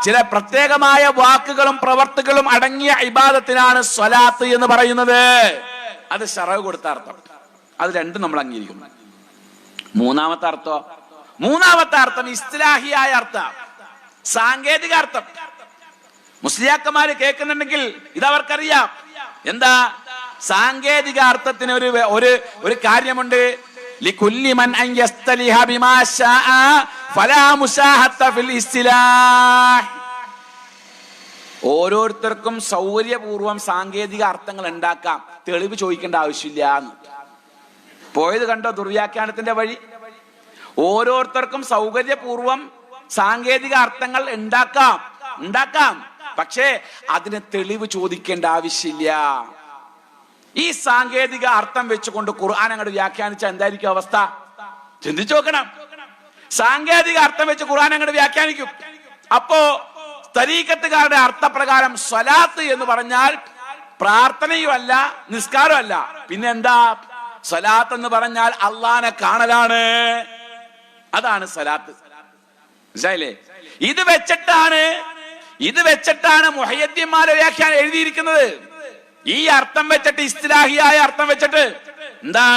ചില പ്രത്യേകമായ വാക്കുകളും പ്രവർത്തികളും അടങ്ങിയ ഇബാദത്തിനാണ് സ്വലാത്ത് എന്ന് പറയുന്നത്. അത് ശറഉ കൊടുത്ത അർത്ഥം. അത് രണ്ടും നമ്മൾ അംഗീകരിക്കുന്നു. മൂന്നാമത്തെ അർത്ഥം ഇസ്തിലാഹിയായ അർത്ഥം, സാങ്കേതിക അർത്ഥം. മുസ്ലിയാക്കന്മാര് കേൾക്കുന്നുണ്ടെങ്കിൽ ഇതവർക്കറിയാം. എന്താ സാങ്കേതിക അർത്ഥത്തിന് ഒരു കാര്യമുണ്ട്. ലികുല്ലി മൻ അൻ യസ്തലിഹ ബിമാ ശാഅ ഫലാ മുസാഹത്ത ഫിൽ ഇസ്തിലാഹ്. ഓരോരുത്തർക്കും സൗകര്യപൂർവ്വം സാങ്കേതിക അർത്ഥങ്ങൾ ഉണ്ടാക്കാം, തെളിവ് ചോദിക്കേണ്ട ആവശ്യമില്ല എന്ന്. പോയത് കണ്ടോ ദുർവ്യാഖ്യാനത്തിന്റെ വഴി. ഓരോരുത്തർക്കും സൗകര്യപൂർവ്വം സാങ്കേതിക അർത്ഥങ്ങൾ ഉണ്ടാക്കാം, പക്ഷേ അതിന് തെളിവ് ചോദിക്കേണ്ട ആവശ്യമില്ല. ഈ സാങ്കേതിക അർത്ഥം വെച്ചുകൊണ്ട് ഖുർആൻ അങ്ങോട്ട് വ്യാഖ്യാനിച്ച എന്തായിരിക്കും അവസ്ഥ? ചിന്തിച്ചു നോക്കണം. സാങ്കേതിക അർത്ഥം വെച്ച് ഖുർആൻ അങ്ങോട്ട് വ്യാഖ്യാനിക്കും. അപ്പോ തരീഖത്തുകാരുടെ അർത്ഥപ്രകാരം സ്വലാത്ത് എന്ന് പറഞ്ഞാൽ പ്രാർത്ഥനയും അല്ല, നിസ്കാരം അല്ല, പിന്നെ എന്താ? സ്വലാത്ത് എന്ന് പറഞ്ഞാൽ അള്ളാനെ കാണലാണ്. അതാണ് സ്വലാത്ത്. മനസ്സിലായില്ലേ? ഇത് വെച്ചിട്ടാണ് മുഹയ്യദ്ദീന്മാരെ വ്യാഖ്യാനം എഴുതിയിരിക്കുന്നത്. ഈ അർത്ഥം വെച്ചിട്ട്, ഇസ്തിലാഹിയായ അർത്ഥം വെച്ചിട്ട് എന്താ?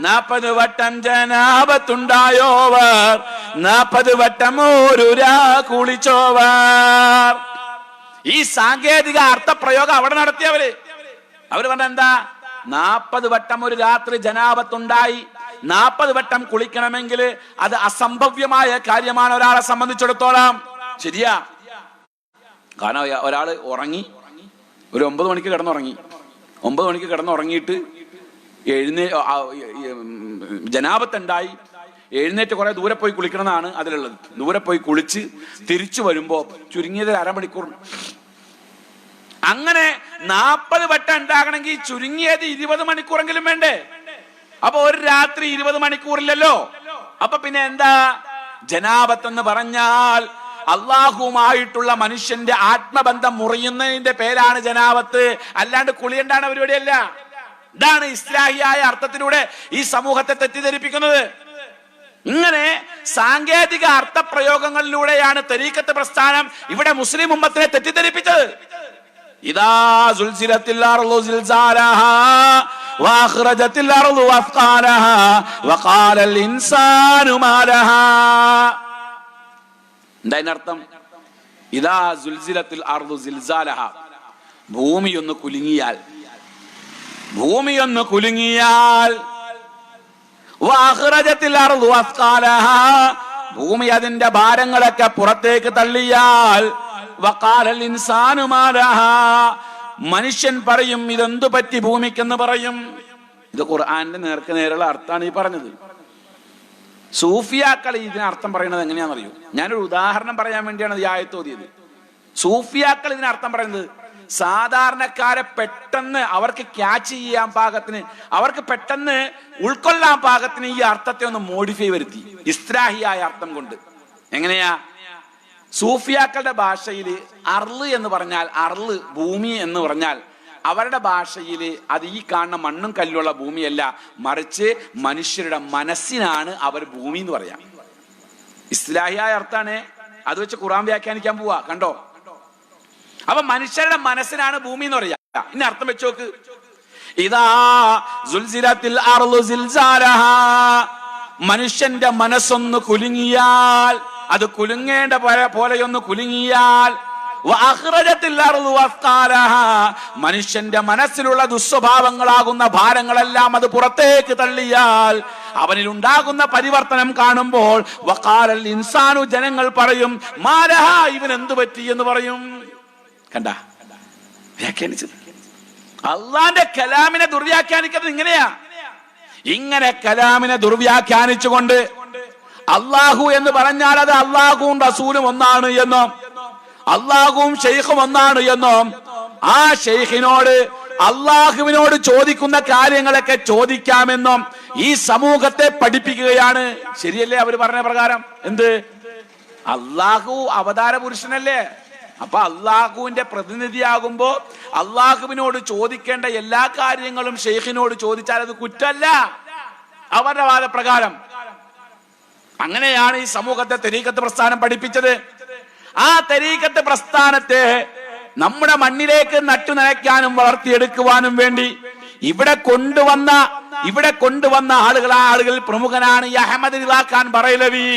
40 വട്ടം ജനാബത്തുണ്ടായോവർ, 40 വട്ടം ഒരു കുളിച്ചോവർ. ഈ സാങ്കേതിക അർത്ഥപ്രയോഗം അവിടെ നടത്തിയവര് പറഞ്ഞ എന്താ? 40 വട്ടം ഒരു രാത്രി ജനാബത്തുണ്ടായി, 40 വട്ടം കുളിക്കണമെങ്കിൽ അത് അസംഭവ്യമായ കാര്യമാണ് ഒരാളെ സംബന്ധിച്ചിടത്തോളം. ശരിയാ? കാരണം ഒരാള് ഉറങ്ങി, ഒരു 9 മണിക്ക് കിടന്നുറങ്ങി, 9 മണിക്ക് കിടന്നുറങ്ങിയിട്ട് ജനാബത്തുണ്ടായി, എഴുന്നേറ്റ് കുറെ ദൂരെ പോയി കുളിക്കണമെന്നാണ് അതിലുള്ളത്. ദൂരെ പോയി കുളിച്ച് തിരിച്ചു വരുമ്പോ ചുരുങ്ങിയത് 1/2 മണിക്കൂർ. അങ്ങനെ 40 വട്ടം ഉണ്ടാകണമെങ്കിൽ ചുരുങ്ങിയത് 20 മണിക്കൂറെങ്കിലും വേണ്ടേ? അപ്പൊ ഒരു രാത്രി 20 മണിക്കൂറില്ലല്ലോ. അപ്പൊ പിന്നെ എന്താ? ജനാബത്ത് എന്ന് പറഞ്ഞാൽ അള്ളാഹുമായിട്ടുള്ള മനുഷ്യന്റെ ആത്മബന്ധം മുറിയുന്നതിന്റെ പേരാണ് ജനാബത്ത്, അല്ലാണ്ട് കുളിയണ്ടാണ് പരിപാടിയല്ല. ഇതാണ് ഇസ്ലാഹിയായ അർത്ഥത്തിലൂടെ ഈ സമൂഹത്തെ തെറ്റിദ്ധരിപ്പിക്കുന്നത്. ഇങ്ങനെ സാങ്കേതിക അർത്ഥപ്രയോഗങ്ങളിലൂടെയാണ് തരീഖത്ത് പ്രസ്ഥാനം ഇവിടെ മുസ്ലിം ഉമ്മത്തിനെ തെറ്റിദ്ധരിപ്പിച്ചത്. ഇദാ സുൽസിലത്തിൽ അർളു സിൽസാലഹാ വഅഖ്റജത്തിൽ അർളു അസ്ഖാലഹാ വഖാലൽ ഇൻസാനു മാലഹാ. എന്തായതിനർത്ഥം? ഇദാ സുൽസിലത്തിൽ അർളു സിൽസാലഹാ, ഭൂമിയൊന്ന് കുലുങ്ങിയാൽ വഅഖ്റജത്തിൽ അർളു അസ്ഖാലഹാ, ഭൂമി അതിന്റെ ഭാരങ്ങളൊക്കെ പുറത്തേക്ക് തള്ളിയാൽ വഖാലൽ ഇൻസാനു മാലഹാ, മനുഷ്യൻ പറയും ഇതെന്തു പറ്റി ഭൂമിക്കെന്ന് പറയും. ഇത് ഖുർആന്റെ നേർക്ക് നേരെയുള്ള അർത്ഥമാണ് ഈ പറഞ്ഞത്. സൂഫിയാക്കൾ ഇതിന് അർത്ഥം പറയുന്നത് എങ്ങനെയാണെന്ന് അറിയൂ? ഞാനൊരു ഉദാഹരണം പറയാൻ വേണ്ടിയാണ് ഈ ആയത്ത് ഓതിയത്. സൂഫിയാക്കൾ ഇതിന് അർത്ഥം പറയുന്നത് സാധാരണക്കാരെ പെട്ടെന്ന് അവർക്ക് ക്യാച്ച് ചെയ്യാൻ പാകത്തിന്, അവർക്ക് പെട്ടെന്ന് ഉൾക്കൊള്ളാൻ പാകത്തിന് ഈ അർത്ഥത്തെ ഒന്ന് മോഡിഫൈ വരുത്തി ഇസ്തിലാഹിയായ അർത്ഥം കൊണ്ട്. എങ്ങനെയാ? സൂഫിയാക്കളുടെ ഭാഷയിൽ അർള് എന്ന് പറഞ്ഞാൽ, അർള് ഭൂമി എന്ന് പറഞ്ഞാൽ അവരുടെ ഭാഷയിൽ അത് ഈ കാണുന്ന മണ്ണും കല്ലുള്ള ഭൂമിയല്ല, മറിച്ച് മനുഷ്യരുടെ മനസ്സിനാണ് അവർ ഭൂമി എന്ന് പറയാം. ഇസ്തിലാഹിയായ അർത്ഥാണ്. അത് വെച്ച് ഖുർആൻ വ്യാഖ്യാനിക്കാൻ പോവാ. കണ്ടോ? അപ്പൊ മനുഷ്യരുടെ മനസ്സിനാണ് ഭൂമി എന്ന് പറയാ. ഇനി അർത്ഥം വെച്ച് നോക്ക്. ഇദാ സുൽസിലത്തിൽ അർളു സിൽസാലഹാ, മനുഷ്യന്റെ മനസ്സൊന്ന് കുലുങ്ങിയാൽ, അത് കുലുങ്ങേണ്ട പോലെയൊന്ന് കുലുങ്ങിയാൽ, മനുഷ്യന്റെ മനസ്സിലുള്ള ദുസ്വഭാവങ്ങളാകുന്ന ഭാരങ്ങളെല്ലാം അത് പുറത്തേക്ക് തള്ളിയാൽ അവനിൽ ഉണ്ടാകുന്ന പരിവർത്തനം കാണുമ്പോൾ വഖാലൽ ഇൻസാനു, ജനങ്ങൾ പറയും മാലഹാ, ഇവൻ എന്തു പറ്റി എന്ന് പറയും. കണ്ട വ്യാഖ്യാനിച്ചത്. അള്ളാന്റെ കലാമിനെ ദുർവ്യാഖ്യാനിക്കുന്നത് ഇങ്ങനെയാ. ഇങ്ങനെ കലാമിനെ ദുർവ്യാഖ്യാനിച്ചുകൊണ്ട് അള്ളാഹു എന്ന് പറഞ്ഞാൽ അത് അള്ളാഹുവും റസൂലും ഒന്നാണ് എന്നും അള്ളാഹുവും ഷെയ്ഖും ഒന്നാണ് എന്നും ആ ഷെയ്ഖിനോട് അള്ളാഹുവിനോട് ചോദിക്കുന്ന കാര്യങ്ങളൊക്കെ ചോദിക്കാമെന്നും ഈ സമൂഹത്തെ പഠിപ്പിക്കുകയാണ്. ശരിയല്ലേ അവർ പറഞ്ഞ പ്രകാരം? എന്ത്? അള്ളാഹു അവതാര പുരുഷനല്ലേ? അപ്പൊ അള്ളാഹുവിന്റെ പ്രതിനിധിയാകുമ്പോ അള്ളാഹുവിനോട് ചോദിക്കേണ്ട എല്ലാ കാര്യങ്ങളും ഷെയ്ഖിനോട് ചോദിച്ചാൽ അത് കുറ്റമല്ല അവരുടെ വാദപ്രകാരം. അങ്ങനെയാണ് ഈ സമൂഹത്തെ തരീഖത്ത് പ്രസ്ഥാനം പഠിപ്പിച്ചത്. ആ തരീഖത്ത് പ്രസ്ഥാനത്തെ നമ്മുടെ മണ്ണിലേക്ക് നട്ടുനനയ്ക്കാനും വളർത്തിയെടുക്കുവാനും വേണ്ടി ഇവിടെ കൊണ്ടുവന്ന ആളുകൾ പ്രമുഖനാണ് ഈ അഹമ്മദ് റിളാ ഖാൻ ബറൈലവി.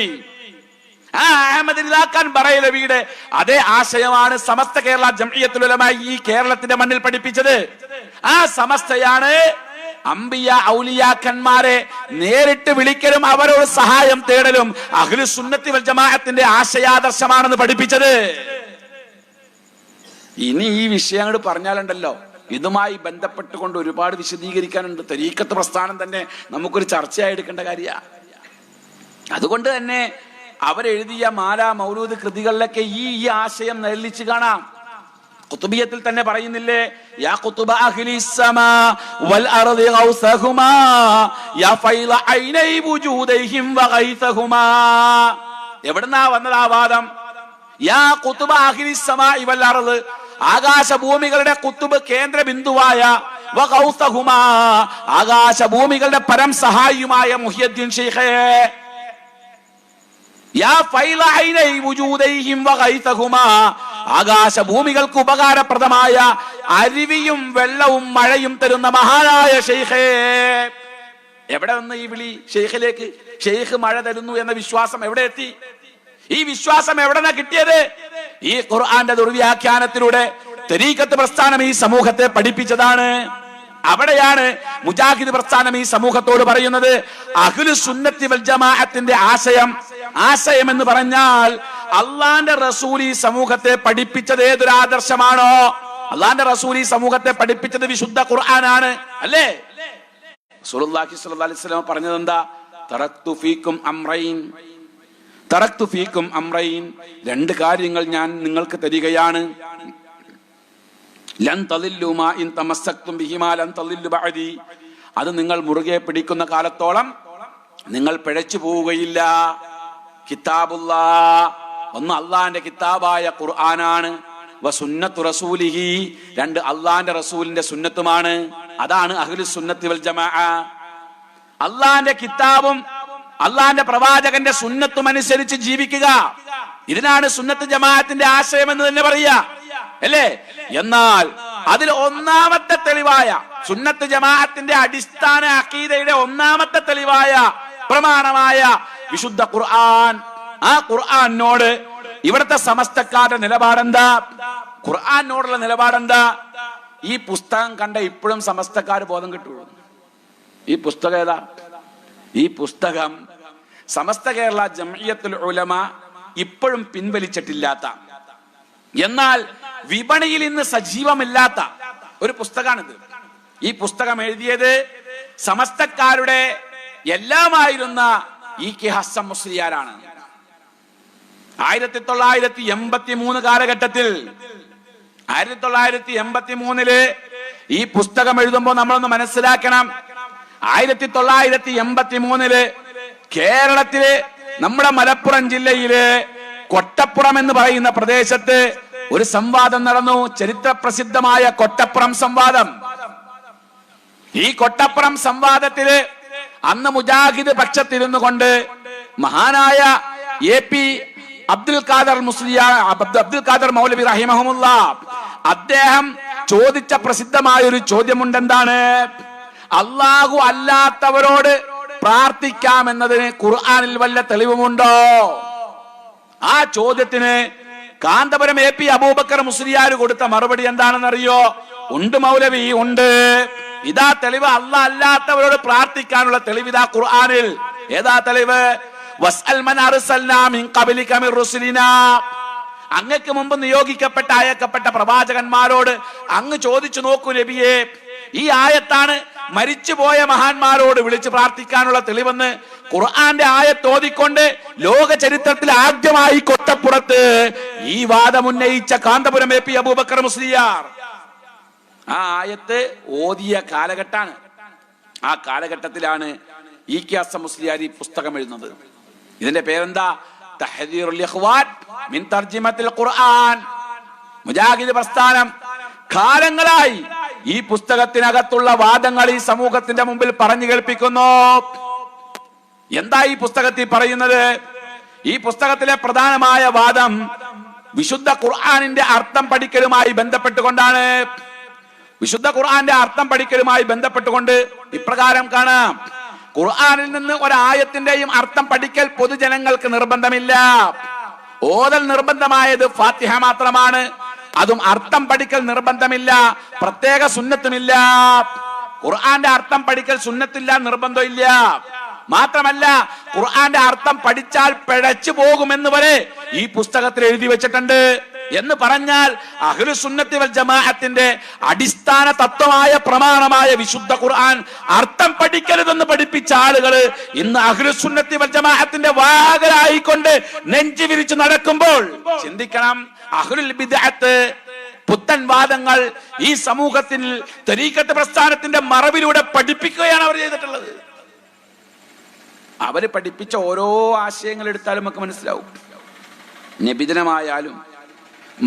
ആ അഹമ്മദ് റിളാ ഖാൻ ബറൈലവിയുടെ അതേ ആശയമാണ് സമസ്ത കേരള ജംഇയ്യത്തുൽ ഉലമാ ഈ കേരളത്തിന്റെ മണ്ണിൽ പഠിപ്പിച്ചത്. ആ സമസ്തയാണ് അംബിയ ഔലിയാക്കന്മാരെ നേരിട്ട് വിളിക്കലും അവരോട് സഹായം തേടലും അഹ്ലുസ് സുന്നത്തി വൽ ജമാഅത്തിന്റെ ആശയാദർശമാണെന്ന് പഠിപ്പിച്ചത്. ഇനി ഈ വിഷയങ്ങൾ പറഞ്ഞാലുണ്ടല്ലോ, ഇതുമായി ബന്ധപ്പെട്ടുകൊണ്ട് ഒരുപാട് വിശദീകരിക്കാനുണ്ട്. തരീഖത്ത് പ്രസ്ഥാനം തന്നെ നമുക്കൊരു ചർച്ചയായി എടുക്കേണ്ട കാര്യമാണ്. അതുകൊണ്ട് തന്നെ അവരെഴുതിയ മാല മൗലൂദ് കൃതികളിലൊക്കെ ഈ ആശയം നിഴലിച്ച് കാണാം. ഖുതുബിയത്തിൽ തന്നെ പറയുന്നില്ലേ, യാ ഖുതുബ അഹ്ലിസ് സമാ വൽ അർദി ഗൗസഹുമാ യാ ഫൈള ഐനൈ വുജൂദൈഹിം വഗൈസഹുമാ. എവിടുന്നാ വന്നത് ആ വാദം? യാ ഖുതുബ അഹ്ലിസ് സമാ വൽ അർദ്, ആകാശഭൂമികളുടെ ഖുതുബ് കേന്ദ്ര ബിന്ദുവായ വഗൗസഹുമാ, ആകാശഭൂമികളുടെ പരം സഹായിയുമായ മുഹ്യിദ്ദീൻ ശൈഖേ, യാ ഫൈള ഐനൈ വുജൂദൈഹിം വഗൈസഹുമാ, ആകാശഭൂമികൾക്ക് ഉപകാരപ്രദമായ അരുവിയും വെള്ളവും മഴയും തരുന്ന മഹാനായ ഷെയ്ഖേ. എവിടെ വന്ന് ഈ വിളി ഷെയ്ഖിലേക്ക്? ഷെയ്ഖ് മഴ തരുന്നു എന്ന വിശ്വാസം എവിടെ എത്തി? ഈ വിശ്വാസം എവിടെന്നാ കിട്ടിയത്? ഈ ഖുർആന്റെ ദുർവ്യാഖ്യാനത്തിലൂടെ തരീഖത്ത് പ്രസ്ഥാനം ഈ സമൂഹത്തെ പഠിപ്പിച്ചതാണ്. അവിടെയാണ് മുജാഹിദ് പ്രസ്ഥാനം ഈ സമൂഹത്തോട് പറയുന്നത്, അഹ്ലുസ് സുന്നത്തി വൽ ജമാഅത്തിന്റെ ആശയം എന്ന് പറഞ്ഞാൽ അള്ളാന്റെ റസൂൽ ഈ സമൂഹത്തെ പഠിപ്പിച്ചത് ഏതൊരു ആദർശമാണോ, അള്ളാന്റെ റസൂൽ ഈ സമൂഹത്തെ പഠിപ്പിച്ചത് വിശുദ്ധ ഖുർആനാണ്. അല്ലേ? റസൂലുള്ളാഹി സ്വല്ലല്ലാഹി അലൈഹി വസല്ലം പറഞ്ഞത് എന്താ? തറക്തു ഫീക്കും അംറൈൻ, രണ്ട് കാര്യങ്ങൾ ഞാൻ നിങ്ങൾക്ക് തരികയാണ്. ലൻ തളില്ലു മാ ഇൻ തമസ്സക്തും ബിഹിമാ ലൻ തളില്ലു ബഅദി, അത് നിങ്ങൾ മുറുകെ പിടിക്കുന്ന കാലത്തോളം നിങ്ങൾ പിഴച്ചു പോവുകയില്ല. കിതാബുല്ലാഹ്, ഒന്ന് അള്ളാന്റെ കിതാബായ ഖുർആനാണ്. വസുന്നത്തു റസൂലിഹി, രണ്ട് അള്ളാന്റെ റസൂലിന്റെ സുന്നത്തുമാണ്. അതാണ് അഹ്ലുസ് സുന്നത്തി വൽ ജമാഅ. അള്ളാന്റെ കിതാബും അള്ളാന്റെ പ്രവാചകന്റെ സുന്നത്തും അനുസരിച്ച് ജീവിക്കുക, ഇതിനാണ് സുന്നത്ത് ജമാഅത്തിന്റെ ആശയം എന്ന് തന്നെ പറയുക, അല്ലേ? എന്നാൽ അതിൽ ഒന്നാമത്തെ തെളിവായ സുന്നത്ത് ജമാഅത്തിന്റെ അടിസ്ഥാന അഖീദയുടെ ഒന്നാമത്തെ തെളിവായ പ്രമാണമായ വിശുദ്ധ ഖുർആൻ, ആ ഖുർആനോട് ഇവിടുത്തെ സമസ്തക്കാരുടെ നിലപാടെന്താ? ഖുർആനോടുള്ള നിലപാടെന്താ? ഈ പുസ്തകം കണ്ട ഇപ്പോഴും സമസ്തക്കാർ ബോധം കിട്ടുള്ളൂ. ഈ പുസ്തകം ഏതാ? ഈ പുസ്തകം സമസ്ത കേരള ജംഇയ്യത്തുൽ ഉലമ ഇപ്പോഴും പിൻവലിച്ചിട്ടില്ലാത്ത, എന്നാൽ വിപണിയിൽ ഇന്ന് സജീവമില്ലാത്ത ഒരു പുസ്തകമാണിത്. ഈ പുസ്തകം എഴുതിയത് സമസ്തക്കാരുടെ എല്ലാമായിരുന്ന ഇ.കെ. ഹസ്സൻ മുസ്ലിയാരാണ്. 1983 കാലഘട്ടത്തിൽ 1983 ഈ പുസ്തകം എഴുതുമ്പോൾ നമ്മളൊന്ന് മനസ്സിലാക്കണം. 1983 കേരളത്തില് നമ്മുടെ മലപ്പുറം ജില്ലയില് കൊട്ടപ്പുറം എന്ന് പറയുന്ന പ്രദേശത്ത് ഒരു സംവാദം നടന്നു, ചരിത്ര പ്രസിദ്ധമായ കൊട്ടപ്പുറം സംവാദം. ഈ കൊട്ടപ്പുറം സംവാദത്തില് അന്ന് മുജാഹിദ് പക്ഷത്തിരുന്നു കൊണ്ട് മഹാനായ AP അബ്ദുൽ ഖാദർ മൗലവി റഹിമഹുമുല്ലാ അദ്ദേഹം ചോദിച്ച പ്രസിദ്ധമായ ഒരു ചോദ്യമുണ്ട്. എന്താണ്? അള്ളാഹു അല്ലാത്തവരോട് പ്രാർത്ഥിക്കാമെന്നതിന് ഖുർആനിൽ വല്ല തെളിവുമുണ്ടോ? ആ ചോദ്യത്തിന് കാന്തപുരം AP അബൂബക്കർ മുസ്ലിയാർ കൊടുത്ത മറുപടി എന്താണെന്നറിയോ? ഉണ്ട് മൗലവി, ഉണ്ട്. ഇതാ തെളിവ്. അള്ളാഹ് അല്ലാത്തവരോട് പ്രാർത്ഥിക്കാനുള്ള തെളിവ് ഇതാ ഖുർആനിൽ. ഏതാ തെളിവ്? വസ്അൽ മൻ അർസൽനാ മിൻ ഖബ്ലിക മിർ റുസുലിനാ, അങ്ങക്ക് മുമ്പ് നിയോഗിക്കപ്പെട്ട അയക്കപ്പെട്ട പ്രവാചകന്മാരോട് അങ്ങ് ചോദിച്ചു നോക്കൂ നബിയെ, ഈ ആയത്താണ് മരിച്ചുപോയ മഹാന്മാരോട് വിളിച്ച് പ്രാർത്ഥിക്കാനുള്ള തെളിവെന്ന് ഖുർആന്റെ ആയത്ത് ഓതിക്കൊണ്ട് ലോക ചരിത്രത്തിൽ ആദ്യമായി കൊട്ടപ്പുറത്ത് ഈ വാദം ഉന്നയിച്ച കാന്തപുരം എ പി അബൂബക്കർ മുസ്ലിയാർ ആ ആയത്ത് ഓതിയ കാലഘട്ടാണ്. ആ കാലഘട്ടത്തിലാണ് ഇ കെ അസം മുസ്ലിയാർ ഈ പുസ്തകം എഴുതുന്നത്. ഇതിന്റെ പേരെന്താ? തഹ്ദീറുൽ ഇഖ്വാൻ മിൻ തർജിമത്തിൽ ഖുർആൻ. മുജാഹിദ് പ്രസ്ഥാനം കാലങ്ങളായി ഈ പുസ്തകത്തിനകത്തുള്ള വാദങ്ങൾ ഈ സമൂഹത്തിന്റെ മുമ്പിൽ പറഞ്ഞു കേൾപ്പിക്കുന്നു. എന്താ ഈ പുസ്തകത്തിൽ പറയുന്നത്? ഈ പുസ്തകത്തിലെ പ്രധാനമായ വാദം വിശുദ്ധ ഖുർആനിന്റെ അർത്ഥം പഠിക്കലുമായി ബന്ധപ്പെട്ടുകൊണ്ടാണ്. വിശുദ്ധ ഖുർആന്റെ അർത്ഥം പഠിക്കലുമായി ബന്ധപ്പെട്ടുകൊണ്ട് ഇപ്രകാരം കാണാം. ഖുർആനിൽ നിന്ന് ഒരായത്തിന്റെയും അർത്ഥം പഠിക്കൽ പൊതുജനങ്ങൾക്ക് നിർബന്ധമില്ല. ഓതൽ നിർബന്ധമായത് ഫാത്തിഹ മാത്രമാണ്. അതും അർത്ഥം പഠിക്കൽ നിർബന്ധമില്ല, പ്രത്യേക സുന്നത്തുമില്ല. ഖുർആന്റെ അർത്ഥം പഠിക്കൽ സുന്നത്തില്ല, നിർബന്ധമില്ല. മാത്രമല്ല ഖുർആന്റെ അർത്ഥം പഠിച്ചാൽ പിഴച്ചു പോകുമെന്ന് വരെ ഈ പുസ്തകത്തിൽ എഴുതി വെച്ചിട്ടുണ്ട്. എന്ന് പറഞ്ഞാൽ അഹ്ലുസുന്നത്തി വൽ ജമാഅത്തിന്റെ അടിസ്ഥാന തത്വമായ പ്രമാണമായ വിശുദ്ധ ഖുർആൻ അർത്ഥം പഠിക്കരുതെന്ന് പഠിപ്പിച്ച ആളുകൾ ഇന്ന് അഹ്ലുസുന്നത്തി വൽ ജമാഅത്തിന്റെ വാഹകരായിക്കൊണ്ട് നെഞ്ചു വിരിച്ചു നടക്കുമ്പോൾ ചിന്തിക്കണം, അഹ്ലുൽ ബിദ്അത്ത് പുത്തൻ വാദങ്ങൾ ഈ സമൂഹത്തിൽ തരീഖത്ത് പ്രസ്ഥാനത്തിന്റെ മറവിലൂടെ പഠിപ്പിക്കുകയാണ് അവർ ചെയ്തിട്ടുള്ളത്. അവര് പഠിപ്പിച്ച ഓരോ ആശയങ്ങൾ എടുത്താലും നമുക്ക് മനസ്സിലാവും. നബിദിനമായാലും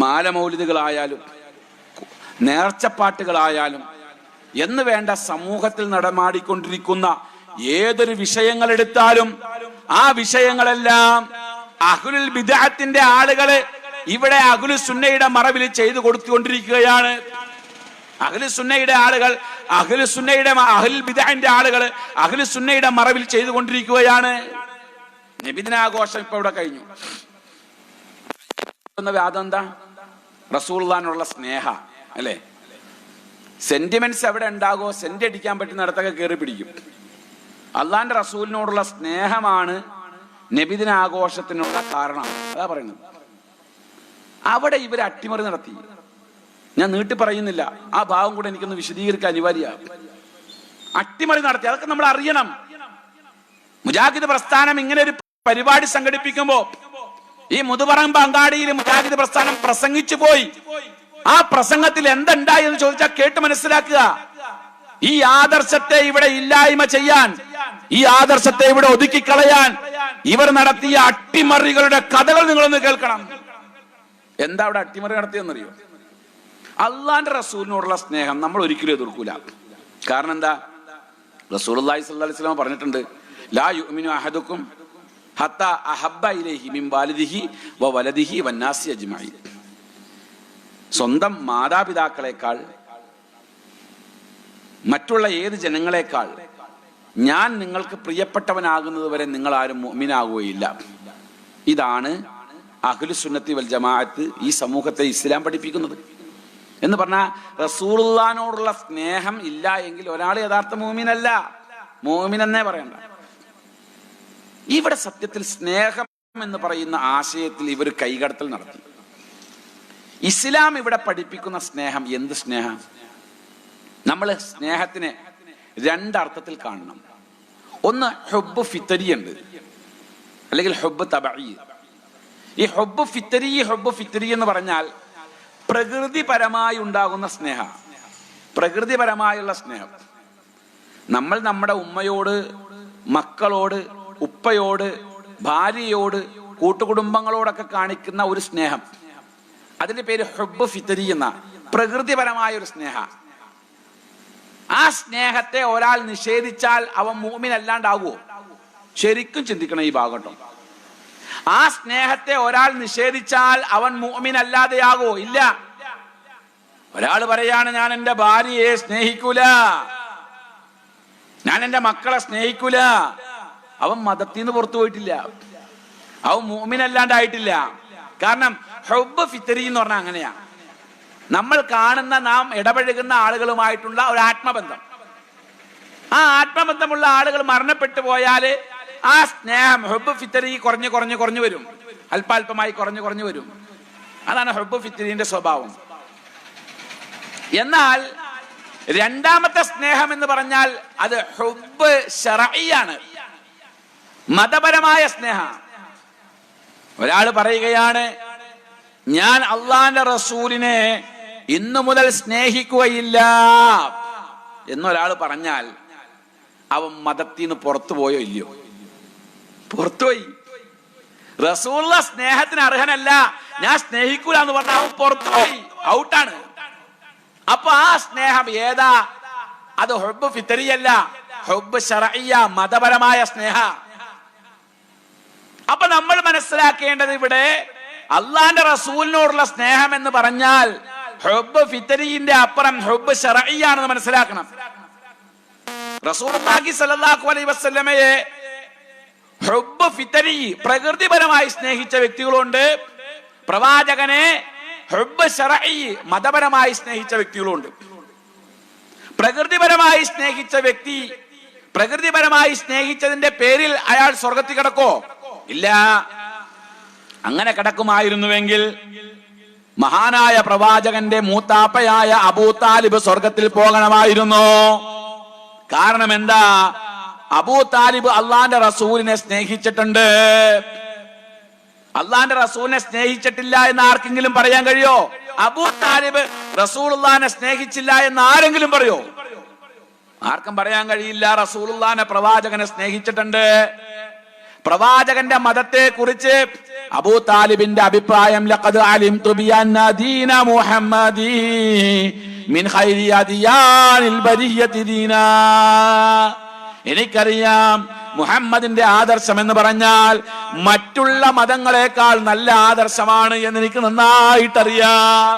മാലമൗലിദുകളായാലും നേർച്ചപ്പാട്ടുകളായാലും എന്ന് വേണ്ട സമൂഹത്തിൽ നടമാടിക്കൊണ്ടിരിക്കുന്ന ഏതൊരു വിഷയങ്ങൾ എടുത്താലും ആ വിഷയങ്ങളെല്ലാം അഹ്ലുൽ ബിദ്അത്തിന്റെ ആളുകള് ഇവിടെ അഹ്ലു സുന്നയുടെ മറവിൽ ചെയ്തു കൊടുത്തുകൊണ്ടിരിക്കുകയാണ്. അഹ്ലു സുന്നയുടെ ആളുകൾ അഹ്ലുൽ ബിദ്അന്റെ ആളുകൾ അഹ്ലു സുന്നയുടെ മറവിൽ ചെയ്തുകൊണ്ടിരിക്കുകയാണ്. നബിദിനാഘോഷം ഇപ്പൊ ഇവിടെ കഴിഞ്ഞു. വാദം എന്താ? റസൂലുള്ളാഹിനുള്ള സ്നേഹ അല്ലെ? സെന്റിമെന്റ്സ് എവിടെ ഉണ്ടാകോ സെന്റ് അടിക്കാൻ പറ്റുന്നിടത്തൊക്കെ കയറി പിടിക്കും. അള്ളാന്റെ റസൂലിനോടുള്ള സ്നേഹമാണ് നബിദിനാഘോഷത്തിനുള്ള കാരണം. അതാ പറയുന്നത്. അവിടെ ഇവര് അട്ടിമറി നടത്തി. ഞാൻ നീട്ടി പറയുന്നില്ല, ആ ഭാവം കൂടെ എനിക്കൊന്ന് വിശദീകരിക്കാൻ അനിവാര്യമാണ്. അട്ടിമറി നടത്തി, അതൊക്കെ നമ്മൾ അറിയണം. മുജാഹിദ് പ്രസ്ഥാനം ഇങ്ങനെ ഒരു പരിപാടി സംഘടിപ്പിക്കുമ്പോ ഈ മുതുപറമ്പ് അങ്ങാടിയിൽ മുജാഹിദ് പ്രസ്ഥാനം പ്രസംഗിച്ചു പോയി. ആ പ്രസംഗത്തിൽ എന്തുണ്ടായി എന്ന് ചോദിച്ചാൽ കേട്ട് മനസ്സിലാക്കുക. ഈ ആദർശത്തെ ഇവിടെ ഇല്ലായ്മ ചെയ്യാൻ, ഈ ആദർശത്തെ ഇവിടെ ഒതുക്കിക്കളയാൻ ഇവർ നടത്തിയ അട്ടിമറികളുടെ കഥകൾ നിങ്ങളൊന്ന് കേൾക്കണം. എന്താ അവിടെ അട്ടിമറി നടത്തിയെന്നറിയോ? അള്ളാന്റെ റസൂലിനോടുള്ള സ്നേഹം നമ്മൾ ഒരിക്കലും എതിർക്കൂല. കാരണം എന്താ? റസൂലുള്ളാഹി സ്വല്ലല്ലാഹു അലൈഹി വസല്ലം പറഞ്ഞിട്ടുണ്ട്, ലാ യുഅ്മിനു അഹദുക്കും ഹത്താ അഹബ്ബ ഇലൈഹി മിൻ വാലിദിഹി വ വലദിഹി വന്നാസി അജ്മഈൻ. സ്വന്തം മാതാപിതാക്കളെക്കാൾ മറ്റുള്ള ഏത് ജനങ്ങളെക്കാൾ ഞാൻ നിങ്ങൾക്ക് പ്രിയപ്പെട്ടവനാകുന്നത് വരെ നിങ്ങൾ ആരും മുഅ്മിനാകുകയില്ല. ഇതാണ് അഹ്ലുസുന്നത്തി വൽ ജമാഅത്ത് ഈ സമൂഹത്തെ ഇസ്ലാം പഠിപ്പിക്കുന്നത്. എന്ന് പറഞ്ഞാൽ റസൂലുള്ളാഹിനോടുള്ള സ്നേഹം ഇല്ല എങ്കിൽ ഒരാൾ യഥാർത്ഥ മുഅ്മിനല്ല, മുഅ്മിനെന്നേ പറയണ്ട. ഇവിടെ സത്യത്തിൽ സ്നേഹം എന്ന് പറയുന്ന ആശയത്തിൽ ഇവർ കൈകടത്തൽ നടത്തി. ഇസ്ലാം ഇവിടെ പഠിപ്പിക്കുന്ന സ്നേഹം എന്ത് സ്നേഹം? നമ്മൾ സ്നേഹത്തിനെ രണ്ടർത്ഥത്തിൽ കാണണം. ഒന്ന് ഹുബ്ബ് ഫിത്തരി ഉണ്ട്, അല്ലെങ്കിൽ ഹുബ്ബ് തബഈ. ഈ ഹുബ്ബ് ഫിത്തരി എന്ന് പറഞ്ഞാൽ പ്രകൃതിപരമായി ഉണ്ടാകുന്ന സ്നേഹ, പ്രകൃതിപരമായുള്ള സ്നേഹം. നമ്മൾ നമ്മുടെ ഉമ്മയോട്, മക്കളോട്, ഉപ്പയോട്, ഭാര്യയോട്, കൂട്ടുകുടുംബങ്ങളോടൊക്കെ കാണിക്കുന്ന ഒരു സ്നേഹം, അതിന്റെ പേര് ഹുബ്ബ് ഫിത്തരി എന്ന പ്രകൃതിപരമായ ഒരു സ്നേഹ. ആ സ്നേഹത്തെ ഒരാൾ നിഷേധിച്ചാൽ അവൻ മുഅ്മിൻ അല്ലാണ്ടാകുമോ? ശരിക്കും ചിന്തിക്കണം ഈ ഭാഗം. ആ സ്നേഹത്തെ ഒരാൾ നിഷേധിച്ചാൽ അവൻ മുഅ്മിൻ അല്ലാതെയാകുമോ? ഇല്ല. ഒരാൾ പറയാണ്, ഞാൻ എൻ്റെ ഭാര്യയെ സ്നേഹിക്കൂല, ഞാൻ എൻ്റെ മക്കളെ സ്നേഹിക്കൂല, അവൻ മതത്തിൽ നിന്ന് പുറത്തു പോയിട്ടില്ല, അവൻ മുഅ്മിൻ അല്ലാണ്ടായിട്ടില്ല. കാരണം ഹുബ്ബ് ഫിത്തരി എന്ന് പറഞ്ഞാൽ അങ്ങനെയാ. നമ്മൾ കാണുന്ന, നാം ഇടപഴകുന്ന ആളുകളുമായിട്ടുള്ള ഒരു ആത്മബന്ധം, ആ ആത്മബന്ധമുള്ള ആളുകൾ മരണപ്പെട്ടു പോയാല് ആ സ്നേഹം ഹുബ്ബ് ഫിത്തരി കുറഞ്ഞു വരും, അല്പാൽപമായി കുറഞ്ഞു വരും. അതാണ് ഹുബ്ബ് ഫിത്രിന്റെ സ്വഭാവം. എന്നാൽ രണ്ടാമത്തെ സ്നേഹം എന്ന് പറഞ്ഞാൽ അത് ഹുബ്ബ് ശർഈയാണ്, മതപരമായ സ്നേഹം. ഒരാൾ പറയുകയാണ്, ഞാൻ അള്ളാന്റെ റസൂലിനെ ഇന്നു മുതൽ സ്നേഹിക്കുകയില്ല എന്നൊരാൾ പറഞ്ഞാൽ അവൻ മതത്തിൽ നിന്ന് പുറത്തു പോയോ ഇല്ലയോ? പുറത്തുപോയി. റസൂലുള്ള സ്നേഹത്തിന് അർഹനല്ല, ഞാൻ സ്നേഹിക്കൂല എന്ന് പറഞ്ഞാൽ അവൻ പുറത്തുപോയി, ഔട്ടാണ്. അപ്പൊ ആ സ്നേഹം ഏതാ? അത് ഹുബ്ബ് ഫിത്രിയല്ല, ഹുബ്ബ് ശർഈയ, മതപരമായ സ്നേഹ. അപ്പൊ നമ്മൾ മനസ്സിലാക്കേണ്ടത് ഇവിടെ അള്ളാന്റെ റസൂലിനോടുള്ള സ്നേഹം എന്ന് പറഞ്ഞാൽ ഹുബ്ബ് ഫിത്രിന്റെ അപ്പുറം ഹുബ്ബ് ശർഈയാണെന്ന് മനസ്സിലാക്കണം. റസൂലുള്ളാഹി സ്വല്ലല്ലാഹു അലൈഹി വസല്ലമയെ ഹുബ്ബ് ഫിത്രി, പ്രകൃതിപരമായി സ്നേഹിച്ച വ്യക്തികളുണ്ട്. പ്രവാചകനെ ഹുബ്ബ് ശർഈ, മതപരമായി സ്നേഹിച്ച വ്യക്തികളുണ്ട്. പ്രകൃതിപരമായി സ്നേഹിച്ച വ്യക്തി പ്രകൃതിപരമായി സ്നേഹിച്ചതിന്റെ പേരിൽ അയാൾ സ്വർഗത്തിൽ കിടക്കോ? ഇല്ല. അങ്ങനെ കിടക്കുമായിരുന്നുവെങ്കിൽ മഹാനായ പ്രവാചകന്റെ മൂത്താപ്പയായ അബൂ താലിബ് സ്വർഗത്തിൽ പോകണമായിരുന്നു. കാരണം എന്താ? അബൂ താലിബ് അള്ളാന്റെ റസൂലിനെ സ്നേഹിച്ചിട്ടുണ്ട്. അള്ളാന്റെ റസൂലിനെ സ്നേഹിച്ചിട്ടില്ല എന്ന് ആർക്കെങ്കിലും പറയാൻ കഴിയോ? അബൂ താലിബ് റസൂലുള്ളാഹിനെ സ്നേഹിച്ചില്ല എന്ന് ആരെങ്കിലും പറയോ? ആർക്കും പറയാൻ കഴിയില്ല. റസൂലുള്ളാഹിനെ, പ്രവാചകനെ സ്നേഹിച്ചിട്ടുണ്ട്. പ്രവാചകന്റെ മതത്തെ കുറിച്ച് അബൂ താലിബിന്റെ അഭിപ്രായം, ലഖദ് അലിംതു ബിഅന്ന ദീന മുഹമ്മദി മിൻ ഖൈരി അദിയാനിൽ ബരിയതി ദീനാ. എനിക്കറിയാം മുഹമ്മദിന്റെ ആദർശം എന്ന് പറഞ്ഞാൽ മറ്റുള്ള മതങ്ങളെക്കാൾ നല്ല ആദർശമാണ് എന്ന് എനിക്ക് നന്നായിട്ടറിയാം.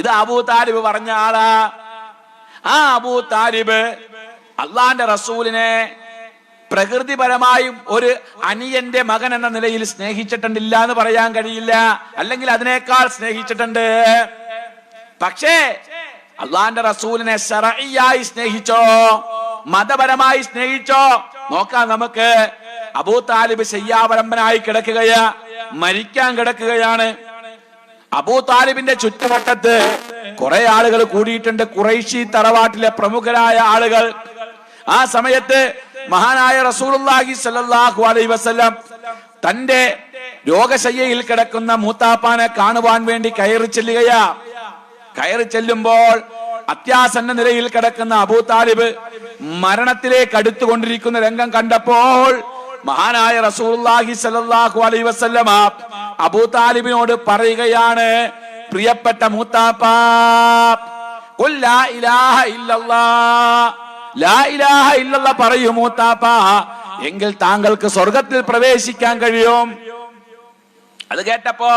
ഇത് അബൂ താലിബ് പറഞ്ഞ ആളാ. ആ അബൂ താലിബ് അള്ളാന്റെ റസൂലിനെ പ്രകൃതിപരമായും ഒരു അനിയന്റെ മകൻ എന്ന നിലയിൽ സ്നേഹിച്ചിട്ടുണ്ടില്ല എന്ന് പറയാൻ കഴിയില്ല. അല്ലെങ്കിൽ അതിനേക്കാൾ സ്നേഹിച്ചിട്ടുണ്ട്. പക്ഷേ അള്ളാന്റെ റസൂലിനെ ശർഈയായി സ്നേഹിച്ചോ, മതപരമായി സ്നേഹിച്ചോ? നോക്കാം നമുക്ക്. അബൂ താലിബ് ശയ്യാവലംബനായി കിടക്കുകയാ, മരിക്കാൻ കിടക്കുകയാണ്. അബൂ താലിബിന്റെ ചുറ്റുവട്ടത്ത് കുറെ ആളുകൾ കൂടിയിട്ടുണ്ട്, ഖുറൈശി തറവാട്ടിലെ പ്രമുഖരായ ആളുകൾ. ആ സമയത്ത് മഹാനായ റസൂലുള്ളാഹി സ്വല്ലല്ലാഹു അലൈഹി വസല്ലം തന്റെ രോഗശയ്യയിൽ കിടക്കുന്ന മൂത്താപ്പാനെ കാണുവാൻ വേണ്ടി കയറി ചെല്ലുകയാ. കയറി ചെല്ലുമ്പോൾ അത്യാസന്ന നിലയിൽ കിടക്കുന്ന അബൂ താലിബ് മരണത്തിലേക്ക് അടുത്തുകൊണ്ടിരിക്കുന്ന രംഗം കണ്ടപ്പോൾ മഹാനായ റസൂലുള്ളാഹി സ്വല്ലല്ലാഹു അലൈഹി വസല്ലമ അബൂ താലിബിനോട് പറയുകയാണ്, പ്രിയപ്പെട്ട മൂത്താപ്പാ, ഖുൽ ലാ ഇലാഹ ഇല്ലല്ലാഹ്, ലാ ഇലാഹ ഇല്ലല്ലാഹ് പറയൂ മൂത്താപ്പാ, എങ്കിൽ താങ്കൾക്ക് സ്വർഗത്തിൽ പ്രവേശിക്കാൻ കഴിയും. അത് കേട്ടപ്പോ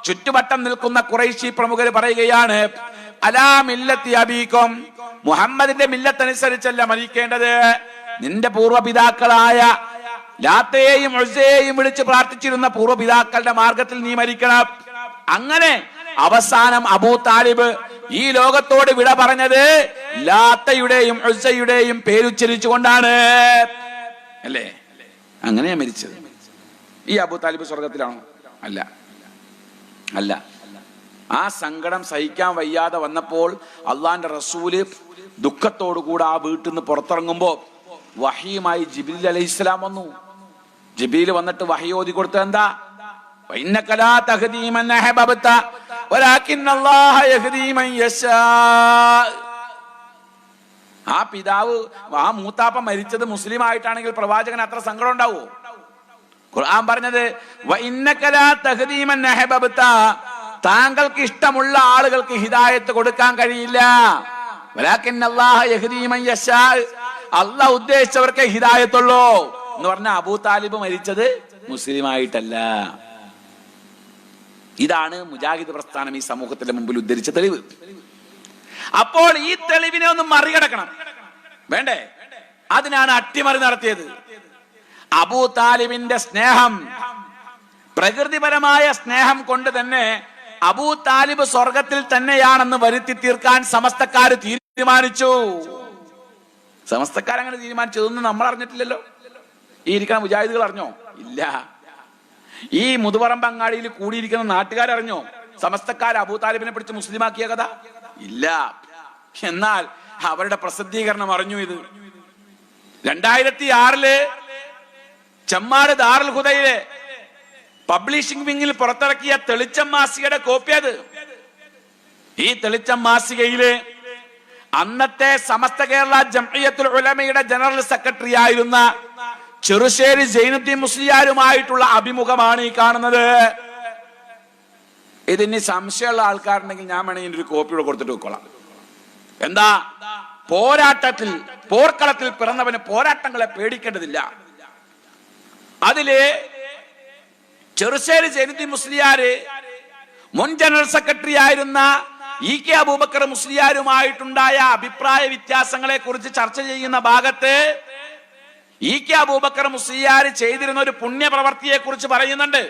ചുറ്റുവട്ടം നിൽക്കുന്ന ഖുറൈശി പ്രമുഖർ പറയുകയാണ്, അലാ മില്ലത്തി അബീക്കും, മുഹമ്മദിന്റെ മില്ലത്തനുസരിച്ചല്ല മരിക്കേണ്ടത്. നിന്റെ പൂർവ്വപിതാക്കളായ ലാത്തയെയും ഉസ്സയെയും വിളിച്ച് പ്രാർത്ഥിച്ചിരുന്ന പൂർവ്വപിതാക്കളുടെ മാർഗത്തിൽ നീ മരിക്കണം. അങ്ങനെ അവസാനം അബൂ താലിബ് ഈ ലോകത്തോട് വിട പറഞ്ഞത് ലാത്തയുടെയും ഉസ്സയുടെയും പേരുച്ചരിച്ചുകൊണ്ടാണ്. അല്ലേ? അങ്ങനെയാ മരിച്ചത്. ഈ അബൂ താലിബ് സ്വർഗത്തിലാണോ? അല്ല, അല്ല. ആ സങ്കടം സഹിക്കാൻ വയ്യാതെ വന്നപ്പോൾ അള്ളാന്റെ റസൂല് ദുഃഖത്തോടുകൂടെ ആ വീട്ടിൽ നിന്ന് പുറത്തിറങ്ങുമ്പോ വഹിയുമായി ജിബ്രീൽ അലൈഹിസ്സലാം വന്നു. ജിബ്രീൽ വന്നിട്ട് വഹി ഓതി കൊടുത്തത് എന്താ? വഇന്നക ലാ തഹ്ദീ മൻ അഹ്ബബ്ത വലാകിന്നല്ലാഹ യഹ്ദീ മൻ യശാ. ആ പിതാവ്, ആ മൂത്താപ്പ മരിച്ചത് മുസ്ലിം ആയിട്ടാണെങ്കിൽ പ്രവാചകൻ അത്ര സങ്കടം ഉണ്ടാവോ? ഖുർആൻ പറഞ്ഞത് വഇന്നക ലാ തഹ്ദീ മൻ അഹ്ബബ്ത, താങ്കൾക്ക് ഇഷ്ടമുള്ള ആളുകൾക്ക് ഹിദായത്ത് കൊടുക്കാൻ കഴിയില്ല. വലാകിന്നല്ലാഹ യഹ്ദീ മൻ യശാ, അല്ലാഹു ഉദ്ദേശിച്ചവർക്ക് ഹിദായത്തുള്ളൂ എന്ന് പറഞ്ഞ അബൂ താലിബ് മരിച്ചത് മുസ്ലിം ആയിട്ടല്ല. ഇതാണ് മുജാഹിദ് പ്രസ്ഥാനം ഈ സമൂഹത്തിന്റെ മുമ്പിൽ ഉദ്ധരിച്ച തെളിവ്. അപ്പോൾ ഈ തെളിവിനെ ഒന്ന് മറികടക്കണം, വേണ്ടേ? അതിനാണ് അട്ടിമറി നടത്തിയത്. അബൂ താലിബിന്റെ സ്നേഹം, പ്രകൃതിപരമായ സ്നേഹം കൊണ്ട് തന്നെ അബൂ താലിബ് സ്വർഗത്തിൽ തന്നെയാണെന്ന് വരുത്തി തീർക്കാൻ സമസ്തക്കാര് തീരുമാനിച്ചു. സമസ്തക്കാരങ്ങനെ തീരുമാനിച്ചതൊന്നും നമ്മൾ അറിഞ്ഞിട്ടില്ലല്ലോ. ഈ ഇരിക്കുന്ന മുജാഹിദുകൾ അറിഞ്ഞോ? ഇല്ല. ഈ മുതുപറമ്പ് അങ്ങാടിയിൽ കൂടിയിരിക്കുന്ന നാട്ടുകാരറിഞ്ഞോ? സമസ്തക്കാർ അബൂ താലിബിനെ പിടിച്ച് മുസ്ലിമാക്കിയ കഥ ഇല്ല. എന്നാൽ അവരുടെ പ്രസിദ്ധീകരണം അറിഞ്ഞു. ഇത് 2006 ചെമ്മാട് ദാറുൽ ഹുദയിലെ പബ്ലിഷിംഗ് വിങ്ങിൽ പുറത്തിറക്കിയ തെളിച്ചം മാസികയുടെ കോപ്പി അത്. ഈ തെളിച്ചം മാസികയില് അന്നത്തെ സമസ്ത കേരള ജംഇയ്യത്തുൽ ഉലമയുടെ ജനറൽ സെക്രട്ടറി ആയിരുന്ന ചെറുശ്ശേരി സൈനുദ്ദീൻ മുസ്ലിയാരുമായിട്ടുള്ള അഭിമുഖമാണ് ഈ കാണുന്നത്. ഇതിന് സംശയമുള്ള ആൾക്കാരുണ്ടെങ്കിൽ ഞാൻ വേണമെങ്കിൽ ഒരു കോപ്പിയോടെ കൊടുത്തിട്ട് വെക്കോളാം. എന്താ? പോർക്കളത്തിൽ പിറന്നവന് പോരാട്ടങ്ങളെ പേടിക്കേണ്ടതില്ല. അതില് ചെറുശ്ശേരി സൈനുദ്ദീൻ മുസ്ലിയാര് മുൻ ജനറൽ സെക്രട്ടറി ആയിരുന്ന EK അബൂബക്കർ മുസ്ലിയാരുമായിട്ടുണ്ടായ അഭിപ്രായ വ്യത്യാസങ്ങളെ കുറിച്ച് ചർച്ച ചെയ്യുന്ന ഭാഗത്ത് EK അബൂബക്കർ മുസ്ലിയാർ ചെയ്തിരുന്ന ഒരു പുണ്യപ്രവർത്തിയെ കുറിച്ച് പറയുന്നുണ്ട്.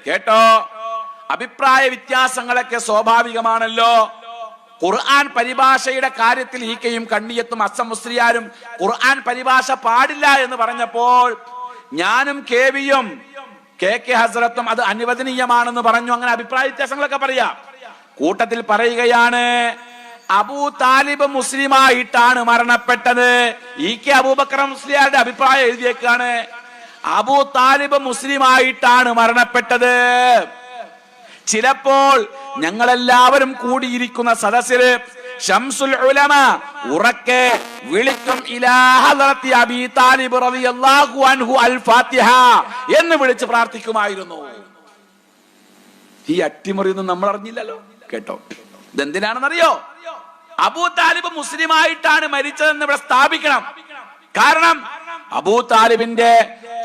കേട്ടോ, അഭിപ്രായ വ്യത്യാസങ്ങളൊക്കെ സ്വാഭാവികമാണല്ലോ. ഖുർആൻ പരിഭാഷയുടെ കാര്യത്തിൽ ഈക്കയും കണ്ണിയത്തും അസം മുസ്ലിയാരും ഖുർആൻ പരിഭാഷ പാടില്ല എന്ന് പറഞ്ഞപ്പോൾ ഞാനും KVയും KK ഹസ്രത്തും അത് അനുവദനീയമാണെന്ന് പറഞ്ഞു. അങ്ങനെ അഭിപ്രായ വ്യത്യാസങ്ങളൊക്കെ പറയാം. കൂട്ടത്തിൽ പറയുകയാണ്, അബൂ താലിബ് മുസ്ലിമായിട്ടാണ് മരണപ്പെട്ടത്. EK അബൂബക്കർ മുസ്ലിയാരുടെ അഭിപ്രായം എഴുതിയേക്കാണ്. അബൂ താലിബ് മുസ്ലിമായിട്ടാണ് മരണപ്പെട്ടത്. ചിലപ്പോൾ ഞങ്ങളെല്ലാവരും കൂടിയിരിക്കുന്ന സദസ്സില് ശംസുൽ ഉലമ ഉറക്കെ വിളിക്കും ഇലാ ഹദറത്തി അബീ താലിബ് റളിയല്ലാഹു അൻഹു അൽ ഫാത്തിഹ എന്ന് വിളിച്ച് പ്രാർത്ഥിക്കുമായിരുന്നു. ഈ അട്ടിമറിയൊന്നും നമ്മൾ അറിഞ്ഞില്ലല്ലോ. കേട്ടോ, ഇതെന്തിനാണെന്നറിയോ? അബൂ താലിബ് മുസ്ലിമായിട്ടാണ് മരിച്ചതെന്ന് ഇവിടെ സ്ഥാപിക്കണം. കാരണം അബൂ താലിബിന്റെ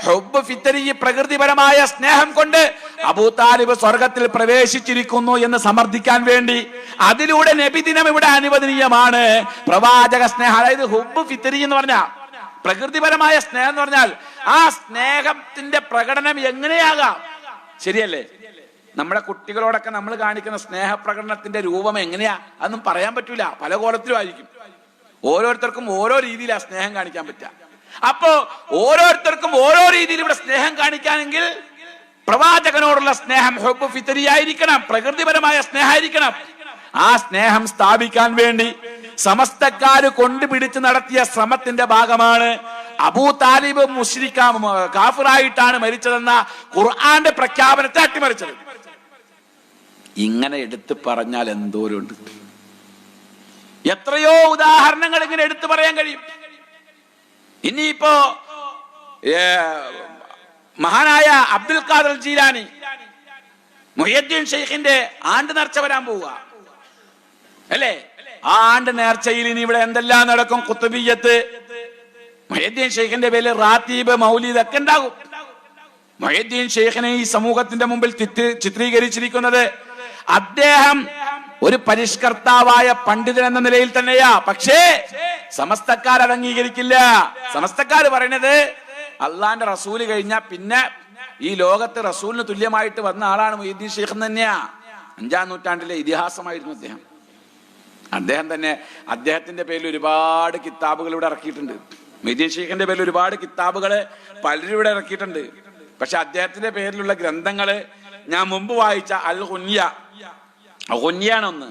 ഹുബ്ബ് ഫിത്രി, പ്രകൃതിപരമായ സ്നേഹം കൊണ്ട് അബൂ താലിബ് സ്വർഗത്തിൽ പ്രവേശിച്ചിരിക്കുന്നു എന്ന് സമർത്ഥിക്കാൻ വേണ്ടി അതിലൂടെ നബിദിനം ഇവിടെ അനുവദനീയമാണ്. പ്രവാചക സ്നേഹം, അതായത് ഹുബ്ബ് ഫിത്രി എന്ന് പറഞ്ഞാൽ പ്രകൃതിപരമായ സ്നേഹം എന്ന് പറഞ്ഞാൽ ആ സ്നേഹത്തിന്റെ പ്രകടനം എങ്ങനെയാകാം? ശരിയല്ലേ? നമ്മുടെ കുട്ടികളോടൊക്കെ നമ്മൾ കാണിക്കുന്ന സ്നേഹപ്രകടനത്തിന്റെ രൂപം എങ്ങനെയാ അതൊന്നും പറയാൻ പറ്റൂല. പല കോലത്തിലും ആയിരിക്കും. ഓരോരുത്തർക്കും ഓരോ രീതിയിലാ സ്നേഹം കാണിക്കാൻ പറ്റുക. അപ്പോ ഓരോരുത്തർക്കും ഓരോ രീതിയിൽ ഇവിടെ സ്നേഹം കാണിക്കാനെങ്കിൽ പ്രവാചകനോടുള്ള സ്നേഹം ഹുബ്ബ് ഫിത്രി ആയിരിക്കണം, പ്രകൃതിപരമായ സ്നേഹമായിരിക്കണം. ആ സ്നേഹം സ്ഥാപിക്കാൻ വേണ്ടി സമസ്തക്കാര് കൊണ്ടുപിടിച്ച് നടത്തിയ ശ്രമത്തിന്റെ ഭാഗമാണ് അബൂ താലിബ് കാഫിറായിട്ടാണ് മരിച്ചതെന്ന ഖുർആന്റെ പ്രഖ്യാപനത്തെ അട്ടിമറിച്ചത്. ഇങ്ങനെ എടുത്തു പറഞ്ഞാൽ എന്തോരുണ്ട്. എത്രയോ ഉദാഹരണങ്ങൾ ഇങ്ങനെ എടുത്തു പറയാൻ കഴിയും. ഇനിയിപ്പോ മഹാനായ അബ്ദുൽ ഖാദിർ ജീലാനി മുഹ്യിദ്ദീൻ ഷെയ്ഖിന്റെ ആണ്ട് നേർച്ച വരാൻ പോവുക അല്ലേ? ആ ആണ്ട് നേർച്ചയിൽ ഇനി ഇവിടെ എന്തെല്ലാം നടക്കും? ഖുത്ബിയ്യത്ത്, മുഹ്യിദ്ദീൻ ഷെയ്ഖിന്റെ പേരിൽ റാത്തീബ്, മൗലിദ് ഒക്കെ ഉണ്ടാകും. മുഹ്യിദ്ദീൻ ഷെയ്ഖിനെ ഈ സമൂഹത്തിന്റെ മുമ്പിൽ ചിത്രീകരിച്ചിരിക്കുന്നത് അദ്ദേഹം ഒരു പരിഷ്കർത്താവായ പണ്ഡിതൻ എന്ന നിലയിൽ തന്നെയാ. പക്ഷേ സമസ്തക്കാർ അത് അംഗീകരിക്കില്ല. സമസ്തക്കാർ പറയുന്നത് അള്ളാന്റെ റസൂല് കഴിഞ്ഞാൽ പിന്നെ ഈ ലോകത്ത് റസൂലിന് തുല്യമായിട്ട് വന്ന ആളാണ് മുഹ്യിദ്ദീൻ ഷെയ്ഖ് തന്നെയാ. 5-ാം നൂറ്റാണ്ടിലെ ഇതിഹാസമായിരുന്നു അദ്ദേഹം. അദ്ദേഹം തന്നെ അദ്ദേഹത്തിന്റെ പേരിൽ ഒരുപാട് കിതാബുകൾ ഇവിടെ ഇറക്കിയിട്ടുണ്ട്. മുഹ്യിദ്ദീൻ ഷെയ്ഖിന്റെ പേരിൽ ഒരുപാട് കിതാബുകൾ പലരും ഇവിടെ ഇറക്കിയിട്ടുണ്ട്. പക്ഷെ അദ്ദേഹത്തിന്റെ പേരിലുള്ള ഗ്രന്ഥങ്ങള് ഞാൻ മുമ്പ് വായിച്ച അൽ ഗുന്യാണ് ഒന്ന്.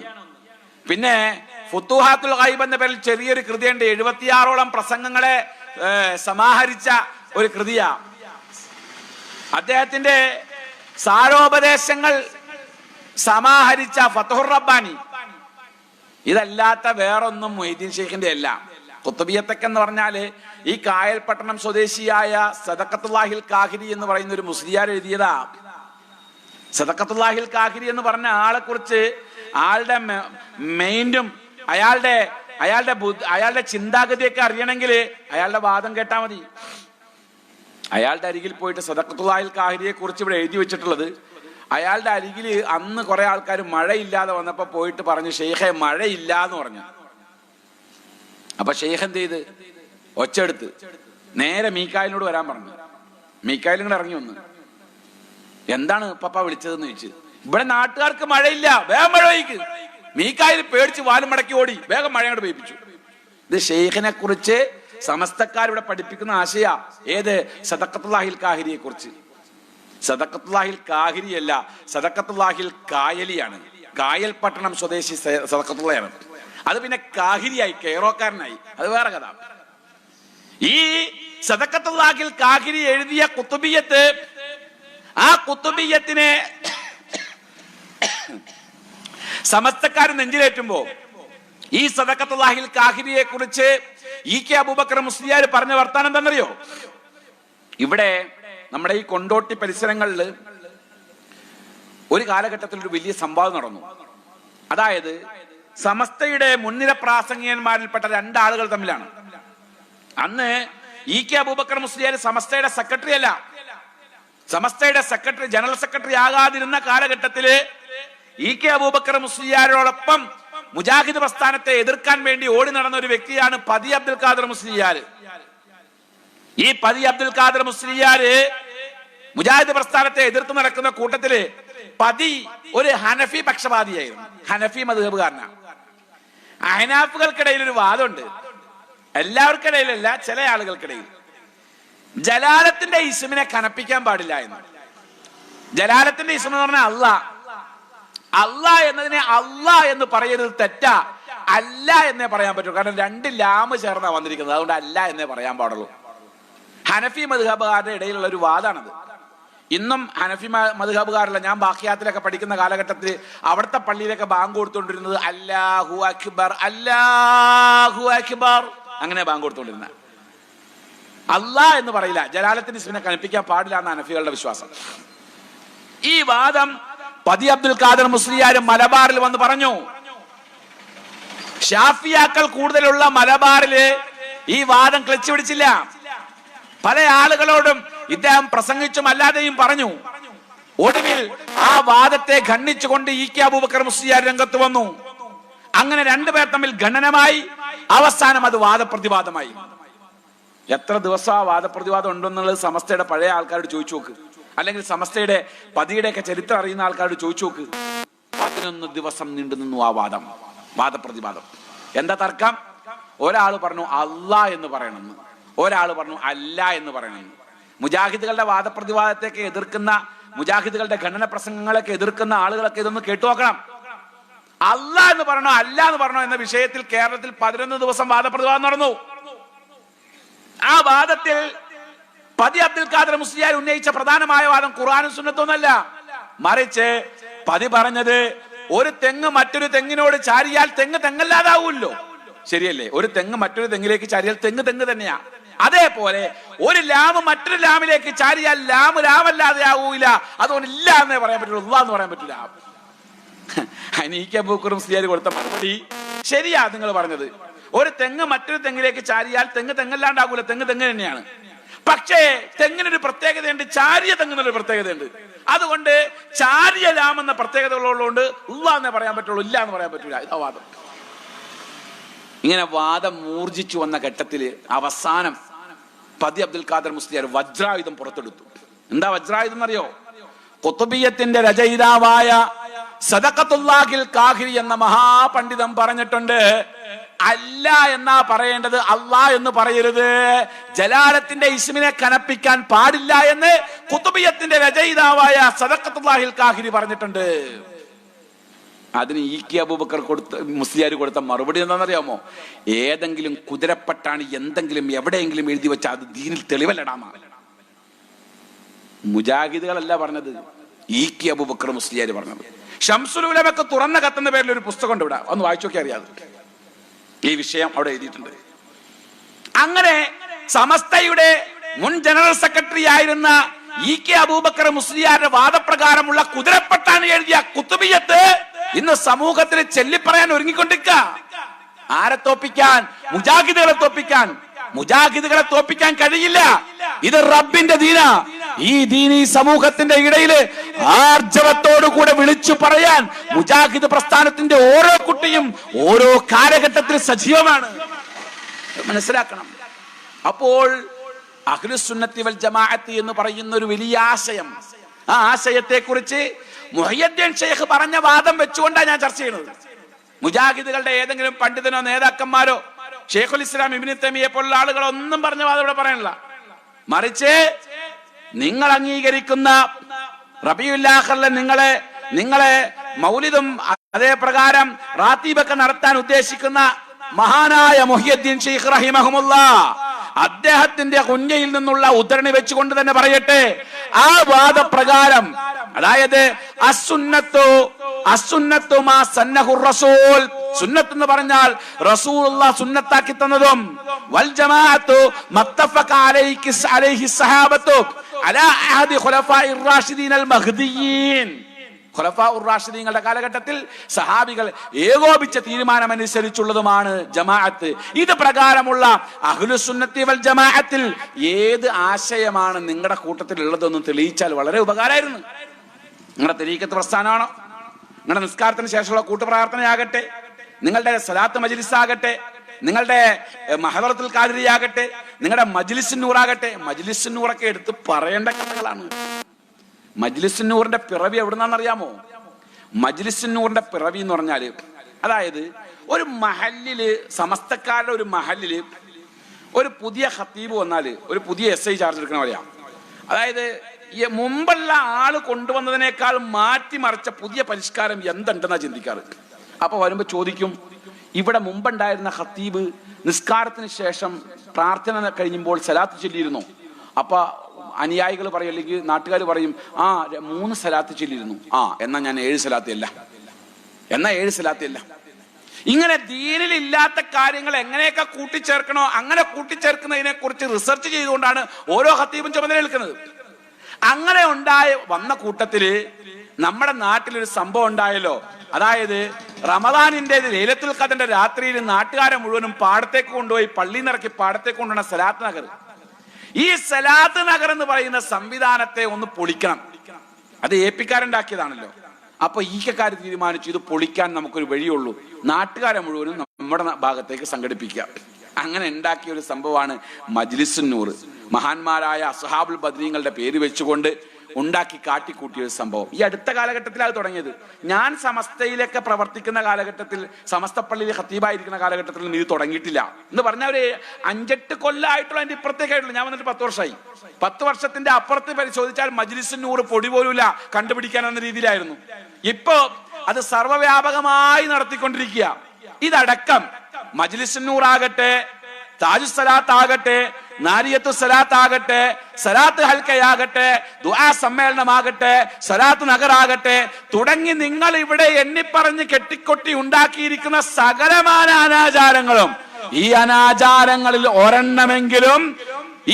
പിന്നെ ഫുതൂഹാത്തുൽ ഗൈബ് എന്ന പേരിൽ ചെറിയൊരു കൃതിയുണ്ട്. 76ഓളം പ്രസംഗങ്ങളെ സമാഹരിച്ച ഒരു കൃതിയാ. അദ്ദേഹത്തിന്റെ സാരോപദേശങ്ങൾ സമാഹരിച്ച ഫത്ഹുർ റബ്ബാനി. ഇതല്ലാത്ത വേറൊന്നും മുഹ്യിദ്ദീൻ ഷെയ്ഖിന്റെ അല്ല. ഖുത്ബിയ്യത്തൊക്കെ എന്ന് പറഞ്ഞാല് ഈ കായൽപട്ടണം സ്വദേശിയായ സദഖത്തുല്ലാഹിൽ കാഹിരി എന്ന് പറയുന്ന ഒരു മുസ്ലിയാർ എഴുതിയതാ. സദഖത്തുല്ലാഹിൽ കാഹിരി എന്ന് പറഞ്ഞ ആളെ കുറിച്ച് ആളുടെ മൈൻഡും അയാളുടെ ചിന്താഗതിയൊക്കെ അറിയണമെങ്കിൽ അയാളുടെ വാദം കേട്ടാ മതി. അയാളുടെ അരികിൽ പോയിട്ട് സദഖത്തുല്ലാഹിൽ കാഹിരിയെ കുറിച്ച് ഇവിടെ എഴുതി വെച്ചിട്ടുള്ളത്, അയാളുടെ അരികിൽ അന്ന് കുറെ ആൾക്കാർ മഴയില്ലാതെ വന്നപ്പോ പോയിട്ട് പറഞ്ഞു, ഷെയ്ഖെ മഴയില്ല എന്ന് പറഞ്ഞു. അപ്പൊ ഷെയ്ഖ് എന്ത് ചെയ്ത് ഒച്ചെടുത്ത് നേരെ മീക്കായിലിനോട് വരാൻ പറഞ്ഞു. മീക്കായിലും കൂടെ ഇറങ്ങി വന്നു. എന്താണ് പപ്പ വിളിച്ചതെന്ന് ചോദിച്ചു. ഇവിടെ നാട്ടുകാർക്ക് മഴയില്ല, വേഗം മഴ പെയ്ക്ക്. മീക്കായിൽ പേടിച്ച് വാലും മടക്കി ഓടി വേഗം മഴ അങ്ങോട്ട് പെയ്പ്പിച്ചു. ഇത് ഷെയ്ഖിനെ കുറിച്ച് സമസ്തക്കാരിവിടെ പഠിപ്പിക്കുന്ന ആശയ. ഏത്? സദഖത്തുല്ലാഹിൽ കാഹിരിയെ കുറിച്ച്. സദഖത്തുല്ലാഹിൽ കാഹിരിയല്ല, സദഖത്തുല്ലാഹിൽ കായലിയാണ്. കായൽപട്ടണം സ്വദേശി സദഖത്തുള്ളയാണ്. അത് പിന്നെ കാഹിരിയായി, കെയറോക്കാരനായി, അത് വേറെ കഥ. ഈ സദഖത്തുള്ളാഹിൽ കാഹിരി എഴുതിയ കുത്തുബിയത്ത്, ആ കുത്തുബിയത്തിനെ സമസ്തക്കാർ നെഞ്ചിലേറ്റുമ്പോ ഈ സദഖത്തുള്ളാഹിൽ കാഹിരിയെ കുറിച്ച് EK അബൂബക്കർ മുസ്ലിയാർ പറഞ്ഞ വർത്താനം എന്താണെന്നറിയോ? ഇവിടെ നമ്മുടെ ഈ കൊണ്ടോട്ടി പരിസരങ്ങളിൽ ഒരു കാലഘട്ടത്തിൽ ഒരു വലിയ സംവാദം നടന്നു. അതായത് സമസ്തയുടെ മുൻനിര പ്രാസംഗികന്മാരിൽപ്പെട്ട രണ്ടാളുകൾ തമ്മിലാണ്. അന്ന് EK അബൂബക്കർ മുസ്ലിയാർ സമസ്തയുടെ സെക്രട്ടറി അല്ല, സമസ്തയുടെ സെക്രട്ടറി, ജനറൽ സെക്രട്ടറി ആകാതിരുന്ന കാലഘട്ടത്തില് EK അബൂബക്കർ മുസ്ലിയാരോടൊപ്പം മുജാഹിദ് പ്രസ്ഥാനത്തെ എതിർക്കാൻ വേണ്ടി ഓടി നടന്ന ഒരു വ്യക്തിയാണ് പതി അബ്ദുൽ ഖാദർ മുസ്ലിയാർ. ഈ പതി അബ്ദുൽ ഖാദർ മുസ്ലിയാർ മുജാഹിദ് പ്രസ്ഥാനത്തെ എതിർത്ത് നടക്കുന്ന കൂട്ടത്തില് പതി ഒരു ഹനഫി പക്ഷപാതിയായിരുന്നു, ഹനഫി മദ്ഹബുകാരനാണ്. അഹ്നാഫുകൾക്കിടയിൽ ഒരു വാദമുണ്ട്, എല്ലാവർക്കിടയിലല്ല, ചില ആളുകൾക്കിടയിൽ. ജലാലത്തിന്റെ ഇസ്മിനെ കനപ്പിക്കാൻ പാടില്ല എന്ന്. ജലാലത്തിന്റെ ഇസ്മ എന്ന് പറഞ്ഞാൽ അല്ലാ എന്നതിനെ അല്ലാ എന്ന് പറയരുത്, തെറ്റാ. അല്ല എന്നേ പറയാൻ പറ്റൂ, കാരണം 2 ലാമ് ചേർന്നാ വന്നിരിക്കുന്നത്, അതുകൊണ്ട് അല്ല എന്നേ പറയാൻ പാടുള്ളൂ. ഹനഫി മദ്ഹബുകാരുടെ ഇടയിലുള്ള ഒരു വാദാണത്. ഇന്നും ഹനഫി മദ്ഹബുകാരല്ല, ഞാൻ ബാഖിയാത്തിലൊക്കെ പഠിക്കുന്ന കാലഘട്ടത്തിൽ അവിടുത്തെ പള്ളിയിലൊക്കെ ബാങ്ക് കൊടുത്തോണ്ടിരുന്നത് അല്ലാഹു അക്ബർ, അല്ലാഹു അക്ബർ, അങ്ങനെ ബാങ്ക് കൊടുത്തോണ്ടിരുന്ന. അല്ലാ എന്ന് പറയില്ല, ജലാലത്തിന്റെ ഇസ്മിനെ കൽപ്പിക്കാൻ പാടില്ല എന്ന ഹനഫികളുടെ വിശ്വാസം. ഈ വാദം പതി അബ്ദുൽ ഖാദർ മുസ്ലിയാർ മലബാറിൽ വന്ന് പറഞ്ഞു. ഷാഫിയാക്കൾ കൂടുതലുള്ള മലബാറില് ഈ വാദം ക്ലച്ച് പിടിച്ചില്ല. പല ആളുകളോടും ഇദ്ദേഹം പ്രസംഗിച്ചും അല്ലാതെയും പറഞ്ഞു. ഒടുവിൽ ആ വാദത്തെ ഖണ്ഡിച്ചുകൊണ്ട് EK അബൂബക്കർ മുസ്ലിയാർ രംഗത്ത് വന്നു. അങ്ങനെ 2 പേർ തമ്മിൽ ഖണ്ഡനമായി. അവസാനം അത് വാദപ്രതിവാദമായി. എത്ര ദിവസം ആ വാദപ്രതിവാദം ഉണ്ടെന്നുള്ളത് സമസ്തയുടെ പഴയ ആൾക്കാരോട് ചോദിച്ചു നോക്ക്, അല്ലെങ്കിൽ സമസ്തയുടെ പതിയുടെയൊക്കെ ചരിത്രം അറിയുന്ന ആൾക്കാരോട് ചോദിച്ചു നോക്ക്. 11 ദിവസം നീണ്ടു നിന്നു ആ വാദപ്രതിവാദം. എന്താ തർക്കം? ഒരാൾ പറഞ്ഞു അല്ലാ എന്ന് പറയണമെന്ന്, ഒരാൾ പറഞ്ഞു അല്ല എന്ന് പറയണമെന്ന്. മുജാഹിദുകളുടെ വാദപ്രതിവാദത്തെയൊക്കെ എതിർക്കുന്ന, മുജാഹിദുകളുടെ ഖണ്ഡന പ്രസംഗങ്ങളൊക്കെ എതിർക്കുന്ന ആളുകളൊക്കെ ഇതൊന്ന് കേട്ടു നോക്കണം. അല്ലാ എന്ന് പറഞ്ഞോ അല്ല എന്ന് പറഞ്ഞോ എന്ന വിഷയത്തിൽ കേരളത്തിൽ 11 ദിവസം വാദപ്രതിവാദം നടന്നു. ആ വാദത്തിൽ പതി അബ്ദുൽ ഖാദർ മുസ്ലിയാർ ഉന്നയിച്ച പ്രധാനമായ വാദം ഖുർആനും സുന്നത്തൊന്നല്ല, മറിച്ച് പതി പറഞ്ഞത് ഒരു തെങ്ങ് മറ്റൊരു തെങ്ങിനോട് ചാരിയാൽ തെങ്ങ് തെങ്ങല്ലാതാവൂല്ലോ, ശരിയല്ലേ? ഒരു തെങ്ങ് മറ്റൊരു തെങ്ങിലേക്ക് ചാരിയാൽ തെങ്ങ് തെങ്ങ് തന്നെയാ. അതേപോലെ ഒരു ലാമ് മറ്റൊരു ലാമിലേക്ക് ചാരിയാൽ ലാമ് ലാമല്ലാതെ ആവൂല, അതുകൊണ്ട് ഇല്ല എന്നേ പറയാൻ പറ്റുള്ളൂ, എന്ന് പറയാൻ പറ്റില്ല. EK അബൂബക്കർ മുസ്ലിയാർ കൊടുത്ത മറുപടി ശരിയാ, നിങ്ങൾ പറഞ്ഞത്. ഒരു തെങ്ങ് മറ്റൊരു തെങ്ങിലേക്ക് ചാരിയാൽ തെങ്ങ് തെങ്ങല്ലാണ്ടാകൂല, തെങ്ങ് തെങ്ങ് തന്നെയാണ്. പക്ഷേ തെങ്ങിനൊരു പ്രത്യേകതയുണ്ട്, ചാരിയ തെങ്ങിനൊരു പ്രത്യേകതയുണ്ട്. അതുകൊണ്ട് ചാരിയ ലാം എന്ന പ്രത്യേകതകളുള്ളതുകൊണ്ട് എന്നേ പറയാൻ പറ്റുള്ളൂ, ഇല്ല എന്ന് പറയാൻ പറ്റൂല. ഇതാ വാദം. ഇങ്ങനെ വാദം മൂർജിച്ചു വന്ന ഘട്ടത്തില് അവസാനം പതി അബ്ദുൽ ഖാദർ മുസ്ലിയാർ വജ്രായുധം പുറത്തെടുത്തു. എന്താ വജ്രായുധം എന്നറിയോ? ഖുതുബിയ്യത്തിന്റെ രചയിതാവായ സദഖത്തുല്ലാഹിൽ കാഹിരി എന്ന മഹാപണ്ഡിതൻ പറഞ്ഞിട്ടുണ്ട്, അല്ല എന്നാ പറയേണ്ടത്, അല്ലാ എന്ന് പറയരുത്. ജലാലത്തിന്റെ ഇസ്മിനെ കനപ്പിക്കാൻ പാടില്ല എന്ന് ഖുതുബിയ്യത്തിന്റെ രചയിതാവായ സദഖത്തുല്ലാഹിൽ കാഹിരി പറഞ്ഞിട്ടുണ്ട്. അതിന് EK അബൂബക്കർ മുസ്ലിയാർ കൊടുത്ത മറുപടി എന്താണെന്നറിയാമോ? ഏതെങ്കിലും കുതിരപ്പട്ടാണ് എന്തെങ്കിലും എവിടെയെങ്കിലും എഴുതി വെച്ചാൽ അത് ദീനിൽ തെളിവല്ലടാമാണ്. മുജാഹിദുകളല്ല പറഞ്ഞത്, EK അബൂബക്കർ മുസ്ലിയാർ പറഞ്ഞത്. ശംസുൽ ഉലമക്ക് തുറന്ന കത്തെന്ന പേരിൽ ഒരു പുസ്തകം ഉണ്ട്, ഇവിടെ ഒന്ന് വായിച്ചു നോക്കി അറിയാതെ. ഈ വിഷയം അവിടെ എഴുതിയിട്ടുണ്ട്. അങ്ങനെ സമസ്തയുടെ മുൻ ജനറൽ സെക്രട്ടറി ആയിരുന്ന EK അബൂബക്കർ മുസ്ലിയാരുടെ വാദപ്രകാരമുള്ള കുതിരപ്പട്ടാണ് എഴുതിയ കുത്തുബിയ്യത്ത് ഇന്ന് സമൂഹത്തിൽ ചെല്ലിപ്പറയാൻ ഒരുങ്ങിക്കൊണ്ടിരിക്കുക. ആരെ തോപ്പിക്കാൻ? മുജാഹിദുകളെ തോപ്പിക്കാൻ. മുജാഹിദുകളെ തോപ്പിക്കാൻ കഴിയില്ല. ഇത് റബ്ബിന്റെ ദീന. ഈ ദീനി സമൂഹത്തിന്റെ ഇടയില് ആർജവത്തോടു കൂടെ വിളിച്ചു പറയാൻ മുജാഹിദ് പ്രസ്ഥാനത്തിന്റെ ഓരോ കുട്ടിയും ഓരോ കാലഘട്ടത്തിൽ സജീവമാണ്, മനസ്സിലാക്കണം. അപ്പോൾ അഹ്ലുസുന്നത്തി വൽ ജമാഅത്ത് എന്ന് പറയുന്ന ഒരു വലിയ ആശയം, ആ ആശയത്തെ കുറിച്ച് മുഹയ്യദ്ദീൻ ഷെയ്ഖ് പറഞ്ഞ വാദം വെച്ചുകൊണ്ടാണ് ഞാൻ ചർച്ച ചെയ്യുന്നത്. മുജാഹിദുകളുടെ ഏതെങ്കിലും പണ്ഡിതനോ നേതാക്കന്മാരോ ഷെയ്ഖുൽ ഇസ്ലാം ഇബ്നു തൈമിയ്യ പോലുള്ള ആളുകളോ ഒന്നും പറഞ്ഞ വാദം ഇവിടെ പറയാനില്ല. മറിച്ച് നിങ്ങൾ അംഗീകരിക്കുന്ന റബീഉൽ ആഖിറിലെ നിങ്ങളെ മൗലിദും അതേ പ്രകാരം റാത്തീബൊക്കെ നടത്താൻ ഉദ്ദേശിക്കുന്ന മഹാനായ മുഹിയുദ്ദീൻ ശൈഖ് റഹിമഹുമുല്ലാഹ് അദ്ദേഹത്തിന്റെ കുഞ്ഞയിൽ നിന്നുള്ള ഉദ്ധരണി വെച്ചുകൊണ്ട് തന്നെ പറയട്ടെ, ആ വാദപ്രകാരം, അതായത് അസുന്നത്തു മാ സന്നഹു റസൂൽ, സുന്നത്ത് എന്ന് പറഞ്ഞാൽ റസൂലുള്ളാഹ് സുന്നത്താക്കി തന്നതും, വൽ ജമാഅത്തു മത്തഫഖ അലൈഹി സഹാബത്തു അലാ അഹദി ഖുലഫാഇർ റാഷിദീൻ അൽ മഹ്ദിയീൻ, ഖുലഫാഉർ റാഷിദീങ്ങളുടെ കാലഘട്ടത്തിൽ സഹാബികൾ ഏകോപിച്ച തീരുമാനമനുസരിച്ചുള്ളതുമാണ് ജമാഅത്ത്. ഇത് പ്രകാരമുള്ള അഹ്ലുസുന്നത്തി വൽ ജമാഅത്തിൽ ഏത് ആശയമാണ് നിങ്ങളുടെ കൂട്ടത്തിൽ ഉള്ളതെന്ന് തെളിയിച്ചാൽ വളരെ ഉപകാരമായിരുന്നു. നിങ്ങളുടെ തരീഖത്ത് പ്രസ്ഥാനമാണോ, നിങ്ങളുടെ നിസ്കാരത്തിന് ശേഷമുള്ള കൂട്ടുപ്രാർത്ഥനയാകട്ടെ, നിങ്ങളുടെ സലാത്ത് മജ്ലിസ് ആകട്ടെ, നിങ്ങളുടെ മഹദറത്തുൽ ഖാദിരിയാകട്ടെ, നിങ്ങളുടെ മജ്ലിസുൻ നൂറാകട്ടെ, മജ്ലിസുൻ നൂറൊക്കെ എടുത്ത് പറയേണ്ട കഥകളാണ്. മജ്ലിസുൻ നൂറിന്റെ പിറവി എവിടുന്നാണെന്നറിയാമോ? മജ്ലിസുൻ നൂറിന്റെ പിറവി എന്ന് പറഞ്ഞാല്, അതായത് ഒരു മഹല്ലില്, സമസ്തക്കാരുടെ ഒരു മഹല്ലില് ഒരു പുതിയ ഖത്തീബ് വന്നാല് ഒരു പുതിയ SI ചാർജ് എടുക്കണ പറയാം. അതായത് മുമ്പുള്ള ആള് കൊണ്ടുവന്നതിനേക്കാൾ മാറ്റിമറിച്ച പുതിയ പരിഷ്കാരം എന്തുണ്ടെന്നാ ചിന്തിക്കാറ്. അപ്പൊ വരുമ്പോ ചോദിക്കും, ഇവിടെ മുമ്പുണ്ടായിരുന്ന ഖത്തീബ് നിസ്കാരത്തിന് ശേഷം പ്രാർത്ഥന കഴിയുമ്പോൾ സലാത്ത് ചൊല്ലിയിരുന്നു. അപ്പൊ അനുയായികൾ പറയും, അല്ലെങ്കിൽ നാട്ടുകാർ പറയും, 3 സലാത്ത് ചൊല്ലിയിരുന്നു. എന്നാ ഞാൻ 7 സലാത്തിയല്ല, എന്നാ 7 സലാത്തിയല്ല. ഇങ്ങനെ ദീനിൽ ഇല്ലാത്ത കാര്യങ്ങൾ എങ്ങനെയൊക്കെ കൂട്ടിച്ചേർക്കണോ അങ്ങനെ കൂട്ടിച്ചേർക്കുന്നതിനെ കുറിച്ച് റിസർച്ച് ചെയ്തുകൊണ്ടാണ് ഓരോ ഖത്തീബും ചുമതല എടുക്കുന്നത്. അങ്ങനെ വന്ന കൂട്ടത്തില് നമ്മുടെ നാട്ടിലൊരു സംഭവം ഉണ്ടായല്ലോ. അതായത് റമദാനിന്റെ ലൈലത്തുൽ ഖദറിന്റെ രാത്രിയിൽ നാട്ടുകാരെ മുഴുവനും പാടത്തേക്ക് കൊണ്ടുപോയി, പള്ളിയിൽ നിറക്കി പാടത്തേക്ക് കൊണ്ടുപോകുന്ന സലാത്ത് നഗർ. ഈ സലാത്ത് നഗർ എന്ന് പറയുന്ന സംവിധാനത്തെ ഒന്ന് പൊളിക്കണം. അത് ഏപ്പിക്കാരുണ്ടാക്കിയതാണല്ലോ. അപ്പൊ ഈക്കാര് തീരുമാനിച്ചു, ഇത് പൊളിക്കാൻ നമുക്കൊരു വഴിയുള്ളൂ, നാട്ടുകാരെ മുഴുവനും നമ്മുടെ ഭാഗത്തേക്ക് സംഘടിപ്പിക്കുക. അങ്ങനെ ഉണ്ടാക്കിയ ഒരു സംഭവമാണ് മജ്ലിസുൻ നൂർ. മഹാന്മാരായ അസ്ഹാബുൽ ബദ്രീങ്ങളുടെ പേര് വെച്ചുകൊണ്ട് ഉണ്ടാക്കി കാട്ടിക്കൂട്ടിയ ഒരു സംഭവം. ഈ അടുത്ത കാലഘട്ടത്തിലാണ് തുടങ്ങിയത്. ഞാൻ സമസ്തയിലൊക്കെ പ്രവർത്തിക്കുന്ന കാലഘട്ടത്തിൽ, സമസ്ത പള്ളിയിൽ ഖത്തീബായിരിക്കുന്ന കാലഘട്ടത്തിൽ ഇത് തുടങ്ങിയിട്ടില്ല എന്ന് പറഞ്ഞാൽ ഒരു 5-8 കൊല്ലമായിട്ടുള്ള അതിന്റെ ഇപ്പുറത്തേക്കായിട്ടുള്ളൂ. ഞാൻ വന്നിട്ട് 10 വർഷമായി. 10 വർഷത്തിന്റെ അപ്പുറത്ത് പരിശോധിച്ചാൽ മജ്ലിസുൻ നൂർ പൊടി പോലുമില്ല കണ്ടുപിടിക്കാൻ എന്ന രീതിയിലായിരുന്നു. ഇപ്പോ അത് സർവ്വവ്യാപകമായി നടത്തിക്കൊണ്ടിരിക്കുക. ഇതടക്കം മജ്ലിസുൻ നൂർ ആകട്ടെ, താജു സലാത്ത് ആകട്ടെ, നാരിയത്തു സലാത്ത് ആകട്ടെ, സലാത്ത് ഹൽക്കയാകട്ടെ, ദുആ സമ്മേളനമാകട്ടെ, സലാത്ത് നഗറാകട്ടെ, തുടങ്ങി നിങ്ങൾ ഇവിടെ എണ്ണിപ്പറഞ്ഞ് കെട്ടിക്കൊട്ടി ഉണ്ടാക്കിയിരിക്കുന്ന സകലമായ അനാചാരങ്ങളും, ഈ അനാചാരങ്ങളിൽ ഒരെണ്ണമെങ്കിലും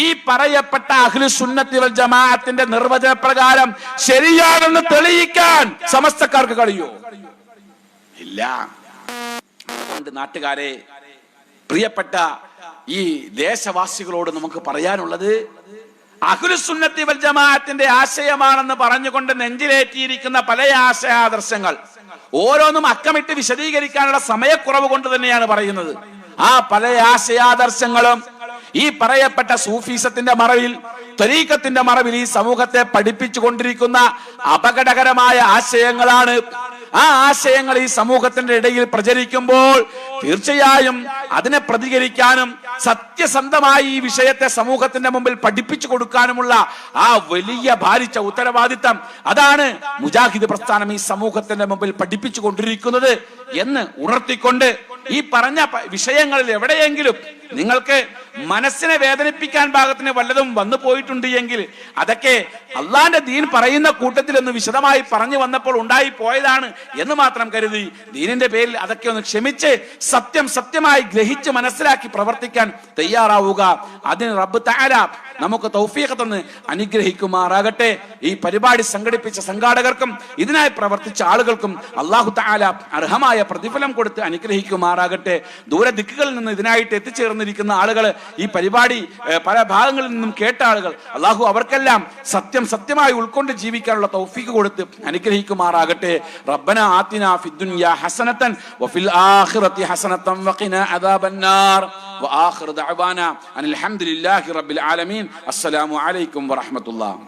ഈ പറയപ്പെട്ട അഹ്ലുസുന്നത്തി വൽ ജമാഅത്തിന്റെ നിർവചന പ്രകാരം ശരിയാണെന്ന് തെളിയിക്കാൻ സമസ്തക്കാർക്ക് കഴിയോ? ഇല്ല. അതുകൊണ്ട് നാട്ടുകാരെ, പ്രിയപ്പെട്ട ഈ ദേശവാസികളോട് നമുക്ക് പറയാനുള്ളത്, അഹ്ലുസുന്നത്തി വൽ ജമാഅത്തിന്റെ ആശയമാണെന്ന് പറഞ്ഞുകൊണ്ട് നെഞ്ചിലേറ്റിയിരിക്കുന്ന പല ആശയാദർശങ്ങൾ ഓരോന്നും അക്കമിട്ട് വിശദീകരിക്കാനുള്ള സമയക്കുറവ് കൊണ്ട് തന്നെയാണ് പറയുന്നത്. ആ പല ആശയാദർശങ്ങളും ഈ പറയപ്പെട്ട സൂഫീസത്തിന്റെ മറവിൽ, ത്വരീഖത്തിന്റെ മറവിൽ ഈ സമൂഹത്തെ പഠിപ്പിച്ചു കൊണ്ടിരിക്കുന്ന അപകടകരമായ ആശയങ്ങളാണ്. ആ ആശയങ്ങൾ ഈ സമൂഹത്തിന്റെ ഇടയിൽ പ്രചരിക്കുമ്പോൾ തീർച്ചയായും അതിനെ പ്രതികരിക്കാനും സത്യസന്ധമായി ഈ വിഷയത്തെ സമൂഹത്തിന്റെ മുമ്പിൽ പഠിപ്പിച്ചു കൊടുക്കാനുമുള്ള ആ വലിയ ഭാരിച്ച ഉത്തരവാദിത്തം, അതാണ് മുജാഹിദ് പ്രസ്ഥാനം ഈ സമൂഹത്തിന്റെ മുമ്പിൽ പഠിപ്പിച്ചു കൊണ്ടിരിക്കുന്നത് എന്ന് ഉണർത്തിക്കൊണ്ട്, ഈ പറഞ്ഞ വിഷയങ്ങളിൽ എവിടെയെങ്കിലും നിങ്ങൾക്ക് മനസ്സിനെ വേദനിപ്പിക്കാൻ പാകത്തിന് വല്ലതും വന്നു പോയിട്ടുണ്ട് എങ്കിൽ അതൊക്കെ അള്ളാന്റെ ദീൻ പറയുന്ന കൂട്ടത്തിൽ ഒന്ന് വിശദമായി പറഞ്ഞു വന്നപ്പോൾ ഉണ്ടായി പോയതാണ് എന്ന് മാത്രം കരുതി ദീനിന്റെ പേരിൽ അതൊക്കെ ഒന്ന് ക്ഷമിച്ച് സത്യമായി ഗ്രഹിച്ച് മനസ്സിലാക്കി പ്രവർത്തിക്കാൻ തയ്യാറാവുക. അതിന് റബ്ബ് തആല നമുക്ക് തൗഫീഖ് തന്ന് അനുഗ്രഹിക്കുമാറാകട്ടെ. ഈ പരിപാടി സംഘടിപ്പിച്ച സംഘാടകർക്കും ഇതിനായി പ്രവർത്തിച്ച ആളുകൾക്കും അല്ലാഹു തആല അർഹമായ പ്രതിഫലം കൊടുത്ത് അനുഗ്രഹിക്കുമാറാകട്ടെ. ദൂരദിക്കുകളിൽ നിന്ന് ഇതിനായിട്ട് എത്തിച്ചേർന്നിരിക്കുന്ന ആളുകൾ, ഈ പരിപാടി പല ഭാഗങ്ങളിൽ നിന്നും കേട്ട ആളുകൾ, അല്ലാഹു അവർക്കെല്ലാം സത്യമായി ഉൾക്കൊണ്ട് ജീവിക്കാനുള്ള തൗഫീഖ് കൊടുത്ത് അനുഗ്രഹിക്കുമാറാകട്ടെ. റബ്ബനാ ആതിനാ ഫിദ്ദുനിയാ ഹസനതൻ വഫിൽ ആഖിറതി ഹസനതൻ വഖിനാ അദാബന്നാർ. വആഖിറു ദഅവാനാ അനിൽ ഹംദുലില്ലാഹി റബ്ബിൽ ആലമീൻ. അസ്സലാമു അലൈക്കും വറഹ്മത്തുള്ളാഹി.